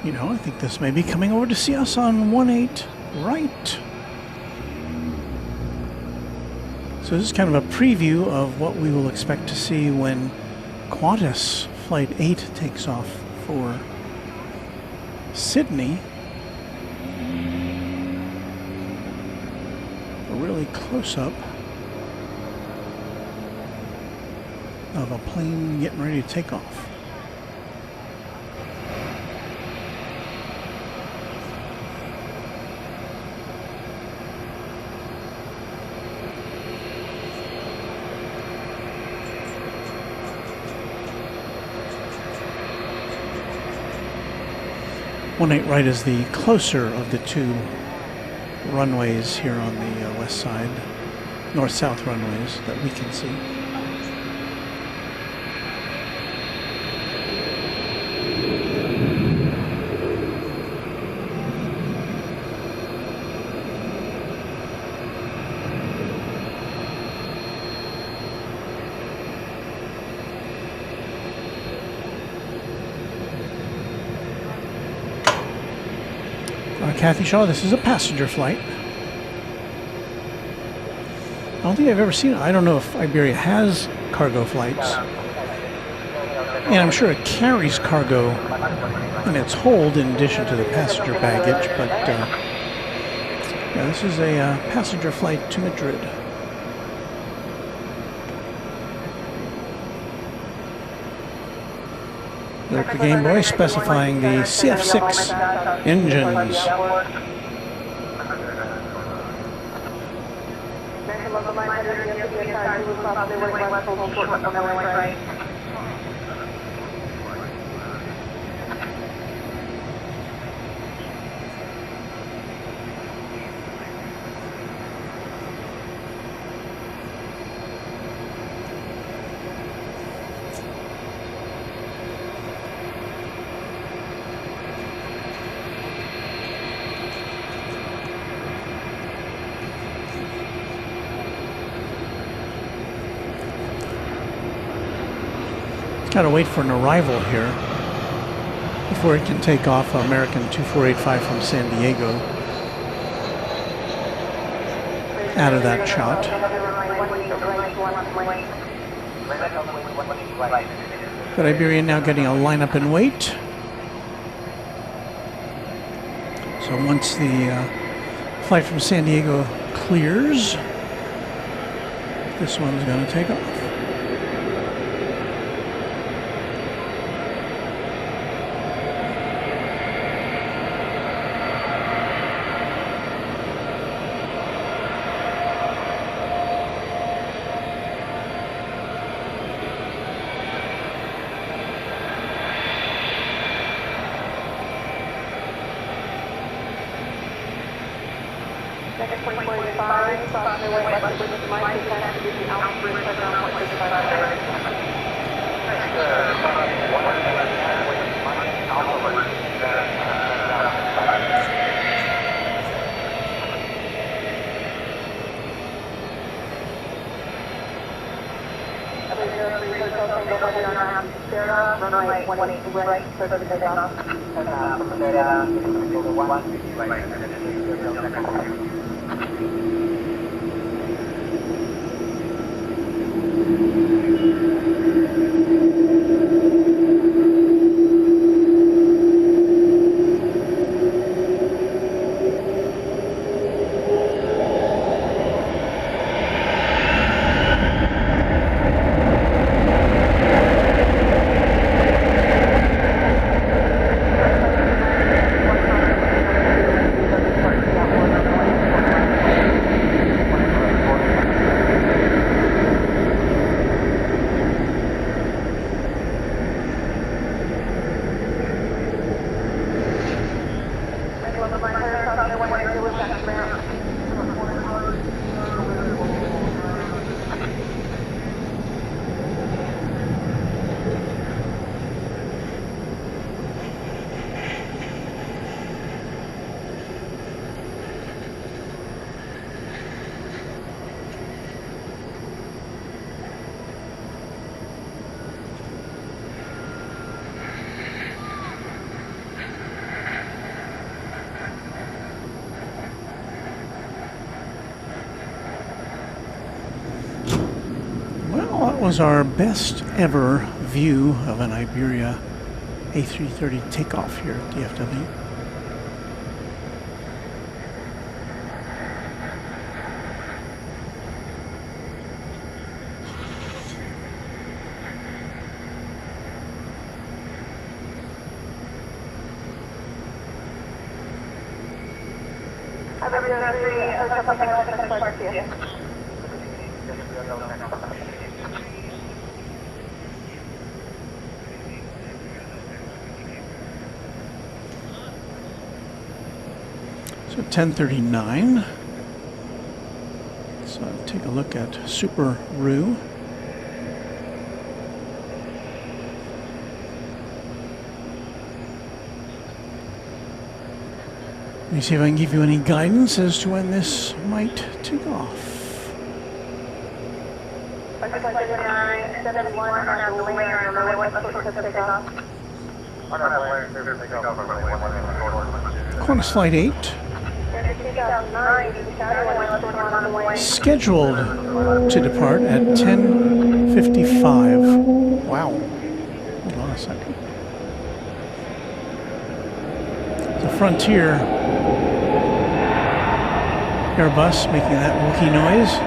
You know, I think this may be coming over to see us on 18 right. So this is kind of a preview of what we will expect to see when Qantas Flight 8 takes off for Sydney. A really close-up of a plane getting ready to take off. One 8 right is the closer of the two runways here on the west side, north-south runways that we can see. Kathy Shaw. This is a passenger flight. I don't think I've ever seen it. I don't know if Iberia has cargo flights. And I'm sure it carries cargo in its hold in addition to the passenger baggage, but yeah, this is a passenger flight to Madrid. There's the Game Boy specifying the CF6 engines. Gotta wait for an arrival here before it can take off. American 2485 from San Diego out of that shot. But Iberia now getting a lineup and wait. So once the flight from San Diego clears, this one's going to take off. Was our best ever view of an Iberia A330 takeoff here at DFW. So 1039. So take a look at Super Roo. Let me see if I can give you any guidance as to when this might take off. Qantas Flight 8, scheduled to depart at 10:55. Wow. Hold on a second. The Frontier Airbus making that wookie noise.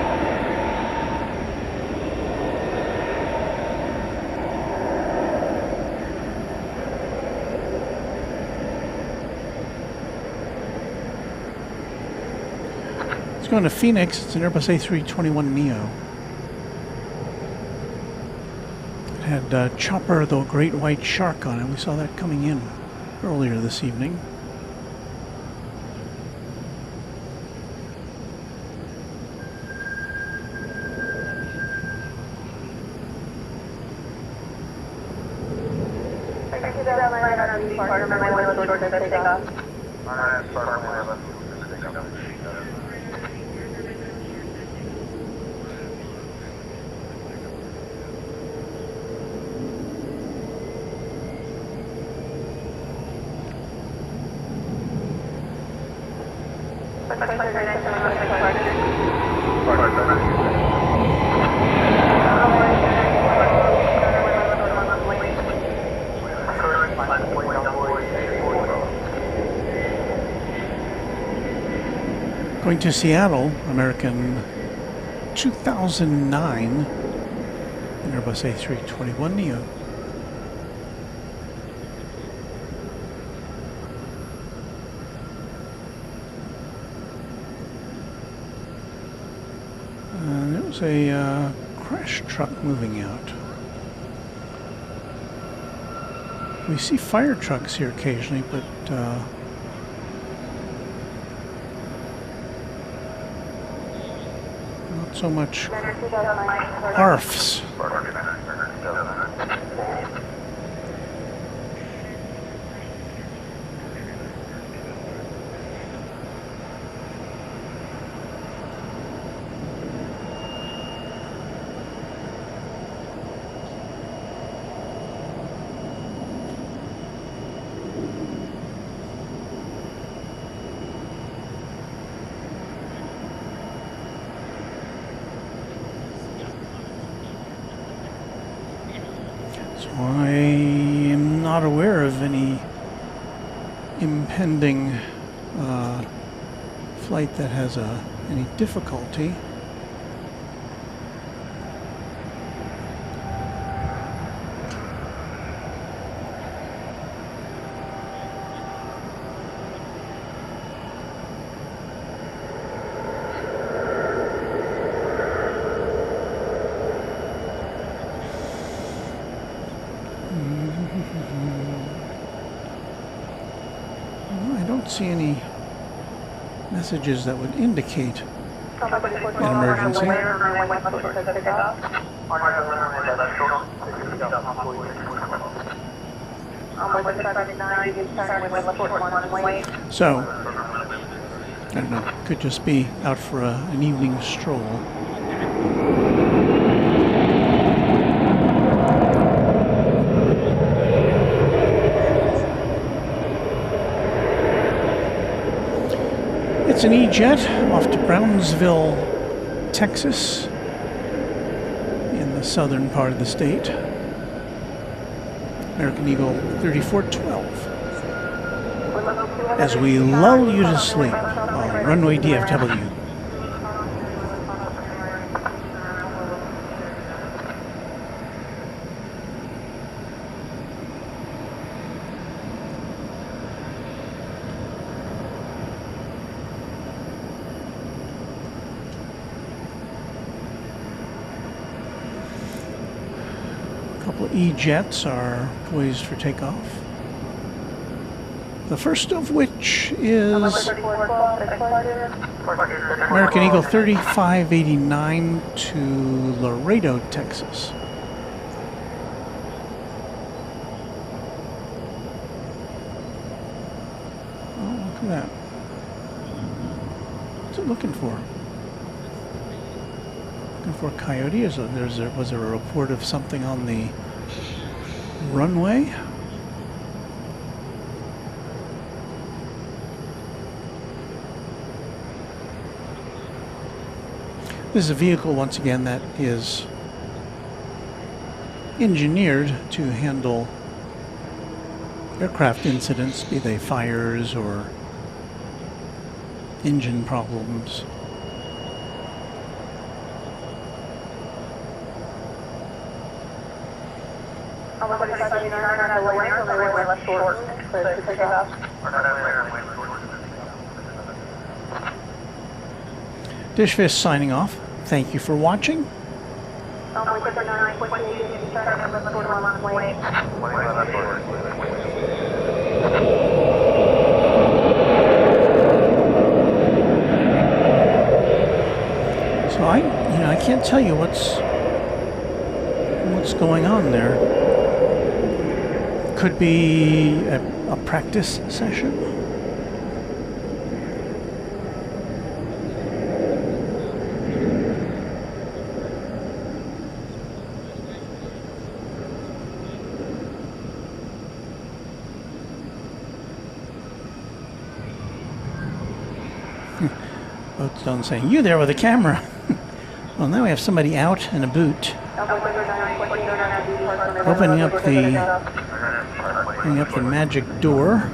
Going to Phoenix. It's an Airbus A321neo. It had Chopper, the Great White Shark on it. We saw that coming in earlier this evening. Going to Seattle, American 2009, an Airbus A321neo. And there was a crash truck moving out. We see fire trucks here occasionally, but not so much ARFs. So I am not aware of any impending flight that has any difficulty. I don't see any messages that would indicate an emergency. So, I don't know, could just be out for an evening stroll. It's an E-jet off to Brownsville, Texas, in the southern part of the state. American Eagle 3412. As we lull you to sleep on Runway DFW. E-jets are poised for takeoff. The first of which is American Eagle 3589 to Laredo, Texas. Oh, look at that. What's it looking for? Looking for a coyote? Was there a report of something on the runway? This is a vehicle, once again, that is engineered to handle aircraft incidents, be they fires or engine problems. Dishfish signing off. Thank you for watching. So I can't tell you what's going on there. Could be a practice session. Boat's done saying, "You there with a camera?" Well, now we have somebody out in a boot, opening up the magic door.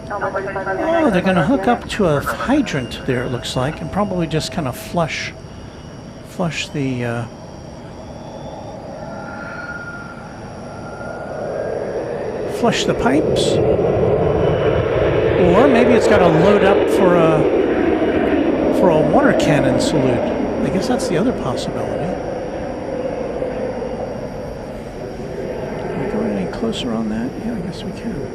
Oh, they're going to hook up to a hydrant there, it looks like, and probably just kind of flush the flush the pipes. Or maybe it's got to load up for a water cannon salute. I guess that's the other possibility. Can we go any closer on that? Yeah, I guess we can.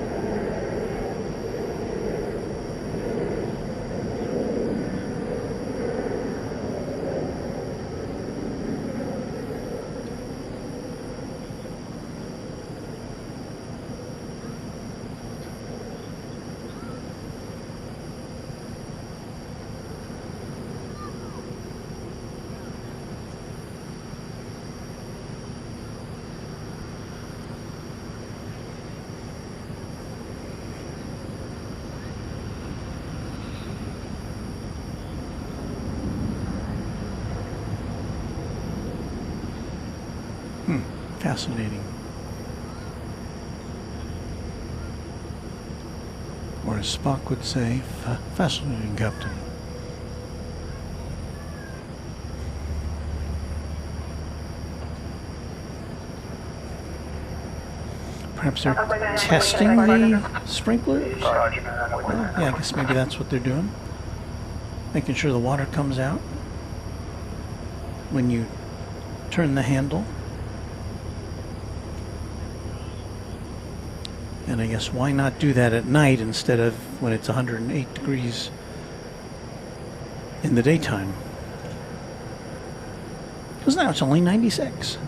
Fascinating. Or as Spock would say, fascinating, Captain. Perhaps they're testing the sprinklers? Well, yeah, I guess maybe that's what they're doing. Making sure the water comes out when you turn the handle. And I guess why not do that at night instead of when it's 108 degrees in the daytime? Because now it's only 96.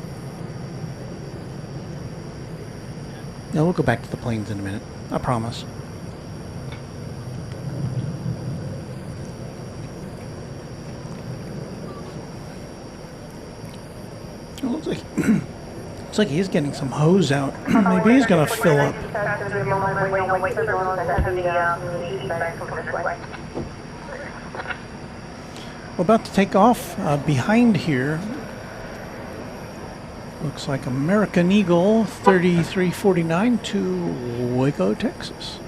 Now we'll go back to the planes in a minute. I promise. It looks like looks like he's getting some hose out. Maybe he's gonna fill up. We're about to take off. Behind here looks like American Eagle 3349 to Waco, Texas.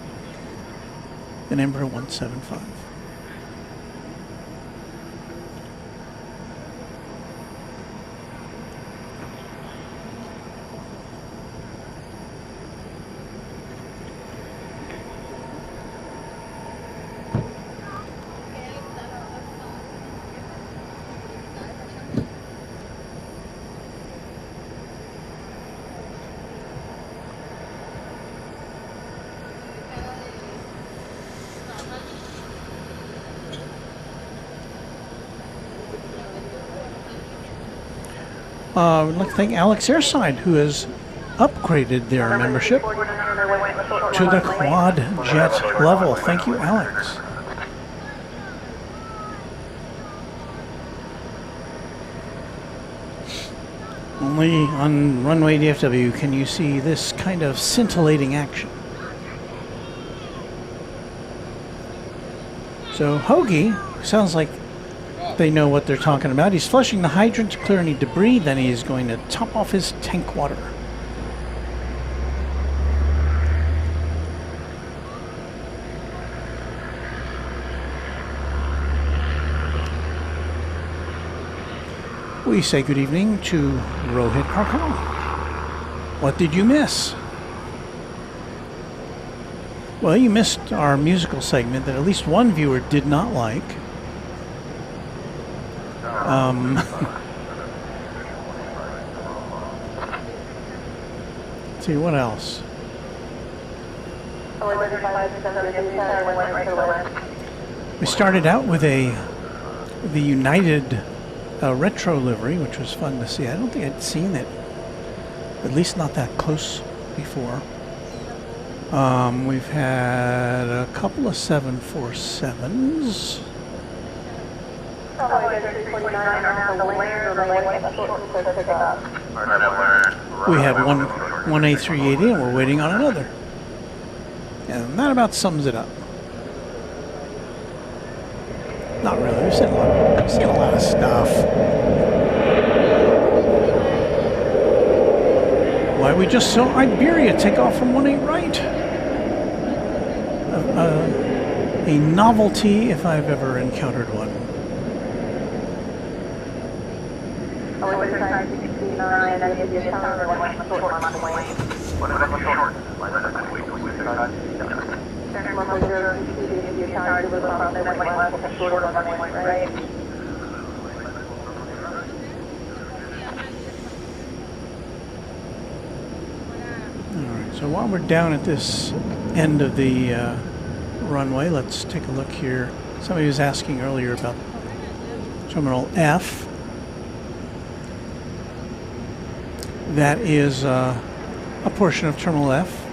And Embraer 175. I'd like to thank Alex Airside, who has upgraded their membership to the quad jet level. Thank you, Alex. Only on Runway DFW can you see this kind of scintillating action. So Hoagie, sounds like they know what they're talking about. He's flushing the hydrant to clear any debris, then he is going to top off his tank water. We say good evening to Rohit Karkal. What did you miss? Well, you missed our musical segment that at least one viewer did not like. Let's see, what else? We started out with the United retro livery, which was fun to see. I don't think I'd seen it, at least not that close before. We've had a couple of 747s. We had one A380 and we're waiting on another. And that about sums it up. Not really. We've seen a lot of stuff. Why, we just saw Iberia take off from 18 right. A novelty if I've ever encountered one. Alright, so while we're down at this end of the runway, let's take a look here. Somebody was asking earlier about Terminal F. That is a portion of Terminal F.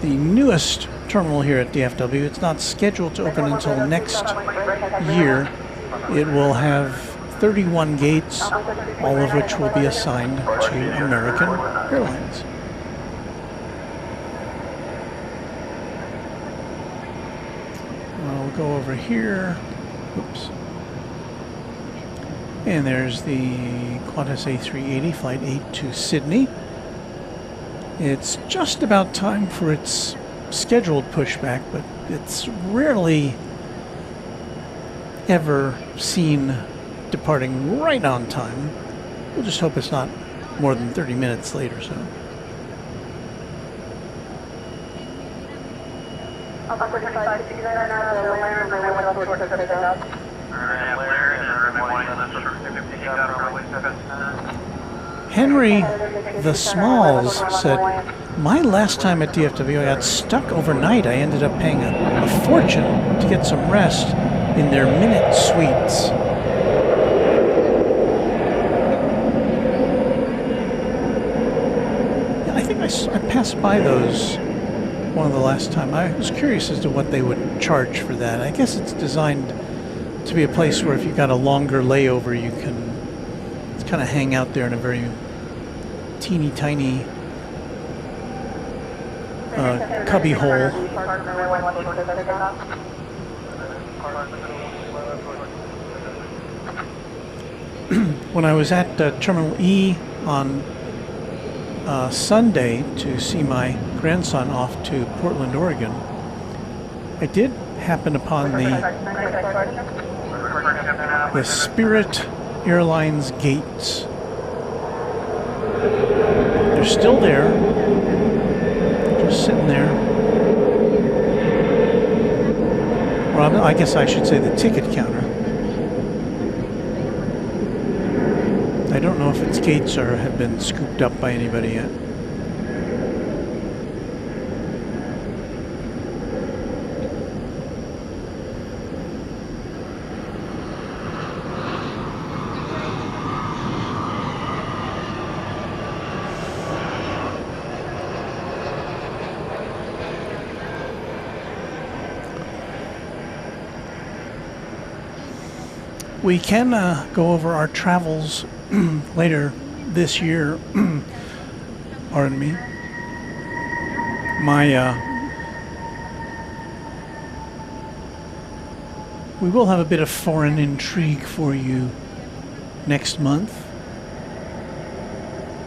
The newest terminal here at DFW. It's not scheduled to open until next year. It will have 31 gates, all of which will be assigned to American Airlines. I'll go over here. Oops. And there's the Qantas A380 Flight 8 to Sydney. It's just about time for its scheduled pushback, but it's rarely ever seen departing right on time. We'll just hope it's not more than 30 minutes late or so. Henry the Smalls said, my last time at DFW, I got stuck overnight. I ended up paying a fortune to get some rest in their minute suites. Yeah, I think I passed by those one of the last time. I was curious as to what they would charge for that. I guess it's designed to be a place where if you've got a longer layover, you can kind of hang out there in a very teeny tiny cubby hole. When I was at Terminal E on Sunday to see my grandson off to Portland, Oregon, I did happen upon the Spirit Airlines gates. They're still there, just sitting there. Well, I guess I should say the ticket counter. I don't know if its gates have been scooped up by anybody yet. We can go over our travels later this year. Pardon me. My We will have a bit of foreign intrigue for you next month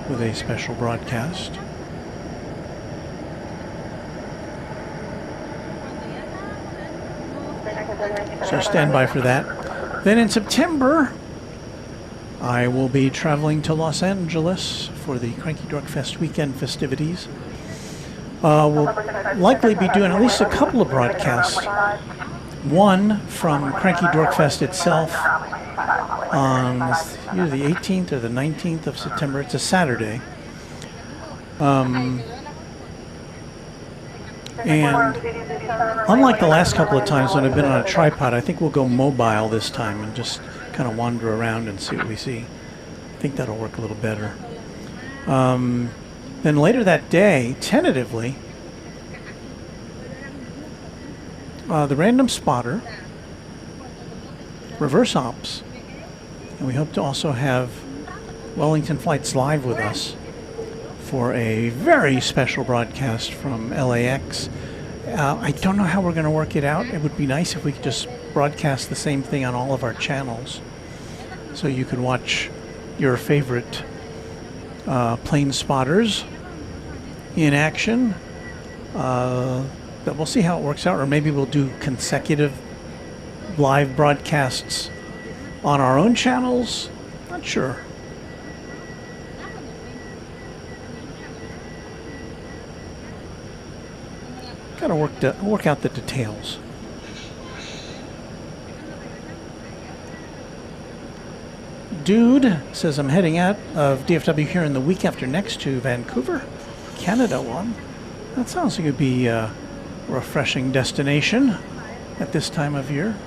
with a special broadcast. So stand by for that. Then in September, I will be traveling to Los Angeles for the Cranky Dork Fest weekend festivities. We'll likely be doing at least a couple of broadcasts. One from Cranky Dork Fest itself on either the 18th or the 19th of September. It's a Saturday. And unlike the last couple of times when I've been on a tripod, I think we'll go mobile this time and just kind of wander around and see what we see. I think that'll work a little better. Then later that day, tentatively, the Random Spotter, Reverse Ops, and we hope to also have Wellington Flights Live with us for a very special broadcast from LAX. I don't know how we're going to work it out. It would be nice if we could just broadcast the same thing on all of our channels so you could watch your favorite plane spotters in action. But we'll see how it works out, or maybe we'll do consecutive live broadcasts on our own channels. Not sure. Gotta work out the details. Dude says I'm heading out of DFW here in the week after next to Vancouver, Canada one. That sounds like it'd be a refreshing destination at this time of year.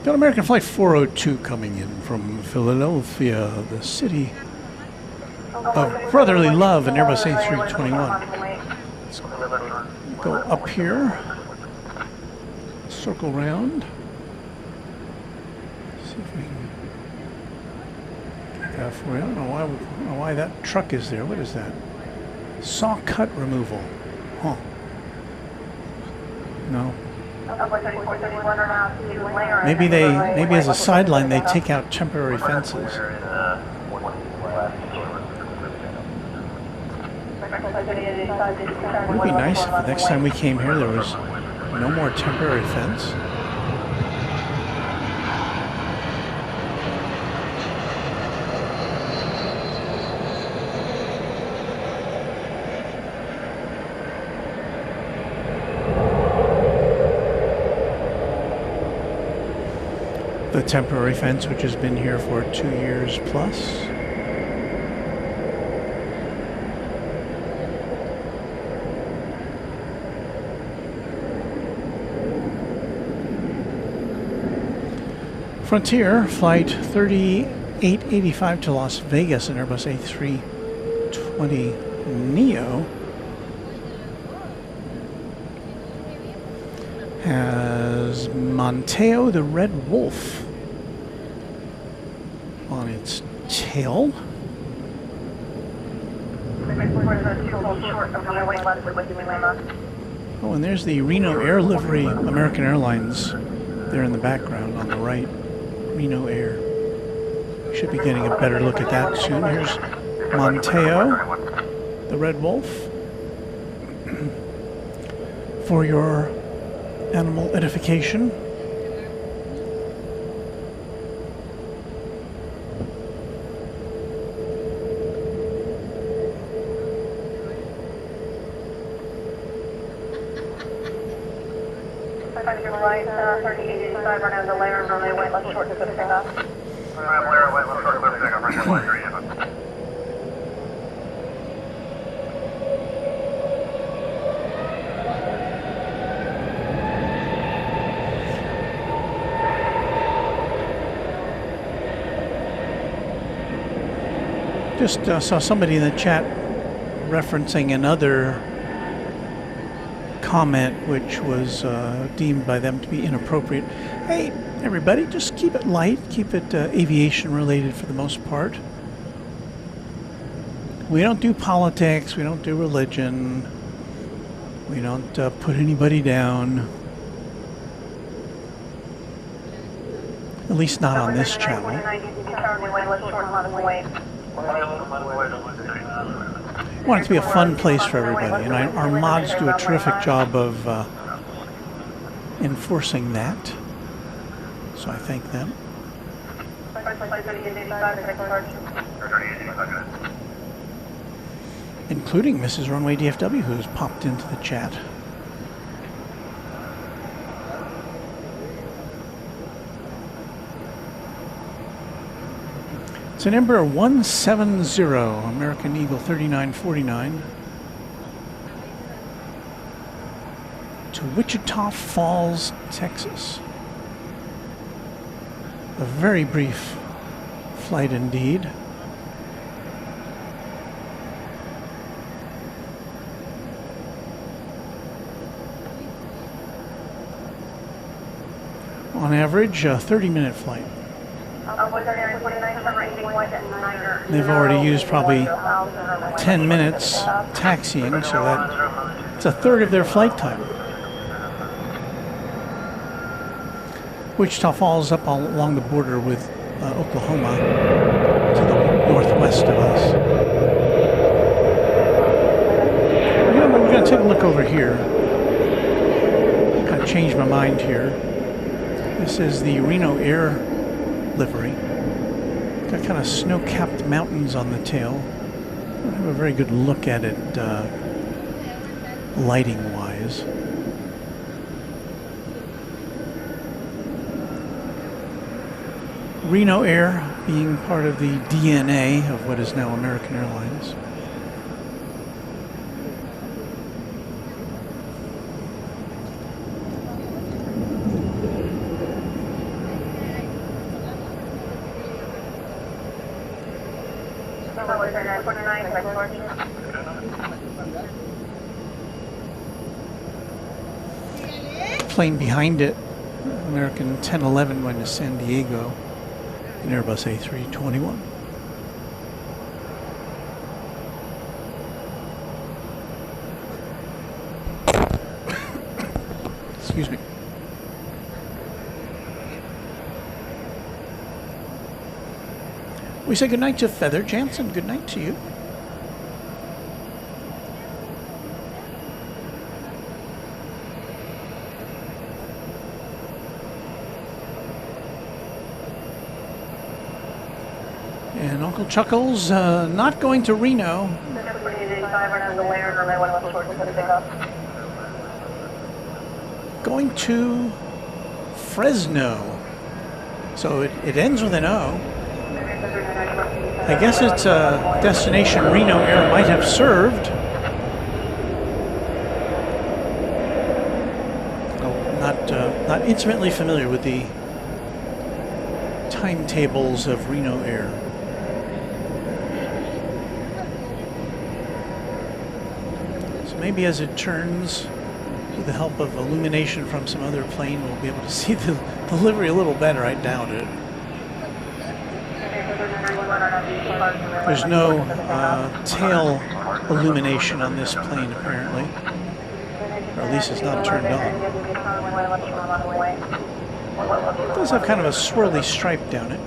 Got American Flight 402 coming in from Philadelphia, the city of brotherly love, and Airbus A321. Let's go up here, circle round, see if we can get that for you. I don't know why that truck is there. What is that? Saw cut removal. Huh. No. Maybe as a sideline they take out temporary fences. It would be nice if the next time we came here there was no more temporary fence. The temporary fence, which has been here for 2 years plus. Frontier Flight 3885 to Las Vegas, an Airbus A320neo, has Monteo the Red Wolf on its tail. Oh, and there's the Reno Air livery, American Airlines, there in the background on the right. Reno Air. Should be getting a better look at that soon. Here's Monteo, the Red Wolf, for your animal edification. Flight 3885, run out the layer, runway wait left short to pick up. Just saw somebody in the chat referencing another comment which was deemed by them to be inappropriate. Hey, everybody, just keep it light, keep it aviation related for the most part. We don't do politics, we don't do religion, We don't put anybody down. At least not on this channel. I want it to be a fun place for everybody, and our mods do a terrific job of enforcing that. So I thank them. Including Mrs. Runway DFW, who's popped into the chat. It's an Embraer 170, American Eagle 3949, to Wichita Falls, Texas. A very brief flight indeed. On average, a 30-minute flight. They've already used probably 10 minutes taxiing, so it's a third of their flight time. Wichita Falls up along the border with Oklahoma to the northwest of us. We're going to take a look over here. Kind of changed my mind here. This is the Reno Air livery. Got kind of snow-capped mountains on the tail. I don't have a very good look at it lighting-wise. Reno Air being part of the DNA of what is now American Airlines. Plane behind it, American 1011 going to San Diego, an Airbus A321. Excuse me. We say goodnight to Feather Jansen. Good night to you. And Uncle Chuckles not going to Reno. Going to Fresno. So it ends with an O. I guess it's a destination Reno Air might have served. Not intimately familiar with the timetables of Reno Air. So maybe as it turns, with the help of illumination from some other plane, we'll be able to see the livery a little better. I doubt it. There's no tail illumination on this plane, apparently. Or at least it's not turned on. It does have kind of a swirly stripe down it.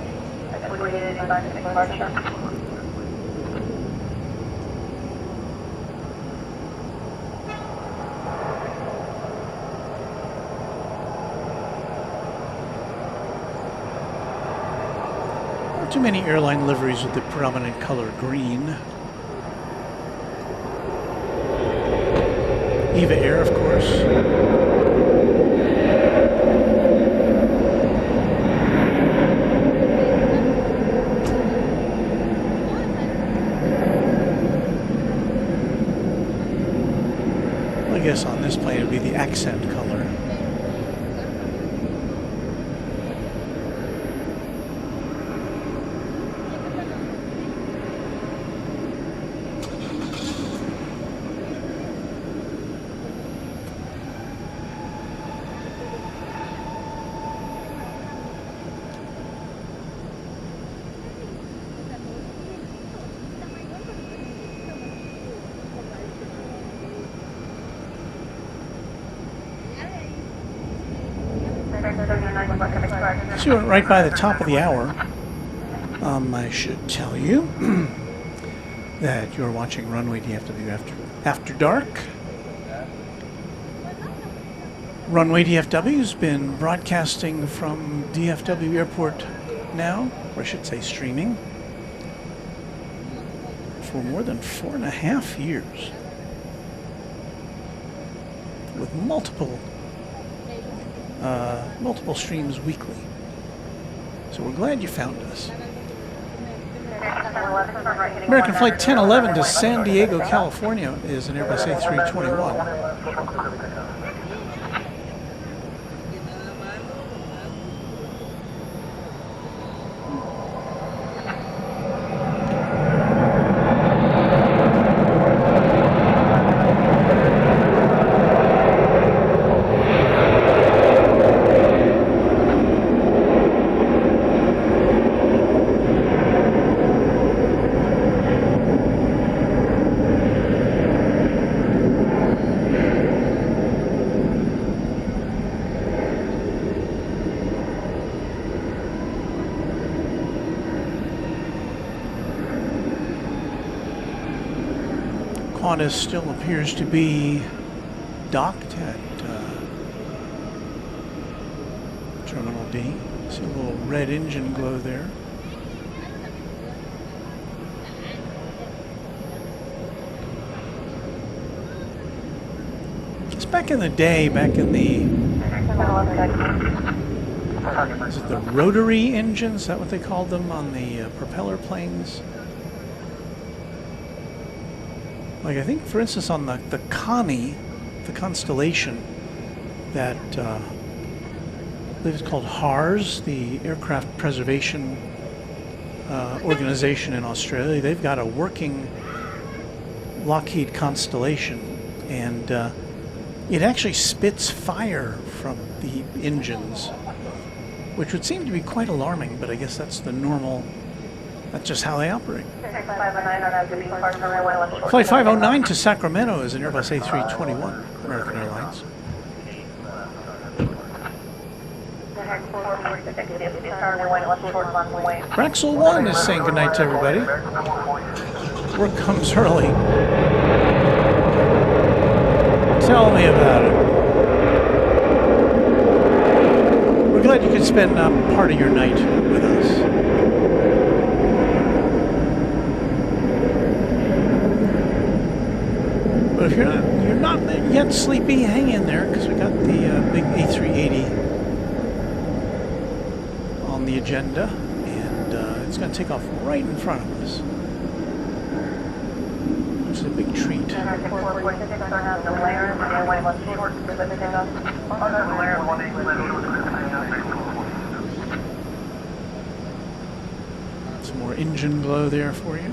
Not too many airline liveries with the predominant color green. Eva Air, of course. I guess on this plane it would be the accent color. So we went right by the top of the hour. I should tell you that you're watching Runway DFW After Dark. Runway DFW has been broadcasting from DFW Airport now, or I should say streaming, for more than 4.5 years, with multiple streams weekly. So we're glad you found us. American Flight 1011 to San Diego, California is an Airbus A321. Qantas still appears to be docked at Terminal D. See a little red engine glow there. It's back in the day, back in the, is it the rotary engines? Is that what they called them on the propeller planes? Like I think, for instance, on the Connie, the Constellation, that I believe it's called HARS, the Aircraft Preservation Organization in Australia. They've got a working Lockheed Constellation, and it actually spits fire from the engines, which would seem to be quite alarming, but I guess that's the normal, that's just how they operate. Flight 509 to Sacramento is an Airbus A321, American Airlines. Braxel 1 is saying goodnight to everybody. Work comes early. Tell me about it. We're glad you could spend part of your night with us. But if you're not yet sleepy, hang in there, because we got the big A380 on the agenda, and it's going to take off right in front of us. Which is a big treat. Some more engine glow there for you.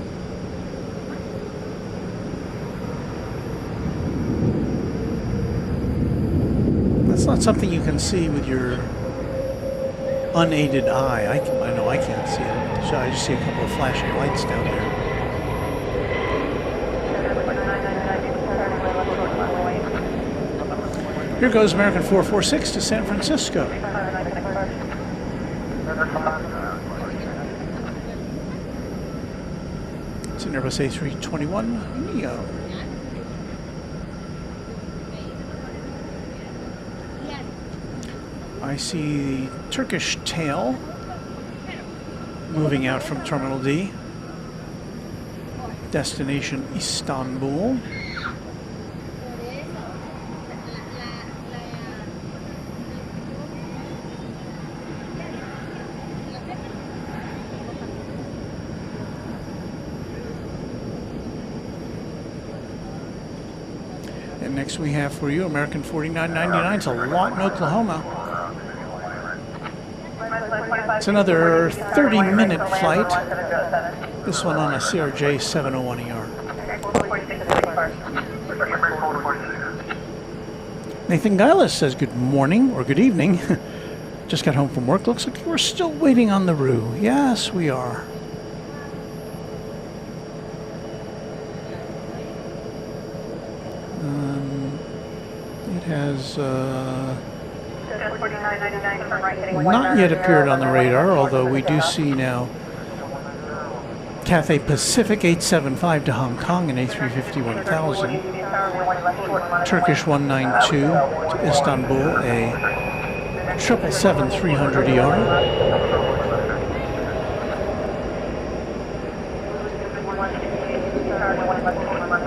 That's not something you can see with your unaided eye. I know I can't see it. So I just see a couple of flashing lights down there. Here goes American 446 to San Francisco. It's an Airbus A321 Neo. I see the Turkish tail moving out from Terminal D. Destination Istanbul. And next we have for you American 4999 to Lawton, Oklahoma. It's another 30-minute flight. This one on a CRJ 701ER. Nathan Gillis says good morning or good evening. Just got home from work. Looks like we're still waiting on the Roo. Yes, we are. It has Not yet appeared on the radar, although we do see now Cathay Pacific 875 to Hong Kong and A350 1000. Turkish 192 to Istanbul, a 777-300ER.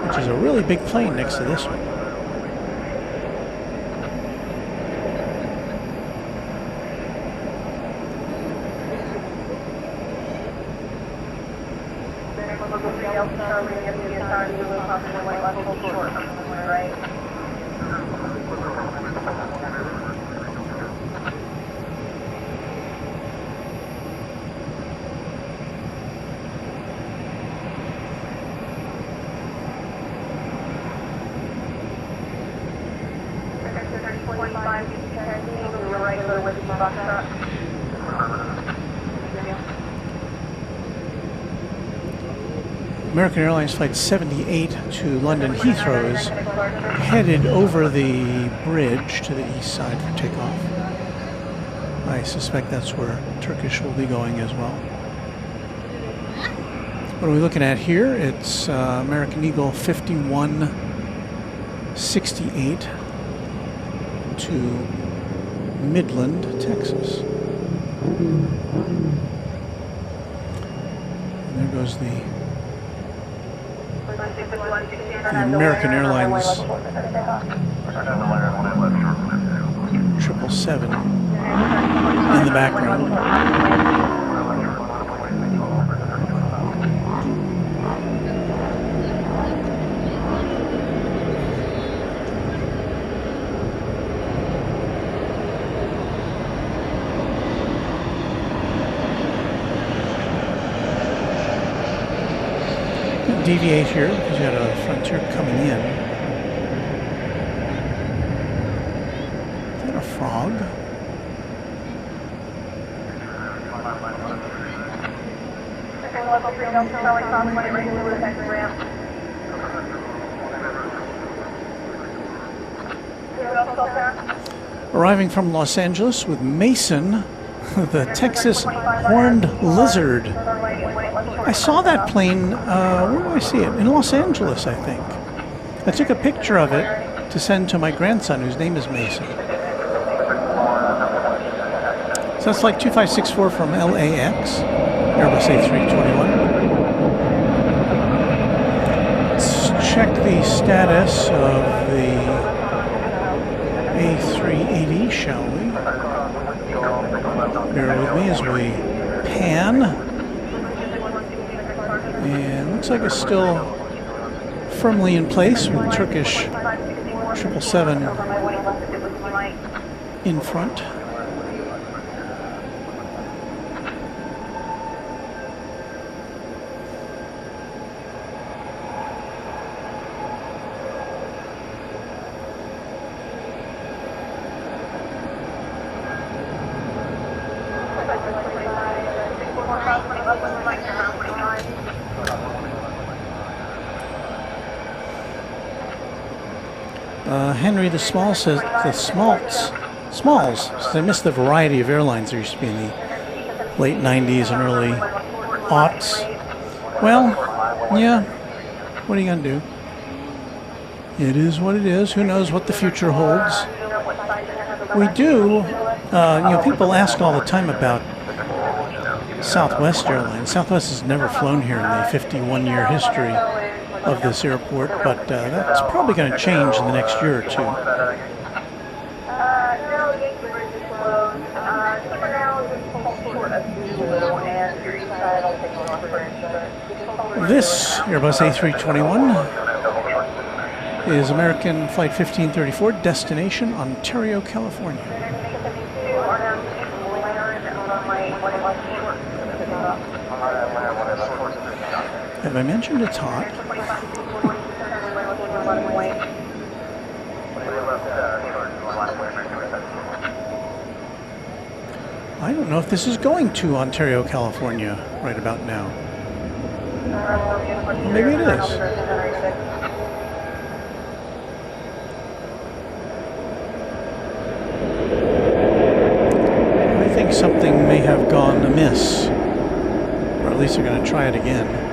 Which is a really big plane next to this one. American Airlines Flight 78 to London Heathrow is headed over the bridge to the east side for takeoff. I suspect that's where Turkish will be going as well. What are we looking at here? It's American Eagle 5168 to Midland, Texas. And there goes the American Airlines 777 in the background. Deviate here because you got a Frontier coming in. Is that a frog? Arriving from Los Angeles with Mason, the Texas horned lizard. I saw that plane, where do I see it? In Los Angeles, I think. I took a picture of it to send to my grandson, whose name is Mason. So that's like 2564 from LAX, Airbus A321. Let's check the status of the A380, shall we? Bear with me as we pan. And looks like it's still firmly in place with Turkish 777 in front. Henry the Small says the Smalls says I miss the variety of airlines there used to be in the late 90s and early aughts. Well, yeah, what are you gonna do? It is what it is. Who knows what the future holds? We do, people ask all the time about Southwest Airlines. Southwest has never flown here in the 51-year history of this airport, but that's probably going to change in the next year or two. This Airbus A321 is American Flight 1534, destination Ontario, California. Have I mentioned it's hot? I don't know if this is going to Ontario, California right about now. Well, maybe it is. think something may have gone amiss. Or at least they're going to try it again.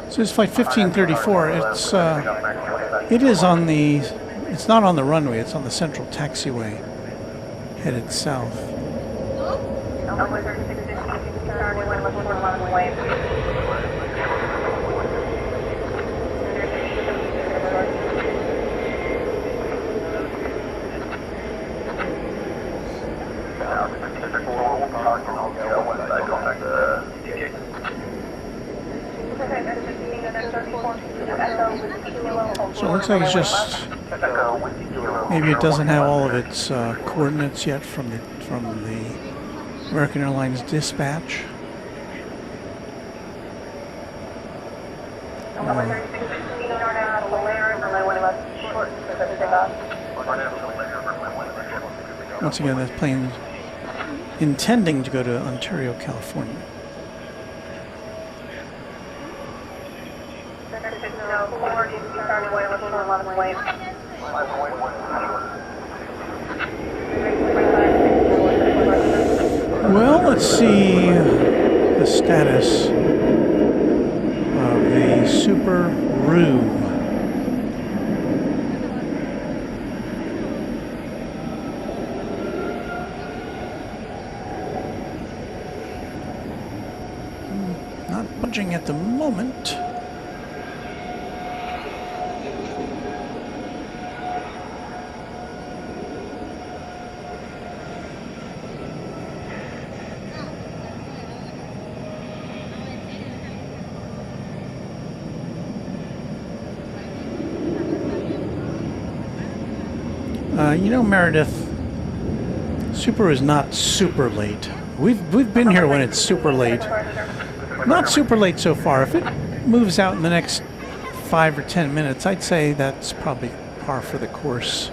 So this is flight 1534. It is on the, it's not on the runway, it's on the central taxiway, headed south. So it looks like it's just, maybe it doesn't have all of its coordinates yet from the American Airlines dispatch. Once again, that plane intending to go to Ontario, California. Well, let's see the status of the Super Roo. Not budging at the moment. You know, Meredith, Super is not super late. We've been here when it's super late. Not super late so far. If it moves out in the next 5 or 10 minutes, I'd say that's probably par for the course.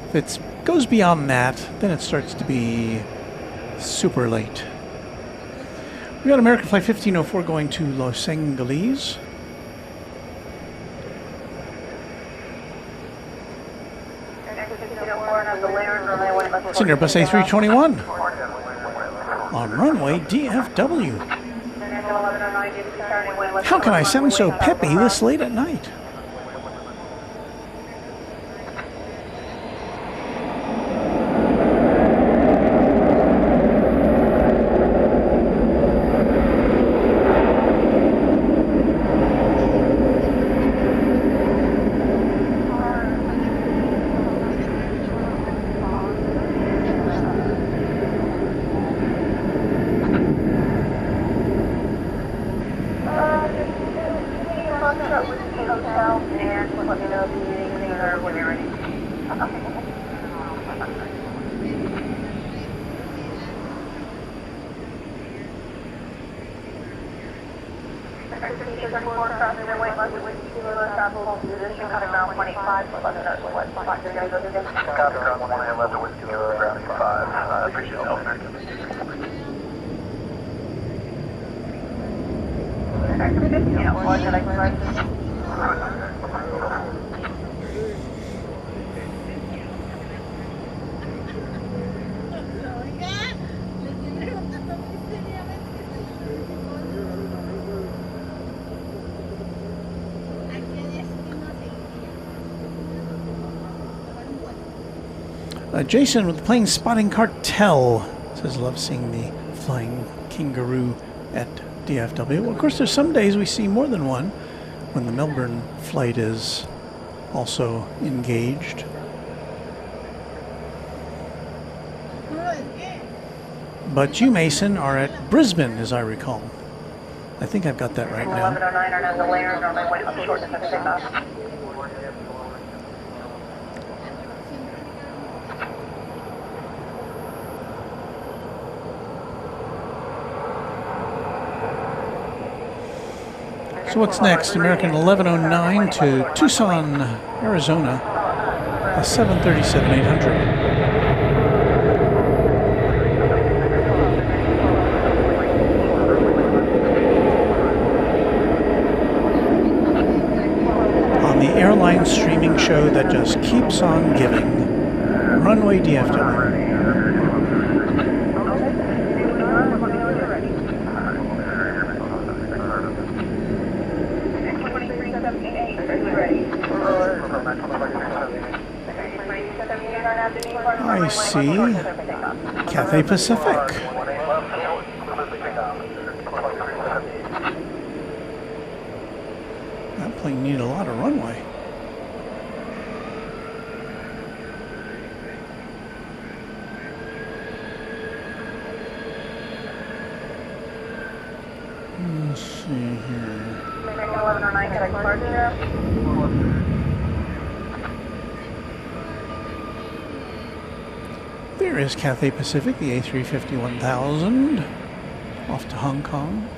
If it goes beyond that, then it starts to be super late. We got American Flight 1504 going to Los Angeles. It's an Airbus A321 on runway DFW. How can I sound so peppy this late at night? Jason with the plane spotting cartel says, love seeing the flying kangaroo at DFW. Well, of course, there's some days we see more than one when the Melbourne flight is also engaged. But you, Mason, are at Brisbane, as I recall. I think I've got that right now. So what's next? American 1109 to Tucson, Arizona. A 737-800. On the airline streaming show that just keeps on giving. Runway DFW. I see Cathay Pacific. That plane needed a lot of runway. Let's see here. There is Cathay Pacific, the A350-1000, off to Hong Kong.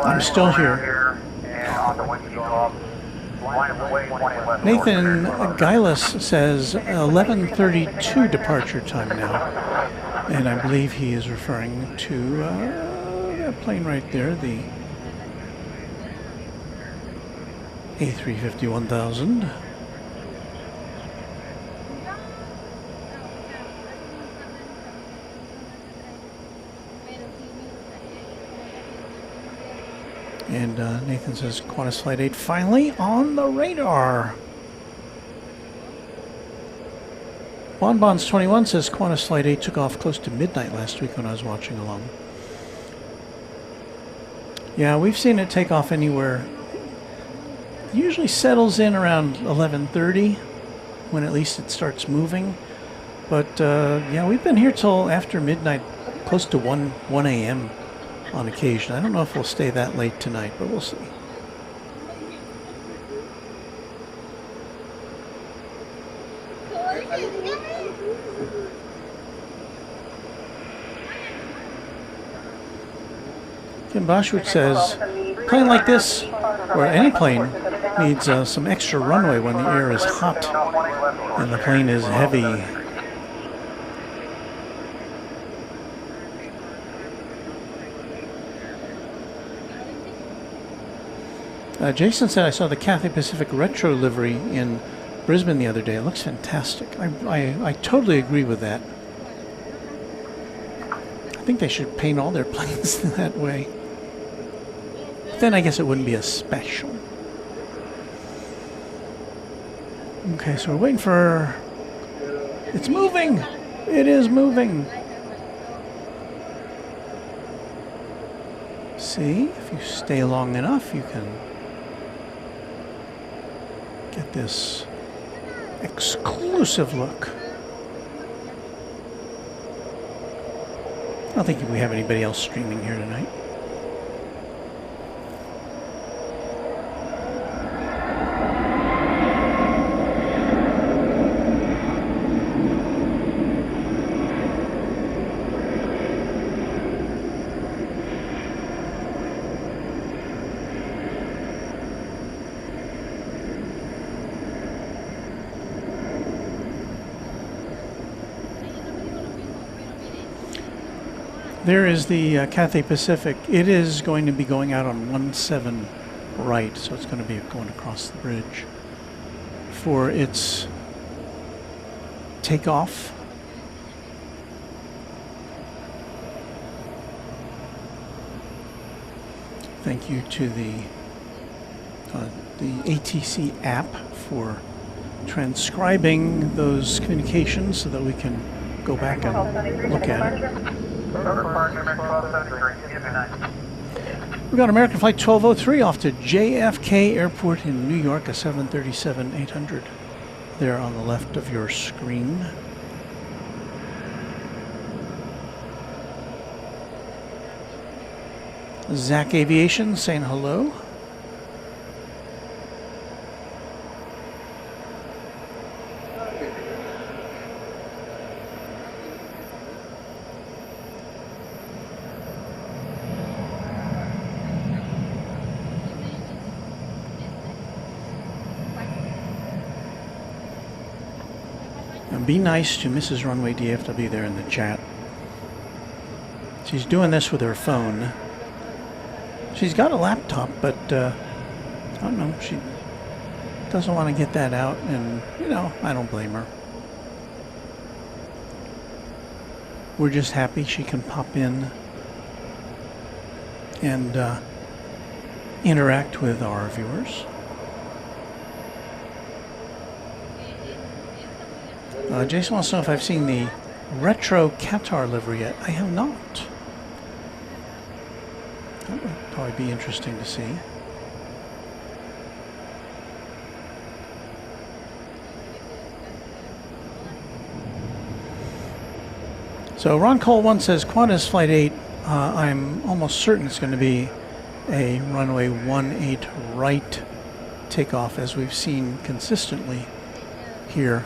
I'm still here. Nathan Gillis says 11:32 departure time now, and I believe he is referring to that plane right there, the A350-1000. And Nathan says Qantas Flight 8 finally on the radar. Bonbons 21 says Qantas Flight 8 took off close to midnight last week when I was watching along. Yeah, we've seen it take off anywhere. It usually settles in around 11:30 when at least it starts moving. But yeah, we've been here till after midnight, close to 1 a.m. on occasion. I don't know if we'll stay that late tonight, but we'll see. Kim Boschwitz says, plane like this, or any plane, needs some extra runway when the air is hot and the plane is heavy. Jason said I saw the Cathay Pacific retro livery in Brisbane the other day. It looks fantastic. I totally agree with that. I think they should paint all their planes that way. Then I guess it wouldn't be as special. Okay, so we're waiting for... It's moving! It is moving! See, if you stay long enough, you can get this exclusive look. I don't think we have anybody else streaming here tonight. There is the Cathay Pacific. It is going to be going out on 17 right, so it's going to be going across the bridge for its takeoff. Thank you to the ATC app for transcribing those communications so that we can go back and look at it. We've got American Flight 1203 off to JFK Airport in New York, a 737-800 there on the left of your screen. Zach Aviation saying hello. And be nice to Mrs. Runway DFW there in the chat. She's doing this with her phone. She's got a laptop, but I don't know, she doesn't want to get that out, and, you know, I don't blame her. We're just happy she can pop in and interact with our viewers. Jason wants to know if I've seen the retro Qatar livery yet. I have not. That would probably be interesting to see. So Ron Cole 1 says Qantas Flight 8, I'm almost certain it's going to be a runway 18 right takeoff, as we've seen consistently here.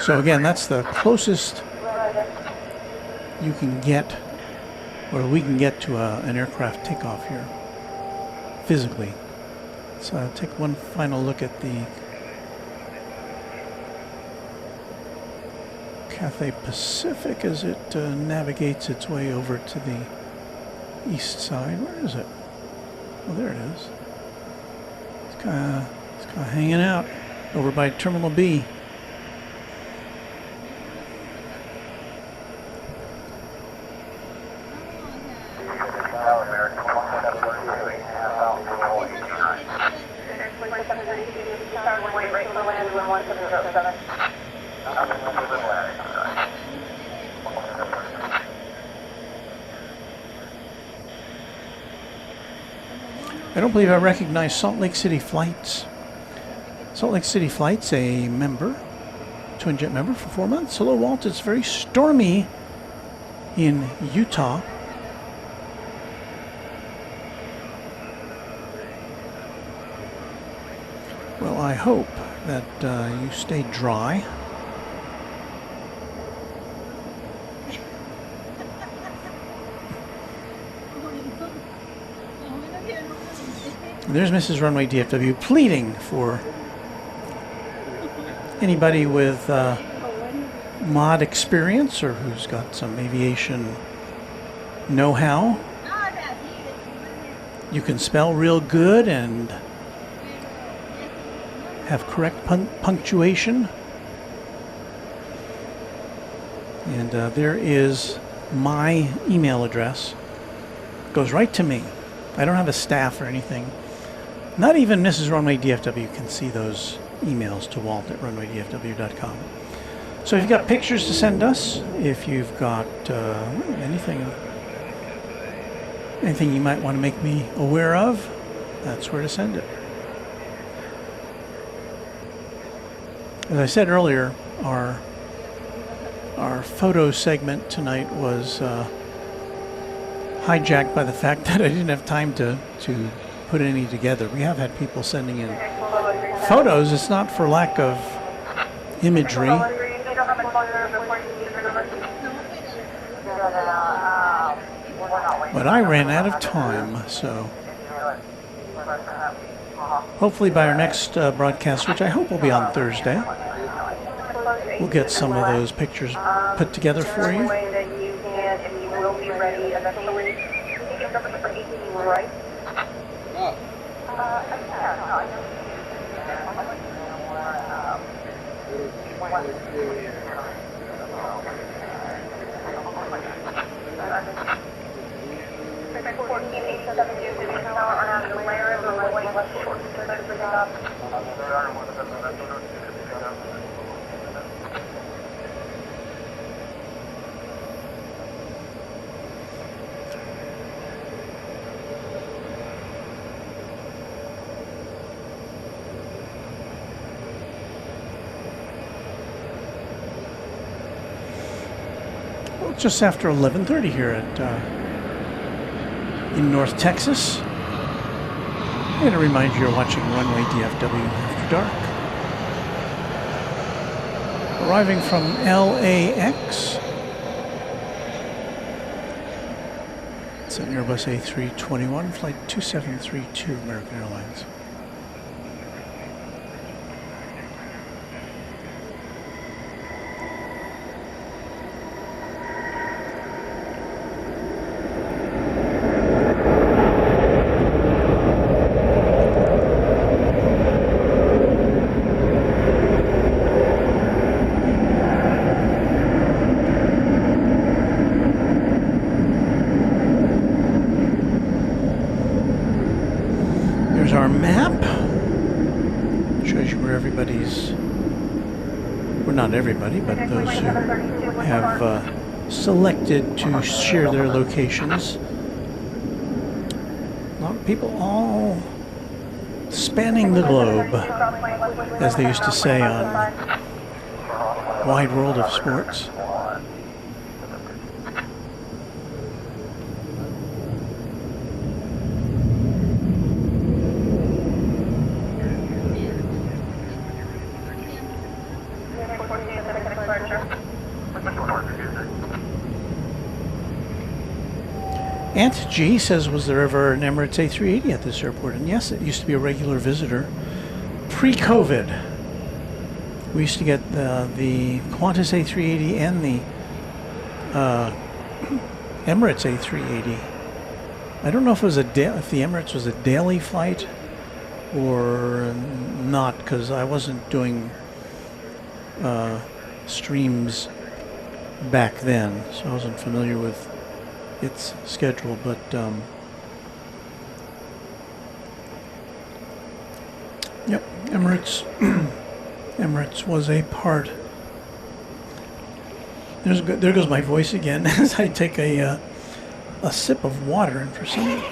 So again, that's the closest you can get, or we can get to an aircraft takeoff here, physically. So I'll take one final look at the Cathay Pacific as it navigates its way over to the east side. Where is it? Oh, there it is. It's kind of hanging out over by Terminal B. I don't believe I recognize Salt Lake City Flights. Salt Lake City Flights, a member, Twin Jet member for 4 months. Hello, Walt. It's very stormy in Utah. Well, I hope that you stay dry. There's Mrs. Runway DFW pleading for anybody with mod experience or who's got some aviation know-how. You can spell real good and have correct punctuation. And there is my email address. It goes right to me. I don't have a staff or anything. Not even Mrs. Runway DFW can see those emails to Walt at runwaydfw.com. So if you've got pictures to send us, if you've got anything you might want to make me aware of, that's where to send it. As I said earlier, our photo segment tonight was hijacked by the fact that I didn't have time to put any together. We have had people sending in photos. It's not for lack of imagery. But I ran out of time, so hopefully by our next broadcast, which I hope will be on Thursday, we'll get some of those pictures put together for you. Way that you can, if you will be ready eventually. For 18, right? Just after 11:30 here at in North Texas. I'm going to remind you you're watching Runway DFW After Dark. Arriving from LAX. It's an Airbus A321, flight 2732, American Airlines. Our map shows you where everybody's, well, not everybody, but those who have selected to share their locations. A lot of people all spanning the globe, as they used to say on Wide World of Sports. Aunt G says, was there ever an Emirates A380 at this airport? And yes, it used to be a regular visitor pre-COVID. We used to get the Qantas A380 and the Emirates A380. I don't know if it was if the Emirates was a daily flight or not, because I wasn't doing streams back then, so I wasn't familiar with its schedule, but yep, Emirates Emirates was a part. There goes my voice again as I take a sip of water, and for some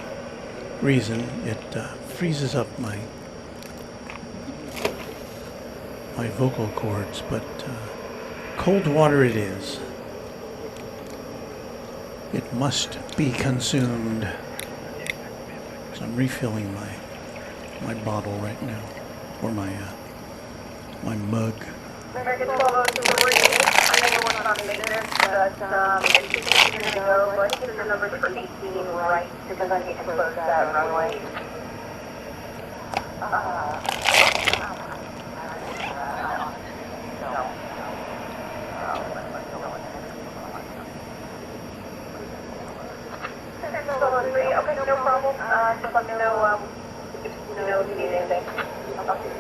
reason it freezes up my vocal cords, but cold water it is. It must be consumed. So I'm refilling my bottle right now, or my mug. American 1203, I know you weren't on maintenance, but it's 15 to go, so I think it's the number for 18, right? Because I need to close that runway. Okay, no problem. Just let me know if you need anything. I'll talk to you.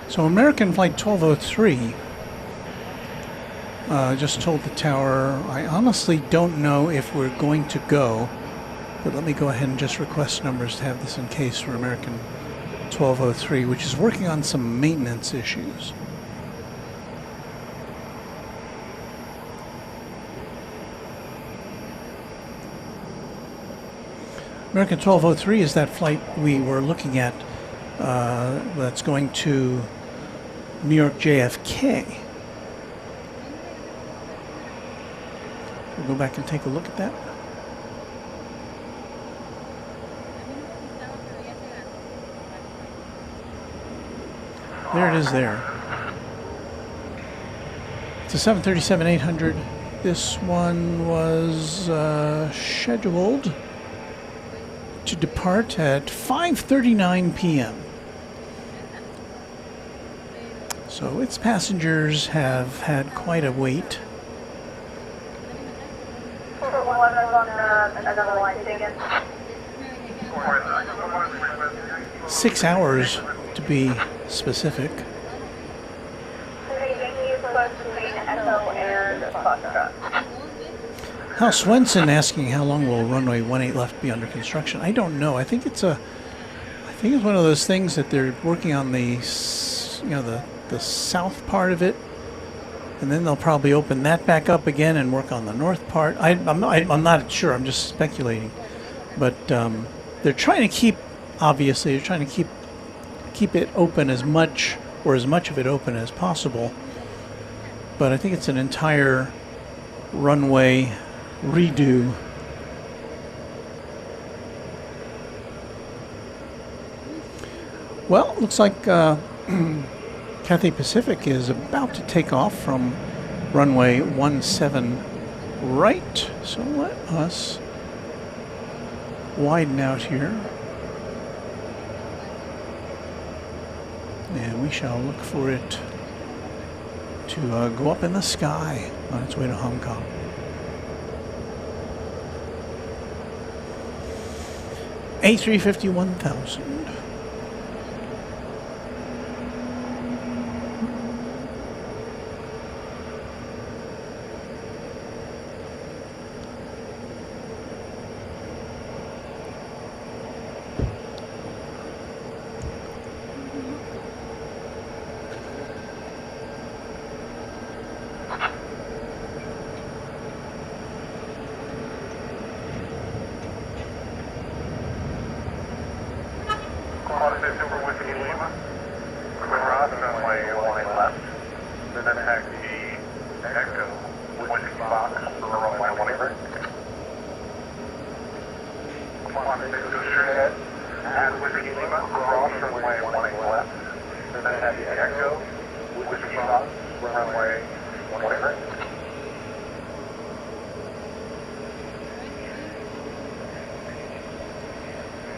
So American Flight 1203 just told the tower, I honestly don't know if we're going to go, but let me go ahead and just request numbers to have this in case for American 1203, which is working on some maintenance issues. American 1203 is that flight we were looking at that's going to New York JFK. We'll go back and take a look at that. There it is there. It's a 737-800. This one was scheduled to depart at 5:39 p.m. So its passengers have had quite a wait. 411 on another line ticket. 6 hours to be specific. Echo and Foxtrot. Hal Swenson asking how long will runway 18 left be under construction. I don't know. I think it's one of those things that they're working on the south part of it, and then they'll probably open that back up again and work on the north part. I'm not sure. I'm just speculating, but they're trying to keep. Obviously, they're trying to keep it open as much of it open as possible. But I think it's an entire runway redo. Well, looks like Cathay Pacific is about to take off from runway 17 right. So let us widen out here. And we shall look for it to go up in the sky on its way to Hong Kong. A350 1000.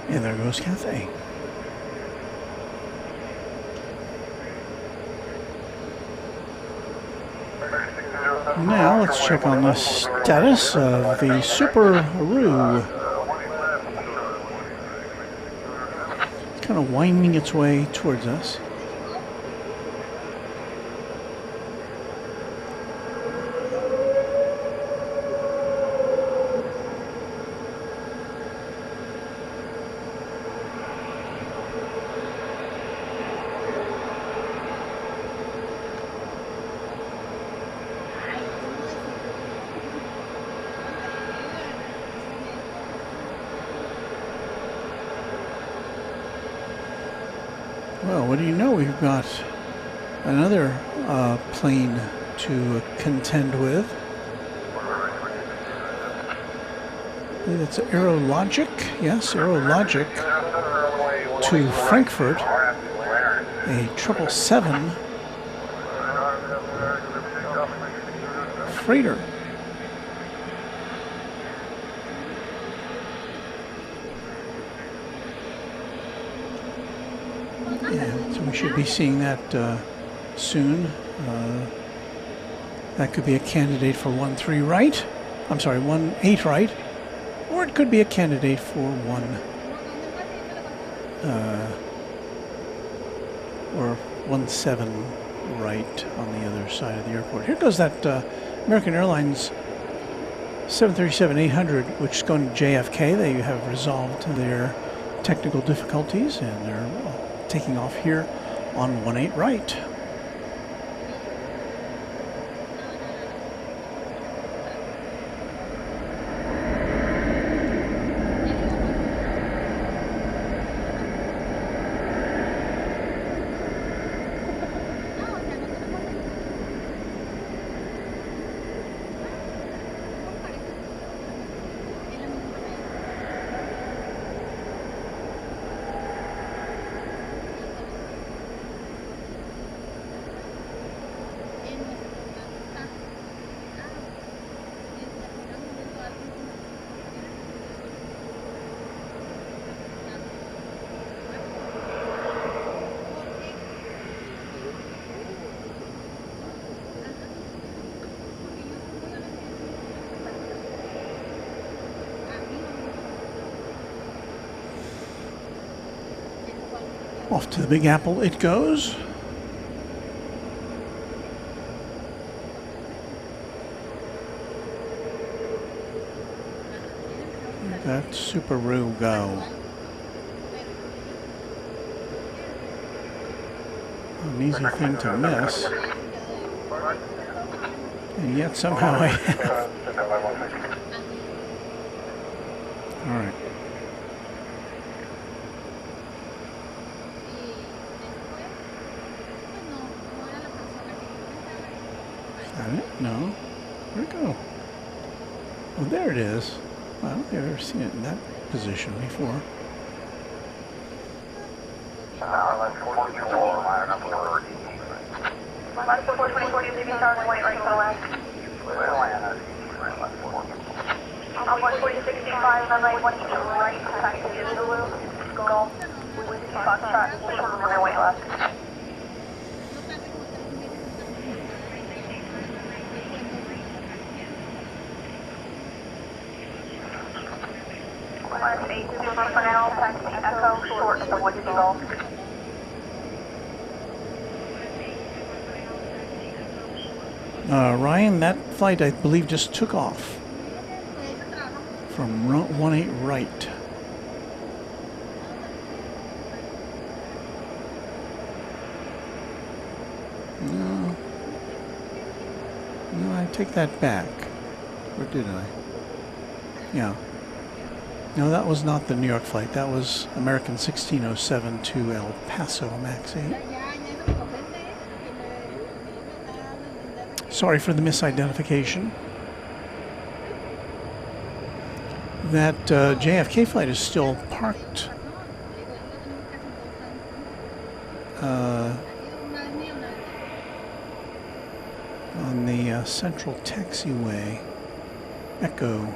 And there goes Cathay. Now let's check on the status of the Super Aru. It's kind of winding its way towards us. Well, what do you know? We've got another plane to contend with. I believe it's Aerologic. Yes, Aerologic to Frankfurt. A 777 freighter. Yeah, so we should be seeing that soon. That could be a candidate for 13 right. I'm sorry, 18 right. Or it could be a candidate for 17 right on the other side of the airport. Here goes that American Airlines 737-800, which is going to JFK. They have resolved their technical difficulties and they're taking off here on 18 right. Off to the Big Apple it goes. That Subaru go. An easy thing to miss. And yet somehow I have. Alright. Is that it? No. Where'd it go? Oh, there it is. I don't think I've ever seen it in that position before. Last 424, you leave starting white right to the left. On 14065, runway 12 right, taxi to Zulu, Golf, Whiskey Foxtrot, runway white left. Last 8 Super for now, taxi Echo, short of the Whiskey Golf. Ryan, that flight I believe just took off from 18 right. No, I take that back. Or did I? Yeah. No, that was not the New York flight. That was American 1607 to El Paso, Max 8. Sorry for the misidentification. That JFK flight is still parked on the central taxiway. Echo.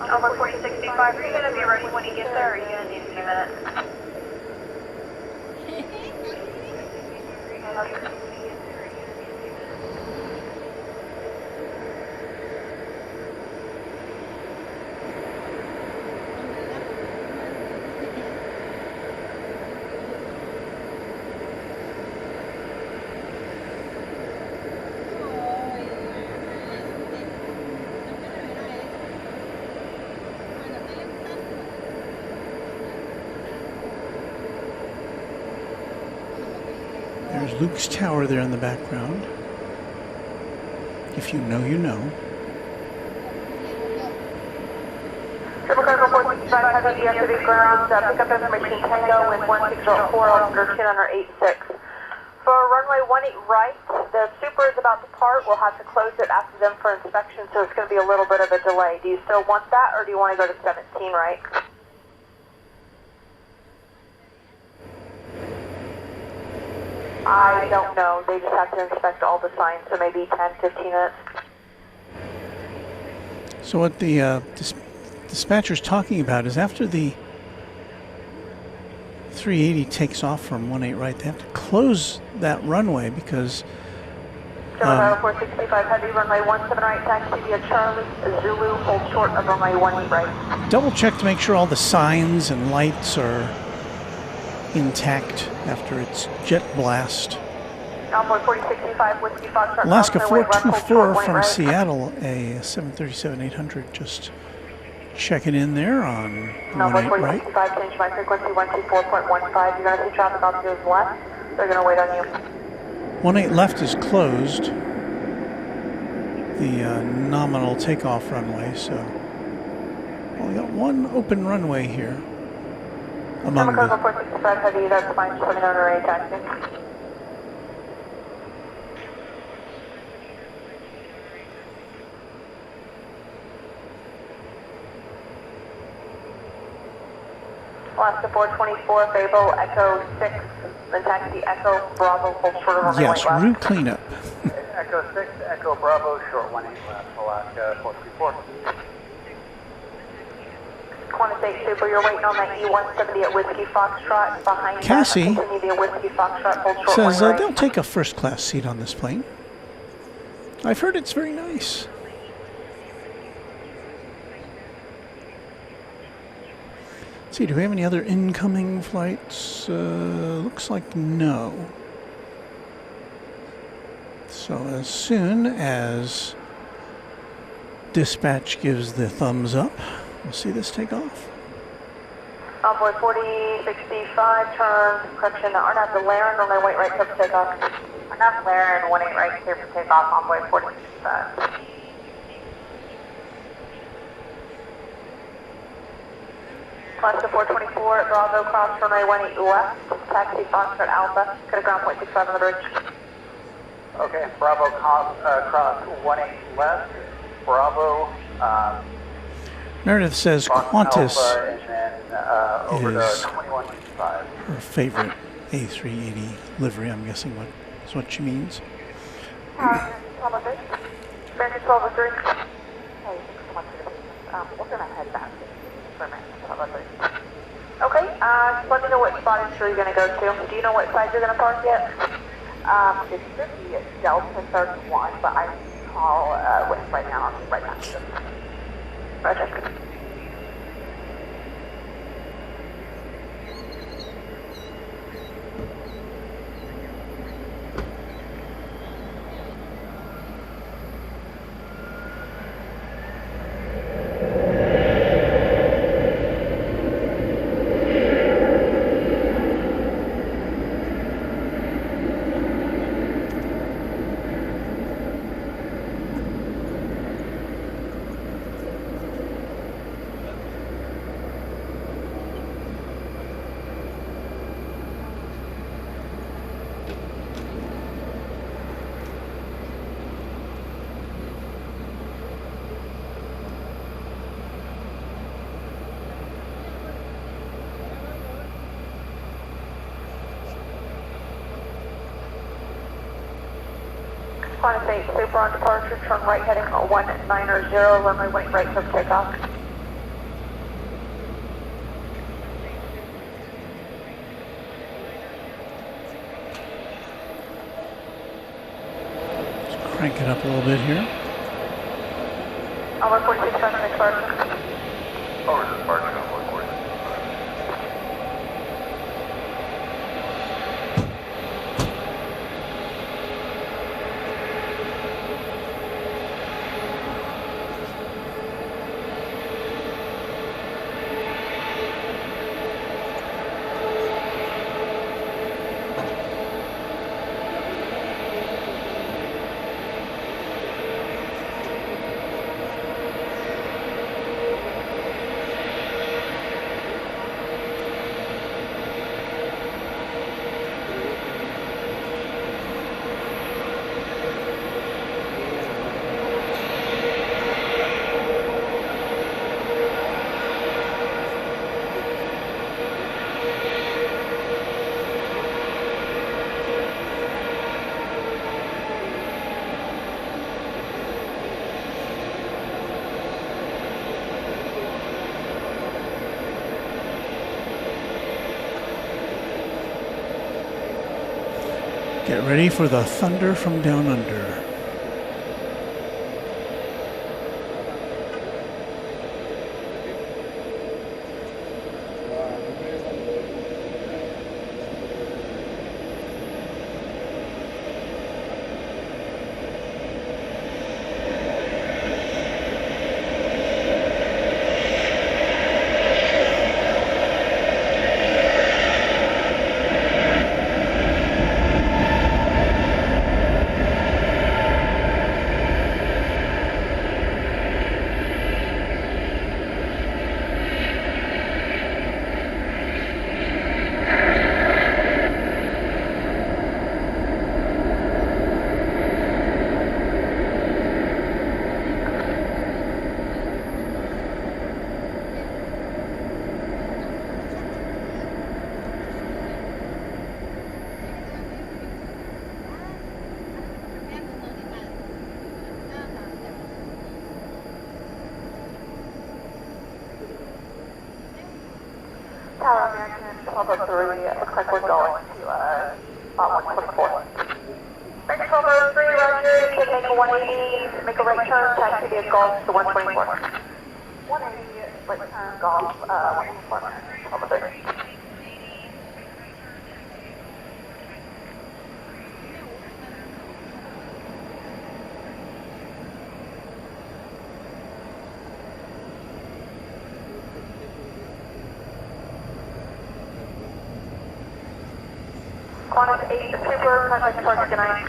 Over 4065, are you going to be ready when you get there, or are you going to need a few minutes? There's Luke's tower there in the background. If you know, you know. Triple Cargo 465 has DFW ground, pick up information Tango with 1604 under 10 under 86. For runway 18 right, the Super is about to part. We'll have to close it after them for inspection, so it's going to be a little bit of a delay. Do you still want that, or do you want to go to 17 right? I don't know. They just have to inspect all the signs, so maybe 10, 15 minutes. So what the dispatcher's talking about is after the 380 takes off from 18 right, they have to close that runway because 465 heavy, runway 17 right, taxi via Charlie, Zulu, hold short of runway 18 right. double check to make sure all the signs and lights are intact after its jet blast. Alpha 4065, Whiskey Foxtrot. Alaska Runway left, hold 424 short, from right. Seattle, a 737-800, just checking in there on Alpha 18 right. 4065, change my frequency 124.15. You're going to see traffic on the left. They're going to wait on you. 18 left is closed, the nominal takeoff runway, so we got one open runway here among Cargo the 465 heavy, that's fine, just let me know when you're ready, taxi. Alaska 424, Fable, Echo 6, then taxi Echo, Bravo, hold short of runway Yes, left. route cleanup. Echo 6, Echo Bravo, short 18 left, Alaska 434. Qantas 8 Super, you're waiting on that E170 at Whiskey Foxtrot. Behind Cassie that, continue via Whiskey Foxtrot, hold short Says right. they'll take a first class seat on this plane. I've heard it's very nice. Let's see, do we have any other incoming flights? Looks like no. So as soon as dispatch gives the thumbs up, we'll see this take off. Envoy 4065, turn, correction, Arnav to Laren, runway wait right, clear for takeoff. Arnav Laren, 18 right, clear for takeoff, Envoy 4065. Alaska 424, Bravo, cross runway 18 left, taxi Foxtrot Alpha, go to ground point 65 on the bridge. Okay, Bravo cross 18 left, Bravo, Meredith says Qantas Alpha, and then over to is 2155. her favorite A380 livery. I'm guessing is what she means. 12 on bridge. American 12 on 3. Hey, thanks so much for this. We're going to head back for a minute. 12 on 3. Okay, just let me know what spot I'm sure you're going to go to. Do you know what side you're going to park yet? It should be Delta 31, but I can call West right now. I'm right next to them. Roger. Qantas 8 Super on departure, turn right heading 190, runway wait right for takeoff. Let's crank it up a little bit here. Over 46 on the departure. Over to departure, Envoy 46. Get ready for the thunder from down under. Delta 3, it looks like we're going to 124. Thanks, Delta 3, roger, you can make a 180, make a right turn, taxi via Golf to 124. 180, right turn, Golf, 124, Delta 3. Qantas 8, Super, contact departure, good night.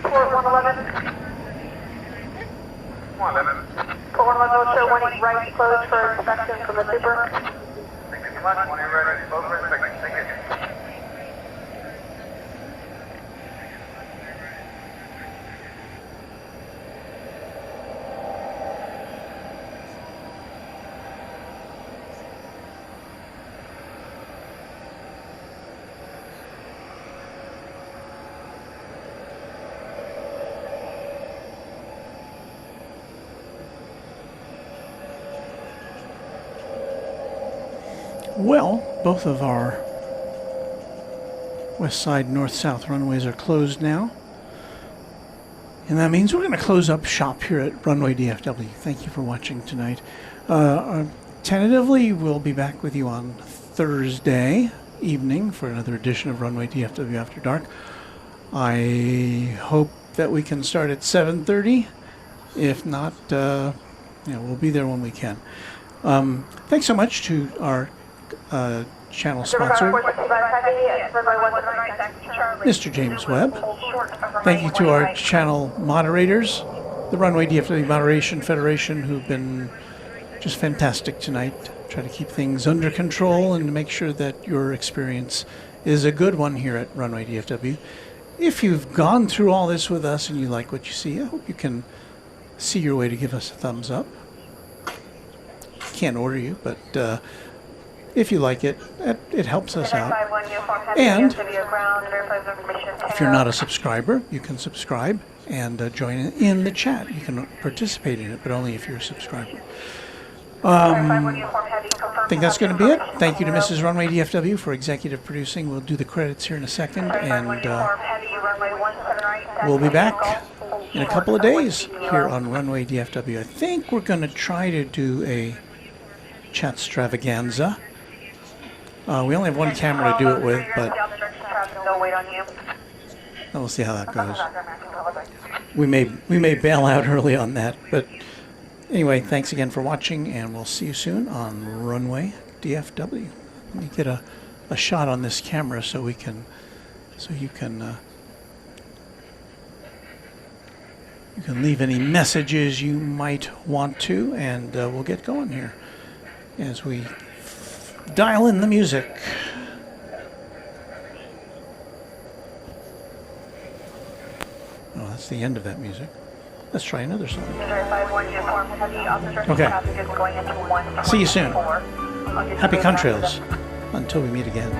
Port 111. 111. Port 111 will show 18 right, closed for inspection from the Super. Thank you so much. 18 right, close for inspection. Thank you. Well, both of our west side, north, south runways are closed now. And that means we're going to close up shop here at Runway DFW. Thank you for watching tonight. Tentatively, we'll be back with you on Thursday evening for another edition of Runway DFW After Dark. I hope that we can start at 7:30. If not, we'll be there when we can. Thanks so much to our channel sponsor, Mr. James Webb. Thank you to our channel moderators, the Runway DFW Moderation Federation, who've been just fantastic tonight. Try to keep things under control and to make sure that your experience is a good one here at Runway DFW. If you've gone through all this with us and you like what you see, I hope you can see your way to give us a thumbs up. Can't order you, but if you like it, it helps us out. And if you're not a subscriber, you can subscribe and join in the chat. You can participate in it, but only if you're a subscriber. I think that's going to be it. Thank you to Mrs. Runway DFW for executive producing. We'll do the credits here in a second, and we'll be back in a couple of days here on Runway DFW. I think we're going to try to do a chat extravaganza. We only have one camera to do it with, but we'll see how that goes. We may bail out early on that, but anyway, thanks again for watching, and we'll see you soon on Runway DFW. Let me get a shot on this camera so you can leave any messages you might want to, and we'll get going here as we dial in the music. Oh, that's the end of that music. Let's try another song. Okay. See you soon. Happy contrails. Until we meet again.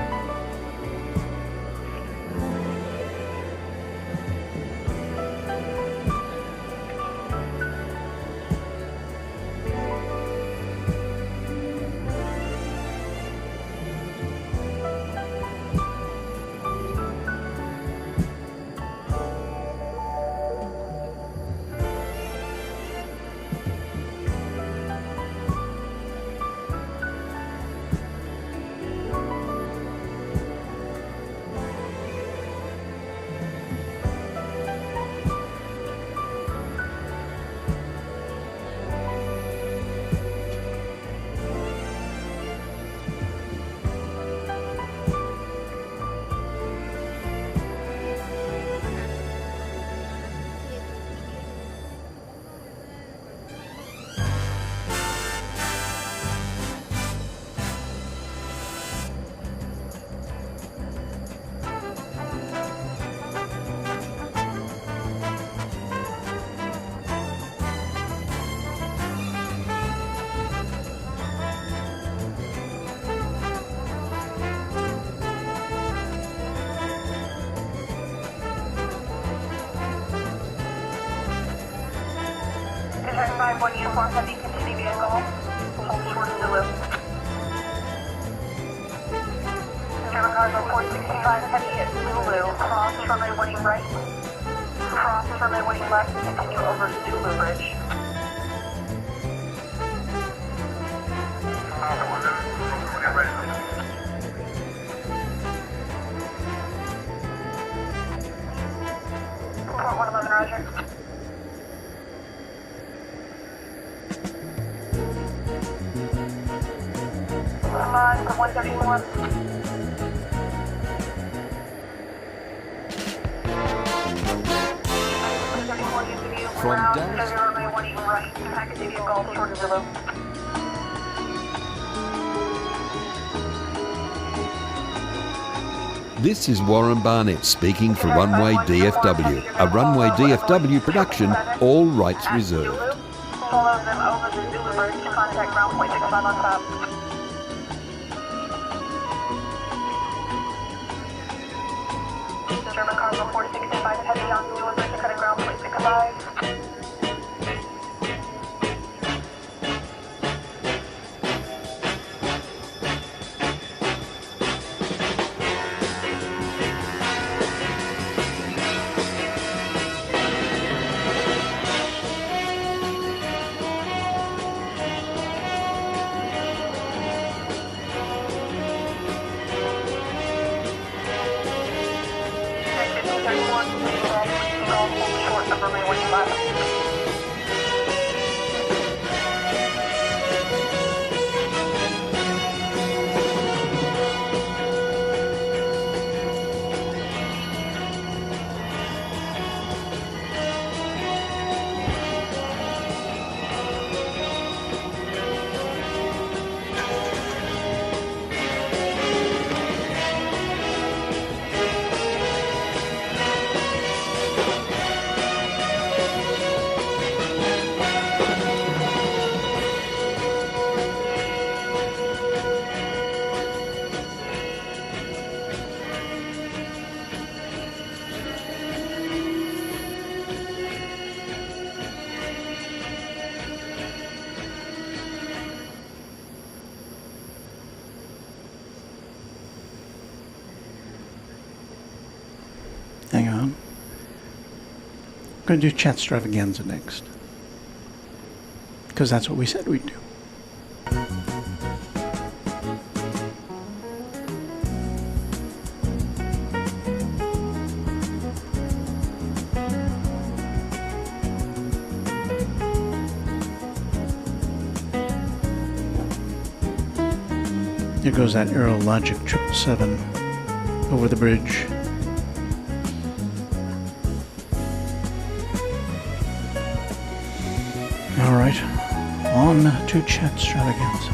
Uniform Heavy, continue vehicle, hold short of the lift. 465 heavy at Zulu, cross runway 18 right, cross runway 18 left, and continue over Zulu Bridge. Report 111, Roger. On for 131. From Dallas. This is Warren Barnett speaking for Runway DFW, a Runway DFW production, all rights reserved. Follow them over the Zulu Bridge to contact ground point 65 on top. German cargo 465 heavy on Zulu Bridge to cut at ground point 65. Hang on. I'm going to do chat extravaganza next. Because that's what we said we'd do. There goes that Aerologic 777 over the bridge. All right, on to chat extravaganza.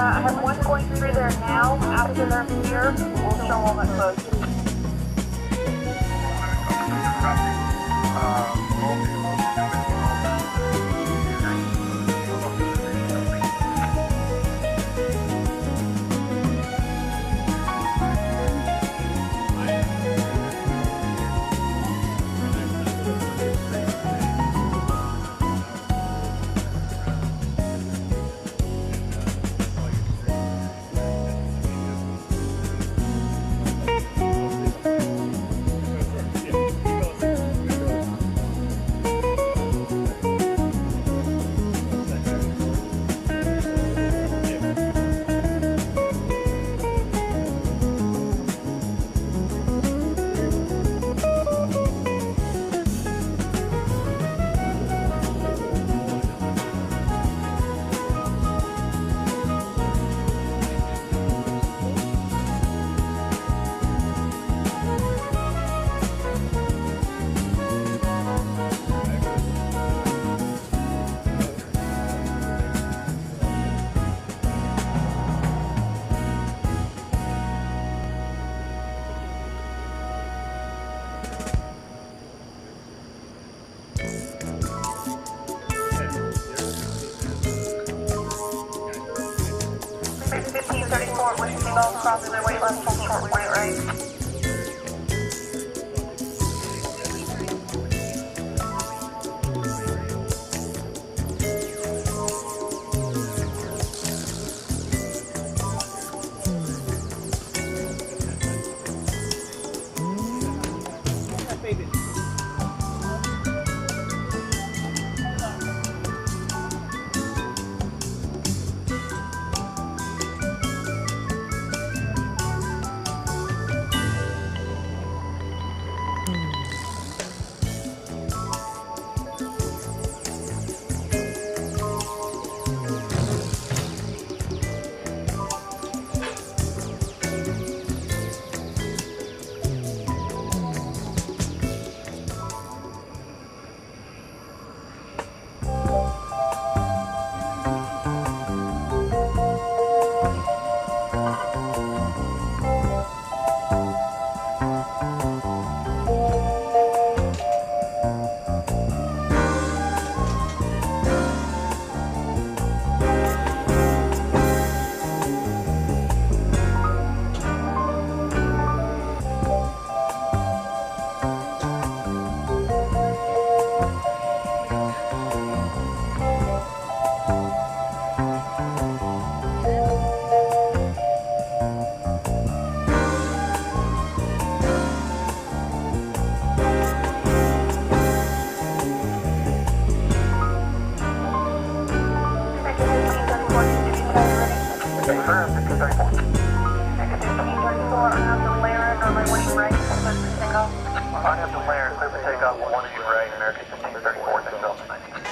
I have one going through there now. After they're here, we'll show them at close. short Whiskey Golf, crossing the weight left, full short weight right. I have to layer, clear for takeoff, 1 right, American 1534, next up, 19.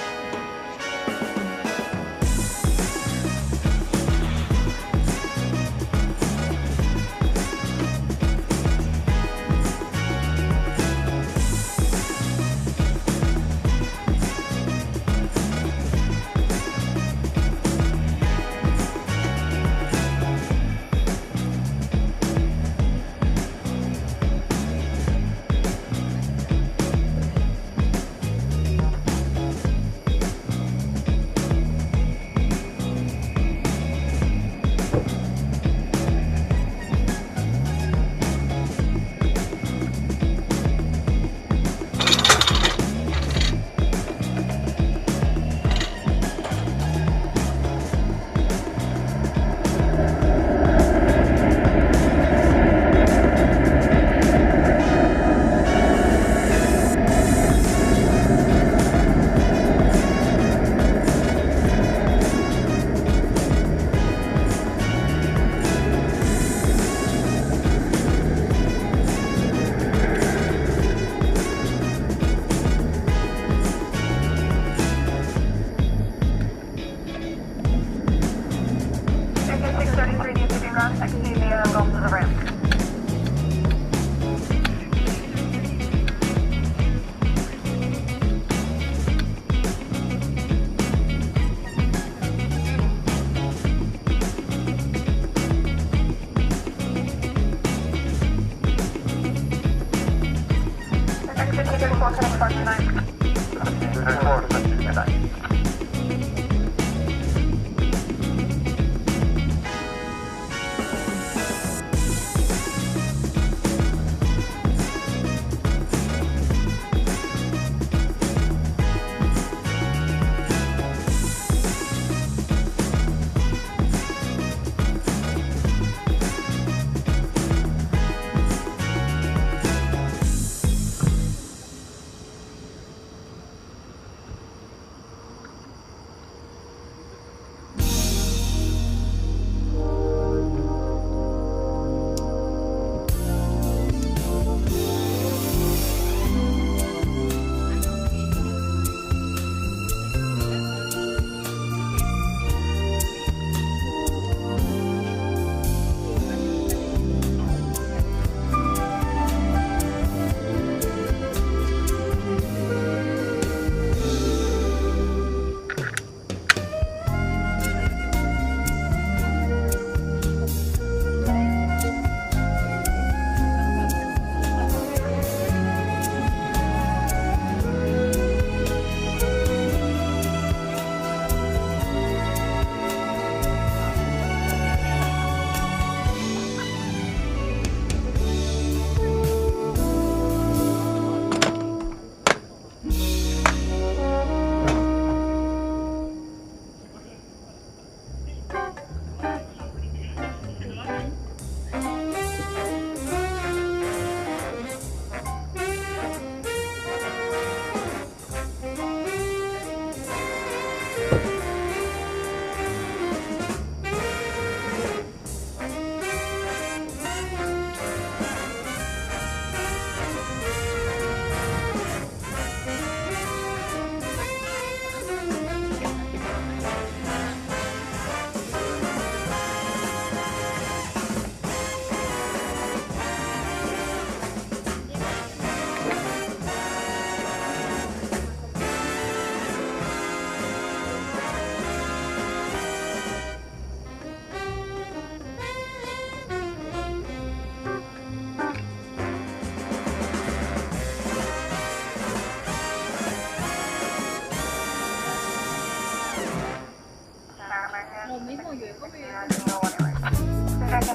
Projection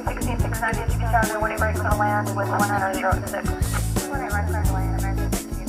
1669, you can start runway right for the land with 106. Runway right for the land, American 1669.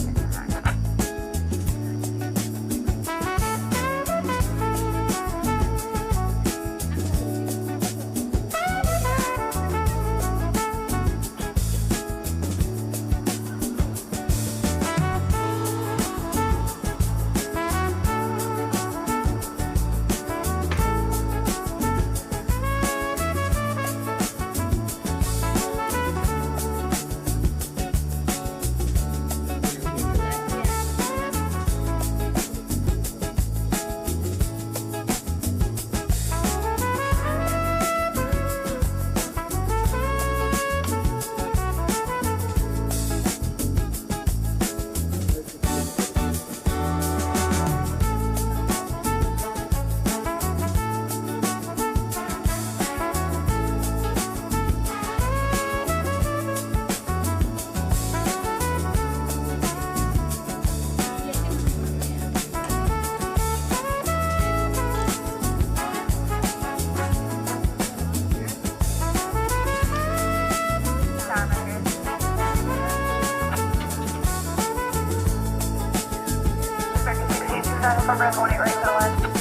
From runway right for the land.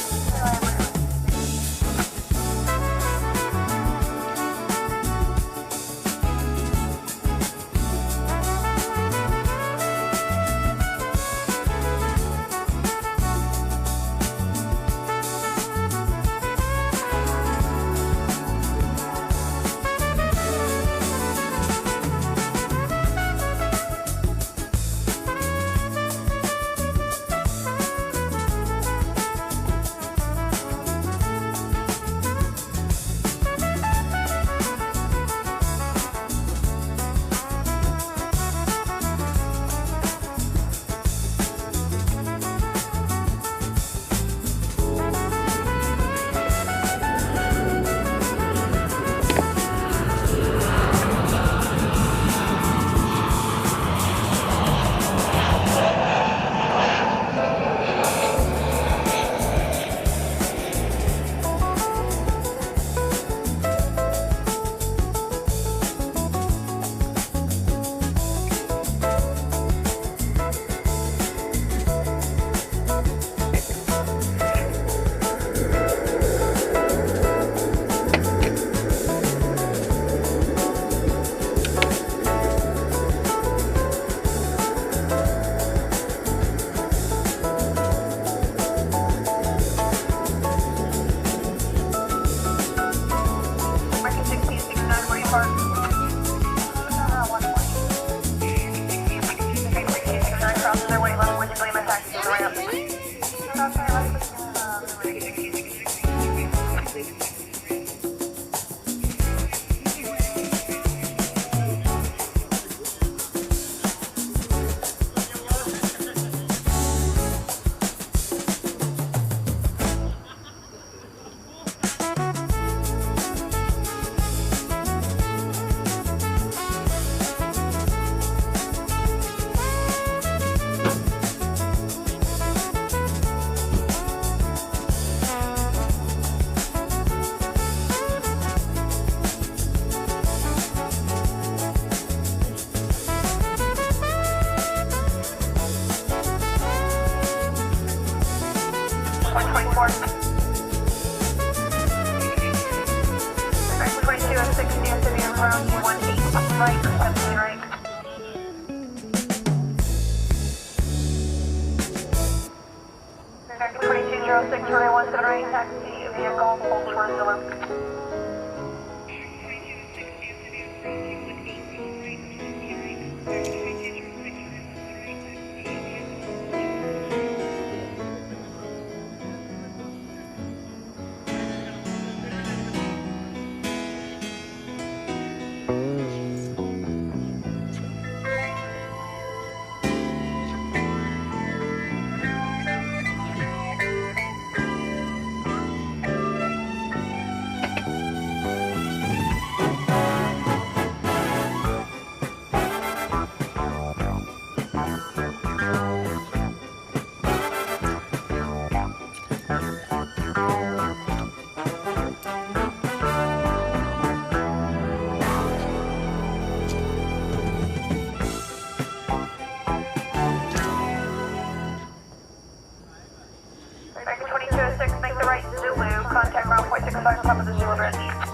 right Zulu, contact ground point 65 top of the Zulu Bridge.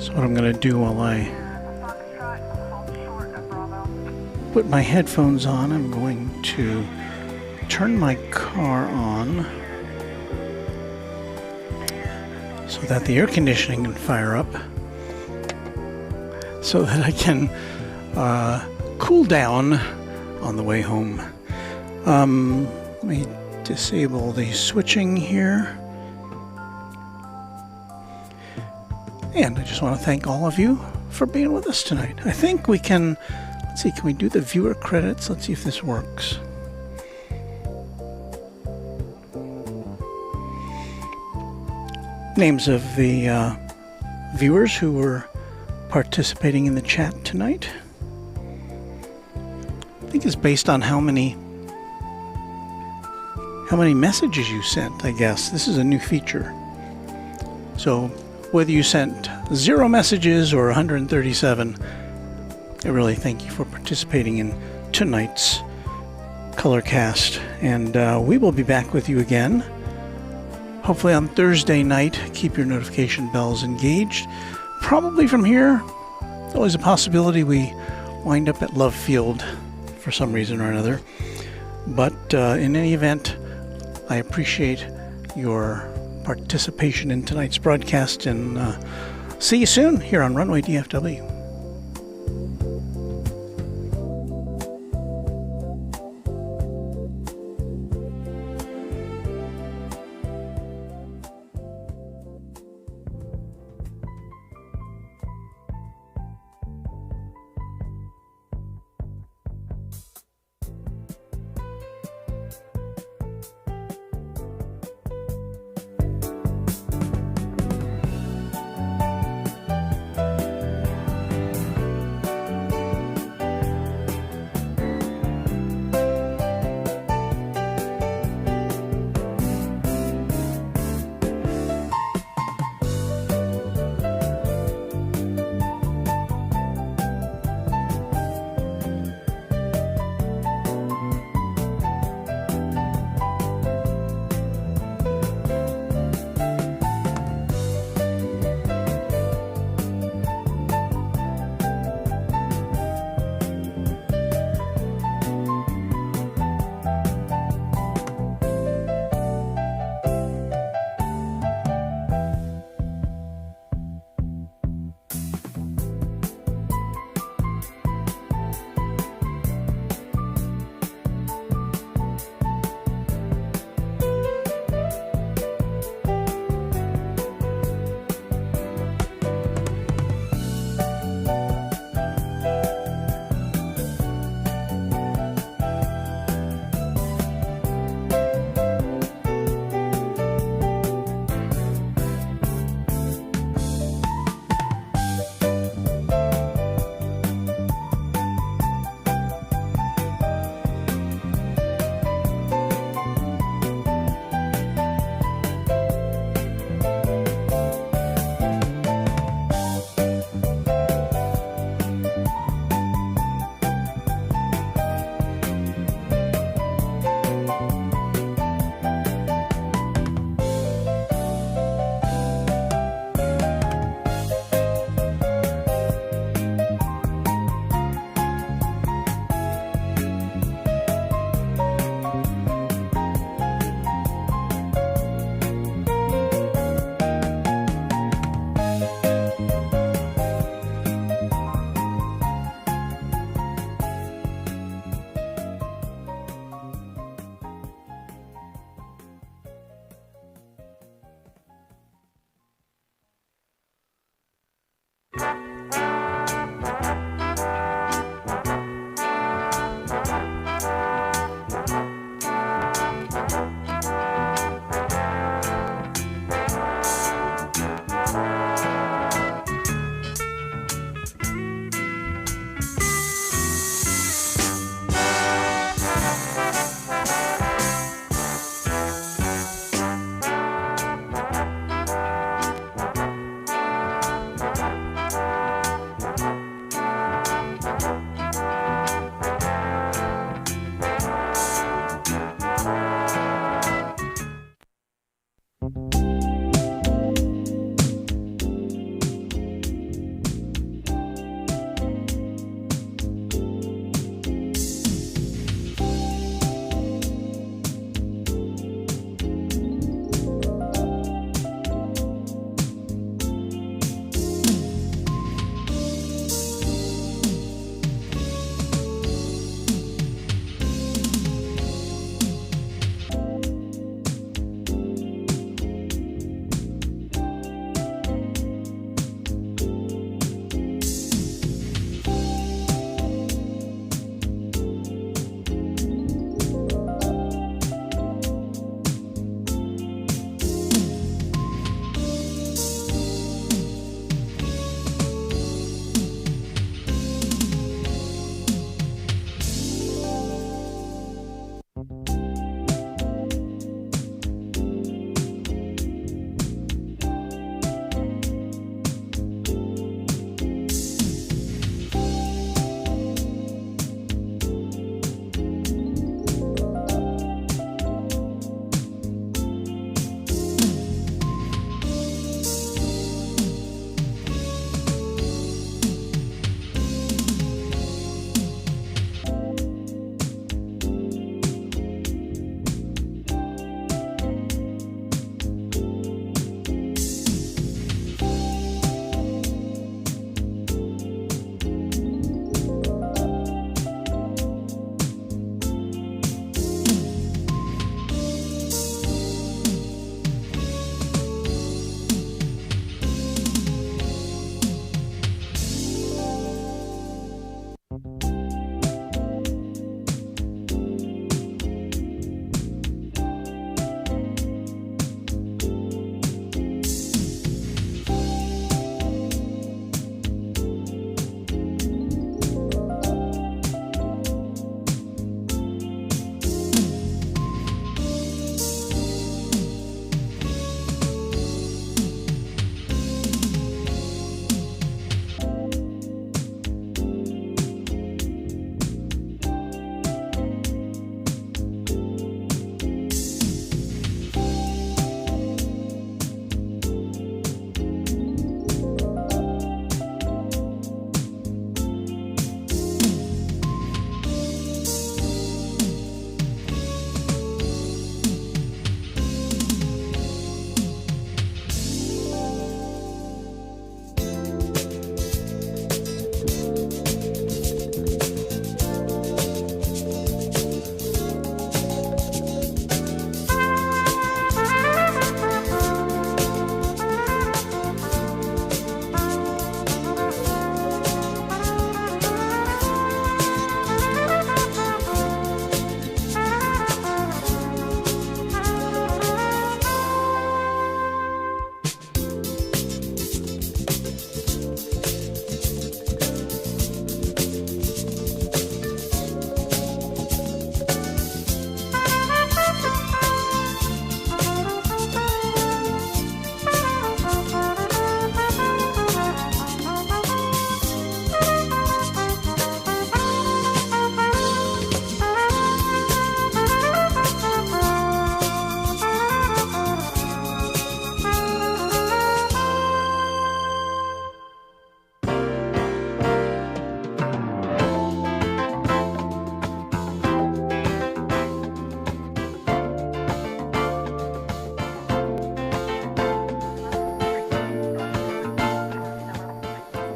So what I'm going to do while I put my headphones on, I'm going to turn my car on so that the air conditioning can fire up, so that I can cool down on the way home. Let me disable the switching here. And I just want to thank all of you for being with us tonight. I think we can, let's see, can we do the viewer credits? Let's see if this works. Names of the viewers who were participating in the chat tonight. I think it's based on how many messages you sent, I guess. This is a new feature. So whether you sent 0 messages or 137, I really thank you for participating in tonight's Colorcast. And we will be back with you again, hopefully on Thursday night. Keep your notification bells engaged. Probably from here, always a possibility we wind up at Love Field for some reason or another. But in any event, I appreciate your participation in tonight's broadcast, and see you soon here on Runway DFW.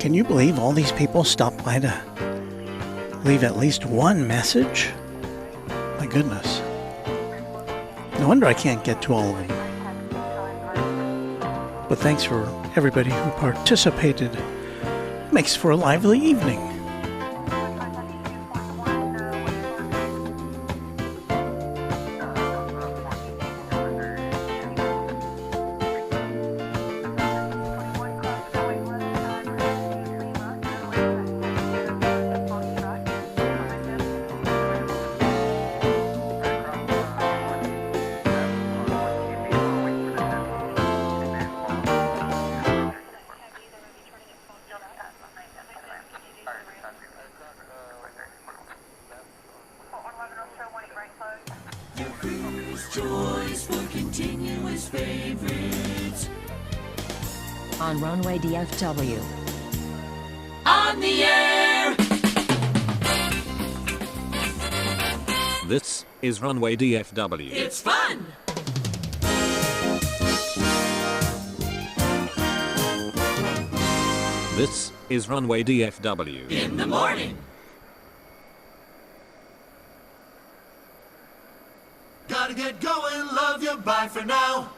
Can you believe all these people stopped by to leave at least one message? My goodness. No wonder I can't get to all of them. But thanks for everybody who participated. Makes for a lively evening. On Runway DFW. On the air! This is Runway DFW. It's fun! This is Runway DFW. In the morning! Gotta get going, love you, bye for now.